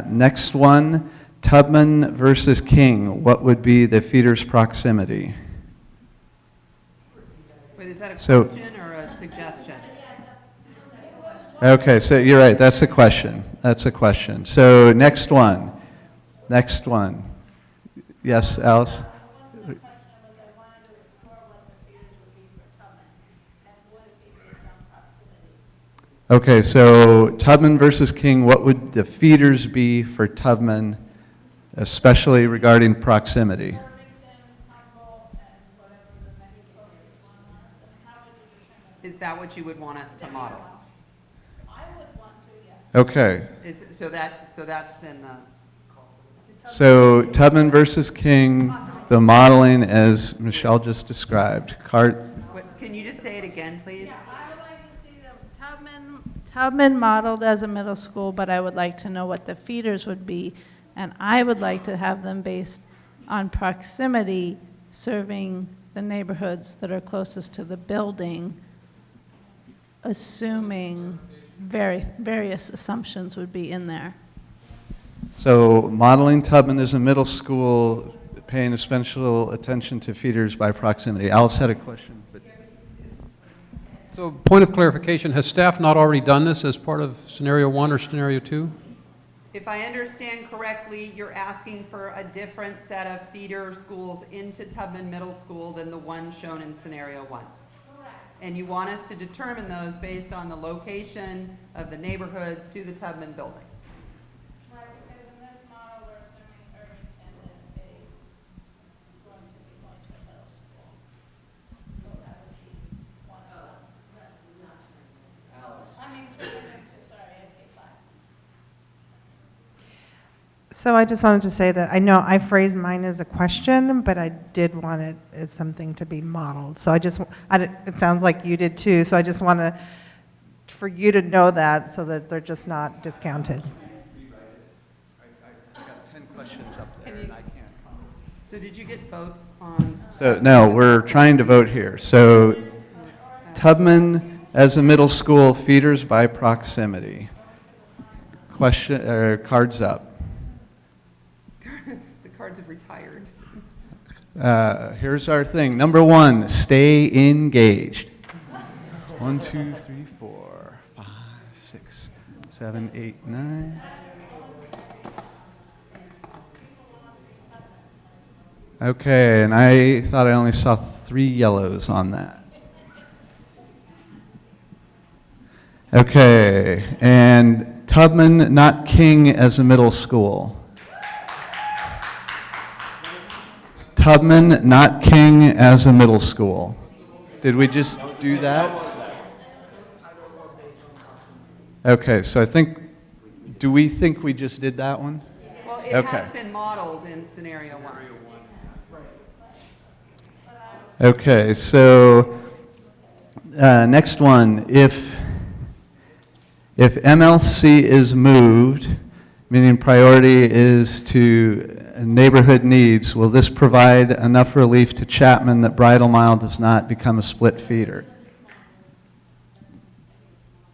Next one, Tubman versus King. What would be the feeder's proximity? Wait, is that a So- question or a suggestion? Okay, so you're right, that's a question. That's a question. So next one. Next one. Yes, Alice? Okay, so Tubman versus King, what would the feeders be for Tubman, especially regarding proximity? Is that what you would want us to model? Okay, So that's then the. so Tubman versus King, the modeling as Michelle just described. Can you just say it again, please? I would like to see them Tubman modeled as a middle school, but I would like to know what the feeders would be. And I would like to have them based on proximity, serving the neighborhoods that are closest to the building, assuming various assumptions would be in there. So modeling Tubman as a middle school, paying a special attention to feeders by proximity. Alice had a question. So point of clarification, has staff not already done this as part of scenario 1 or scenario 2? If I understand correctly, you're asking for a different set of feeder schools into Tubman Middle School than the one shown in scenario 1. And you want us to determine those based on the location of the neighborhoods to the Tubman building. Right, because in this model, we're assuming Irvington is going to be going to a middle school. So that would be one of them. I mean, turning into, sorry, a K-5. So I just wanted to say that I know I phrased mine as a question, but I did want it as something to be modeled. So it sounds like you did too, so I just want for you to know that so that they're just not discounted. I got 10 questions up there and I can't comment. So did you get votes on? So no, we're trying to vote here. So Tubman as a middle school, feeders by proximity. Cards up. The cards have retired. Here's our thing. Number 1, stay engaged. 1, 2, 3, 4, 5, 6, 7, 8, 9. Okay, and I thought I only saw 3 yellows on that. Okay, and Tubman, not King as a middle school. Tubman, not King as a middle school. Did we just do that? Okay, so do we think we just did that one? Well, Well, it Okay. has been modeled in scenario one. Okay, so next one, if MLC is moved, meaning priority is to neighborhood needs, will this provide enough relief to Chapman that Bridal Mile does not become a split feeder?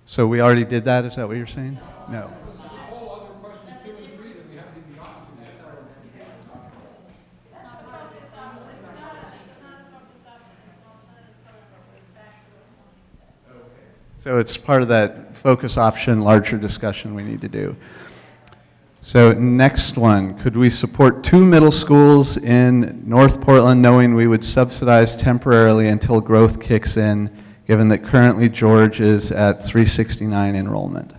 So we already did that, is that what you're saying? No. So it's part of that focus option, larger discussion we need to do. So next one, could we support 2 middle schools in North Portland knowing we would subsidize temporarily until growth kicks in, given that currently George is at 369 enrollment?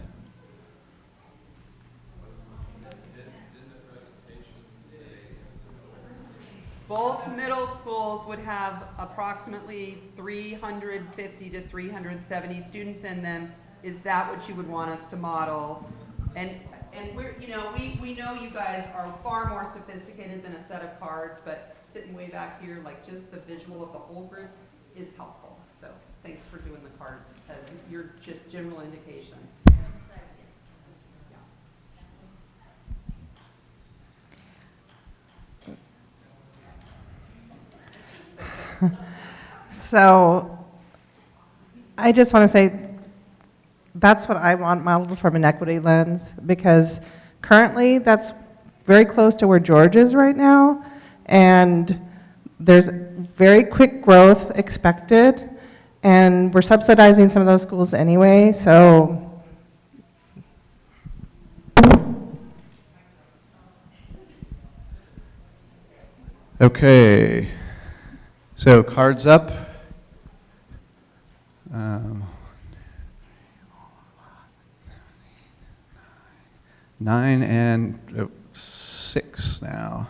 Both middle schools would have approximately 350 to 370 students in them. Is that what you would want us to model? And we're, you know, we know you guys are far more sophisticated than a set of cards, but sitting way back here, like just the visual of the whole group is helpful. So thanks for doing the cards as your just general indication. So I just want to say that's what I want modeled from an equity lens, because currently that's very close to where George is right now, and there's very quick growth expected, and we're subsidizing some of those schools anyway, so. Okay, so cards up. 9 and 6 now.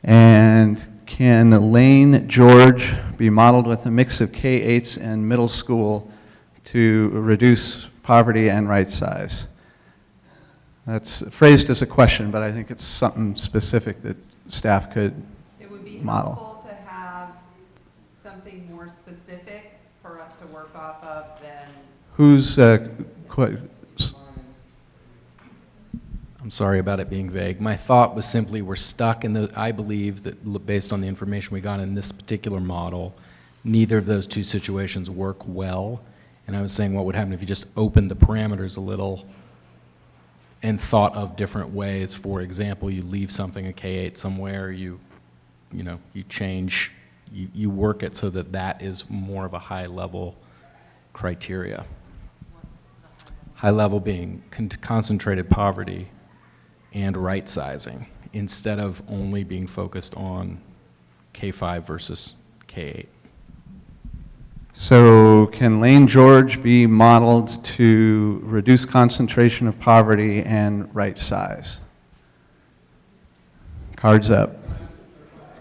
And can Lane George be modeled with a mix of K-8s and middle school to reduce poverty and right size? That's phrased as a question, but I think it's something specific that staff could model. It would be helpful to have something more specific for us to work off of than. Who's, I'm sorry about it being vague. My thought was simply we're stuck in the, I believe that based on the information we got in this particular model, neither of those two situations work well. And I was saying what would happen if you just opened the parameters a little and thought of different ways. For example, you leave something a K-8 somewhere, you change, you work it so that that is more of a high level criteria. High level being concentrated poverty and right sizing, instead of only being focused on K-5 versus K-8. So can Lane George be modeled to reduce concentration of poverty and right size? Cards up.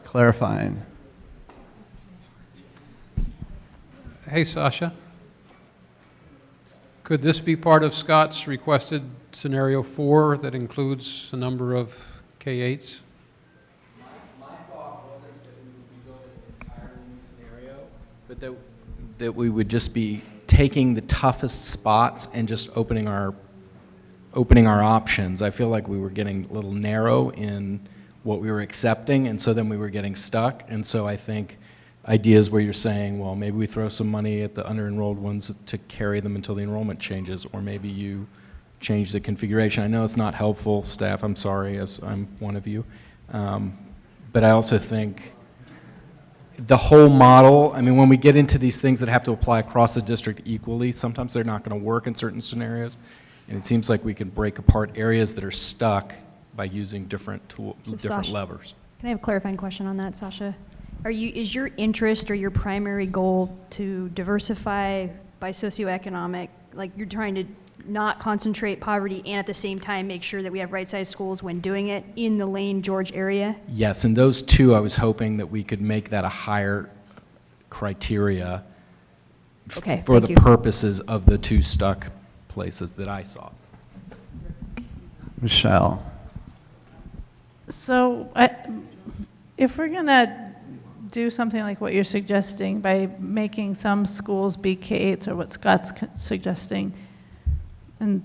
Clarifying. Hey, Sasha. Could this be part of Scott's requested scenario 4 that includes a number of K-8s? My thought wasn't that we would be building an entirely new scenario, but that we would just be taking the toughest spots and just opening our options. I feel like we were getting a little narrow in what we were accepting, and so then we were getting stuck. And so I think ideas where you're saying, well, maybe we throw some money at the under-enrolled ones to carry them until the enrollment changes, or maybe you change the configuration. I know it's not helpful, staff, I'm sorry, as I'm one of you. But I also think the whole model, I mean, when we get into these things that have to apply across the district equally, sometimes they're not going to work in certain scenarios. And it seems like we can break apart areas that are stuck by using different tools, different Sasha, levers. Can I have a clarifying question on that, Sasha? Is your interest or your primary goal to diversify by socioeconomic, like you're trying to not concentrate poverty and at the same time make sure that we have right-sized schools when doing it in the Lane George area? Yes, and those two, I was hoping that we could make that a higher criteria Okay, for thank the you. purposes of the two stuck places that I saw. Michelle. So if we're going to do something like what you're suggesting by making some schools be K-8s or what Scott's suggesting, and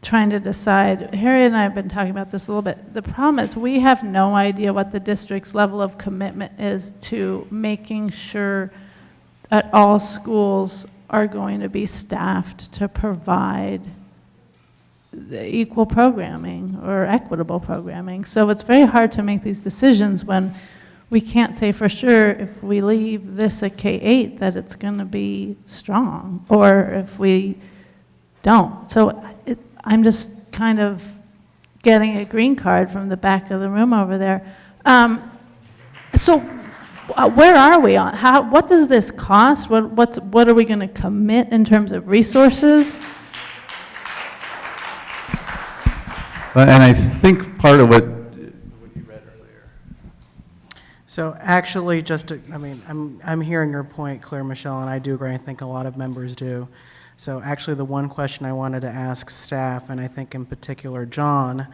trying to decide, Harry and I have been talking about this a little bit. The problem is we have no idea what the district's level of commitment is to making sure that all schools are going to be staffed to provide the equal programming or equitable programming. So it's very hard to make these decisions when we can't say for sure if we leave this at K-8 that it's going to be strong, or if we don't. So I'm just kind of getting a green card from the back of the room over there. So where are we on? What does this cost? What are we going to commit in terms of resources? And I think part of what you read earlier. So actually, I'm hearing your point, Claire Michelle, and I do agree. I think a lot of members do. So actually, the one question I wanted to ask staff, and I think in particular John,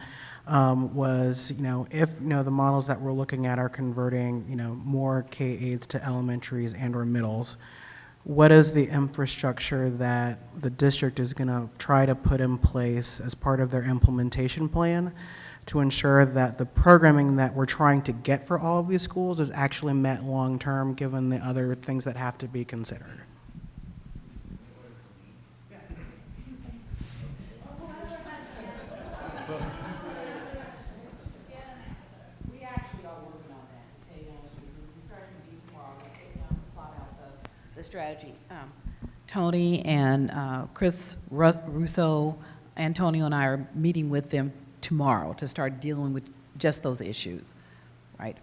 was, if, the models that we're looking at are converting, more K-8s to elementaries and or middles, what is the infrastructure that the district is going to try to put in place as part of their implementation plan to ensure that the programming that we're trying to get for all of these schools is actually met long-term, given the other things that have to be considered? Strategy. Tony and Chris Russo, Antonio and I are meeting with them tomorrow to start dealing with just those issues, right?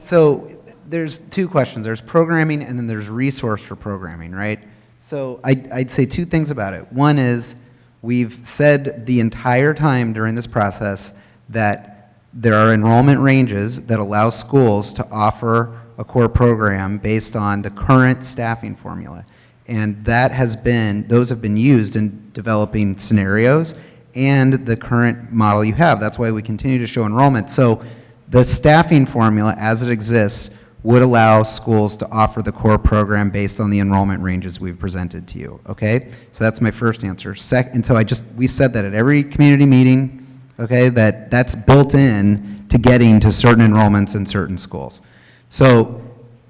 So there's two questions. There's programming and then there's resource for programming, right? So I'd say two things about it. One is we've said the entire time during this process that there are enrollment ranges that allow schools to offer a core program based on the current staffing formula. And those have been used in developing scenarios and the current model you have. That's why we continue to show enrollment. So the staffing formula as it exists would allow schools to offer the core program based on the enrollment ranges we've presented to you, okay? So that's my first answer. And so we said that at every community meeting, okay, that's built in to getting to certain enrollments in certain schools. So,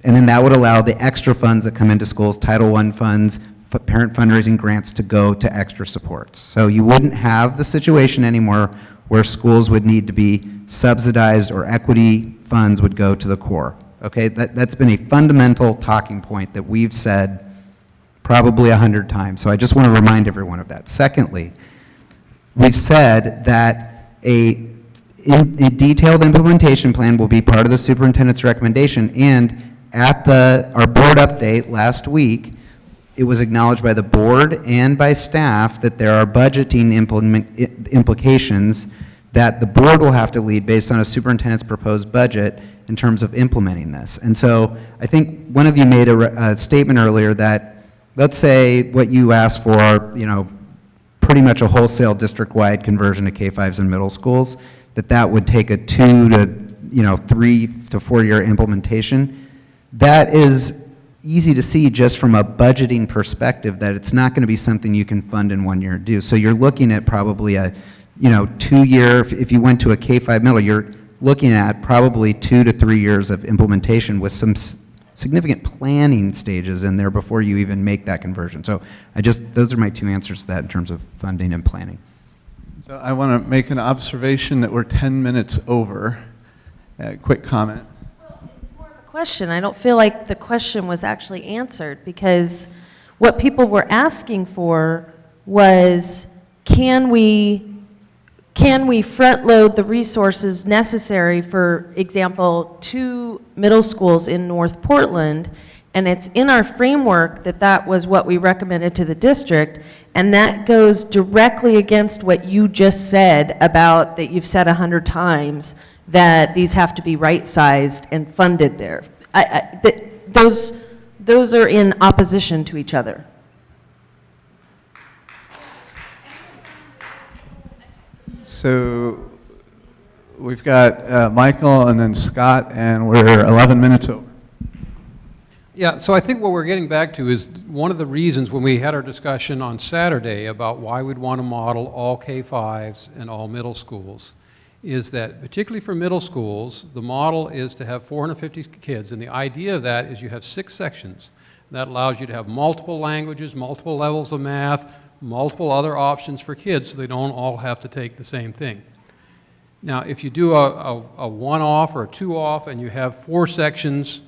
and then that would allow the extra funds that come into schools, Title I funds, parent fundraising grants to go to extra supports. So you wouldn't have the situation anymore where schools would need to be subsidized or equity funds would go to the core, okay? That's been a fundamental talking point that we've said probably 100 times. So I just want to remind everyone of that. Secondly, we've said that a detailed implementation plan will be part of the superintendent's recommendation, and at our board update last week, it was acknowledged by the board and by staff that there are budgeting implications that the board will have to lead based on a superintendent's proposed budget in terms of implementing this. And so I think one of you made a statement earlier that, let's say what you asked for, pretty much a wholesale district-wide conversion to K-5s in middle schools, that would take a 2 to 3 to 4 year implementation. That is easy to see just from a budgeting perspective that it's not going to be something you can fund in 1 year do. So you're looking at probably a 2 year, if you went to a K-5 middle, you're looking at probably 2 to 3 years of implementation with some significant planning stages in there before you even make that conversion. So those are my two answers to that in terms of funding and planning. So I want to make an observation that we're 10 minutes over. Quick comment. Question. I don't feel like the question was actually answered, because what people were asking for was, can we front load the resources necessary, for example, 2 middle schools in North Portland, And it's in our framework that that was what we recommended to the district, and that goes directly against what you just said about, that you've said 100 times, that these have to be right-sized and funded there. Those are in opposition to each other. So we've got Michael and then Scott, and we're 11 minutes over. Yeah, so I think what we're getting back to is one of the reasons when we had our discussion on Saturday about why we'd want to model all K-5s and all middle schools is that, particularly for middle schools, the model is to have 450 kids, and the idea of that is you have 6 sections. That allows you to have multiple languages, multiple levels of math, multiple other options for kids, so they don't all have to take the same thing. Now, if you do a one-off or a two-off and you have 4 sections,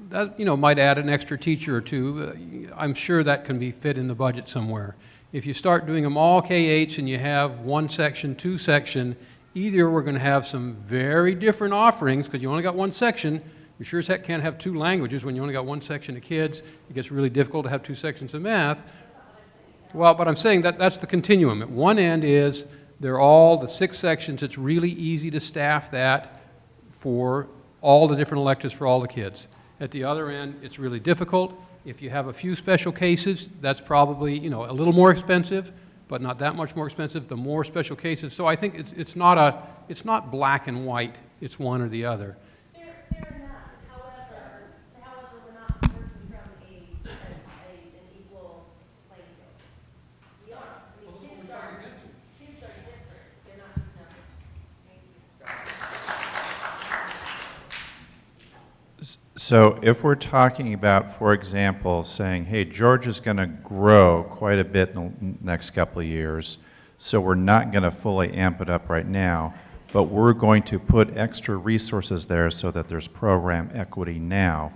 that might add an extra teacher or two. I'm sure that can be fit in the budget somewhere. If you start doing them all K-8s and you have 1 section, 2 section, either we're going to have some very different offerings because you only got 1 section. You sure as heck can't have 2 languages when you only got 1 section of kids. It gets really difficult to have 2 sections of math. Well, but I'm saying that that's the continuum. At one end is they're all the 6 sections. It's really easy to staff that for all the different electives for all the kids. At the other end, it's really difficult. If you have a few special cases, that's probably a little more expensive, but not that much more expensive. The more special cases, so I think it's not black and white. It's one or the other. Fair enough. However, we're not working from an equal playing field. We are. Kids are different. They're not just numbers. Thank you. So if we're talking about, for example, saying, hey, George is going to grow quite a bit in the next couple of years, so we're not going to fully amp it up right now, but we're going to put extra resources there so that there's program equity now,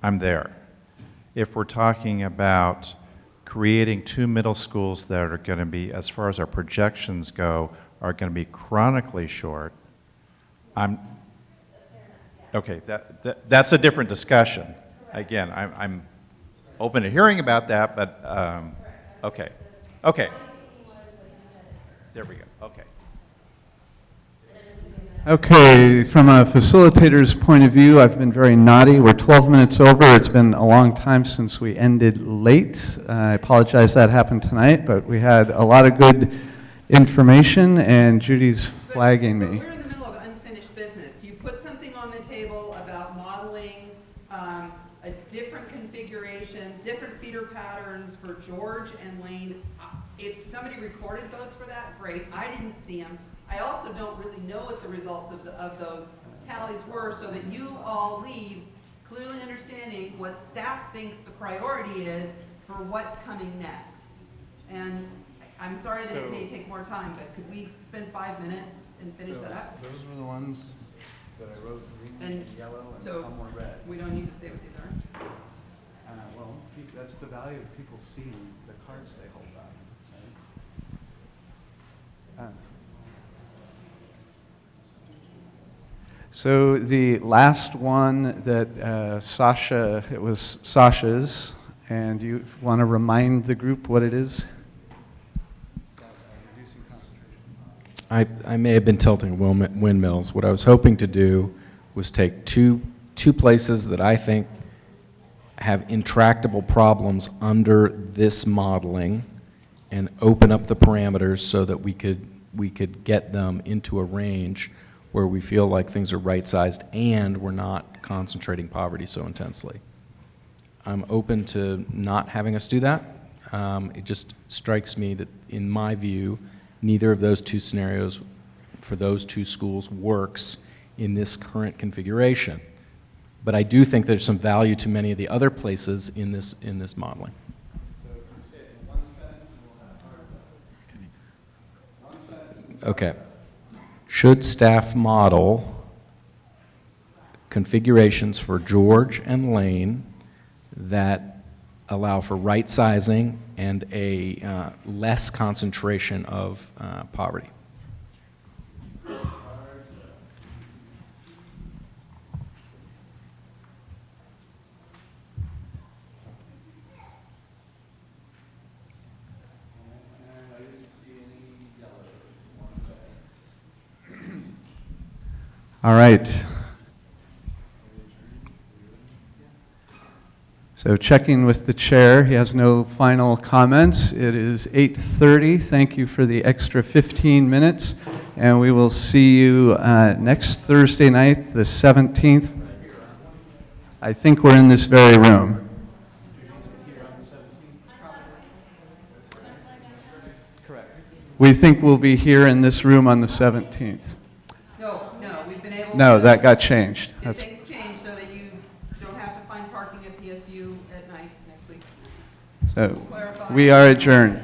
I'm there. If we're talking about creating 2 middle schools that are going to be, as far as our projections go, are going to be chronically short, okay, that's a different discussion. Again, I'm open to hearing about that, but okay. There we go, okay. Okay, from a facilitator's point of view, I've been very naughty. We're 12 minutes over. It's been a long time since we ended late. I apologize that happened tonight, but we had a lot of good information, and Judy's flagging me. We're in the middle of unfinished business. You put something on the table about modeling a different configuration, different feeder patterns for George and Lane. If somebody recorded votes for that, great. I didn't see them. I also don't really know what the results of those tallies were, so that you all leave clearly understanding what staff thinks the priority is for what's coming next. And I'm sorry that it may take more time, but could we spend 5 minutes and finish that up? Those were the ones that I wrote green and yellow, and some were red. We don't need to say what these are? Well, that's the value of people seeing the cards they hold up. Right? So the last one that Sasha, it was Sasha's, and you want to remind the group what it is? I may have been tilting windmills. What I was hoping to do was take two places that I think have intractable problems under this modeling and open up the parameters so that we could get them into a range where we feel like things are right-sized and we're not concentrating poverty so intensely. I'm open to not having us do that. It just strikes me that, in my view, neither of those 2 scenarios for those 2 schools works in this current configuration. But I do think there's some value to many of the other places in this modeling. Okay. Should staff model configurations for George and Lane that allow for right sizing and a less concentration of poverty? All right. So checking with the chair, he has no final comments. It is 8:30. Thank you for the extra 15 minutes, and we will see you next Thursday night, the 17th. I think we're in this very room. We think we'll be here in this room on the 17th. No, we've been able to. No, that got changed. That's Things changed so that you don't have to find parking at PSU at night next week. so we are adjourned.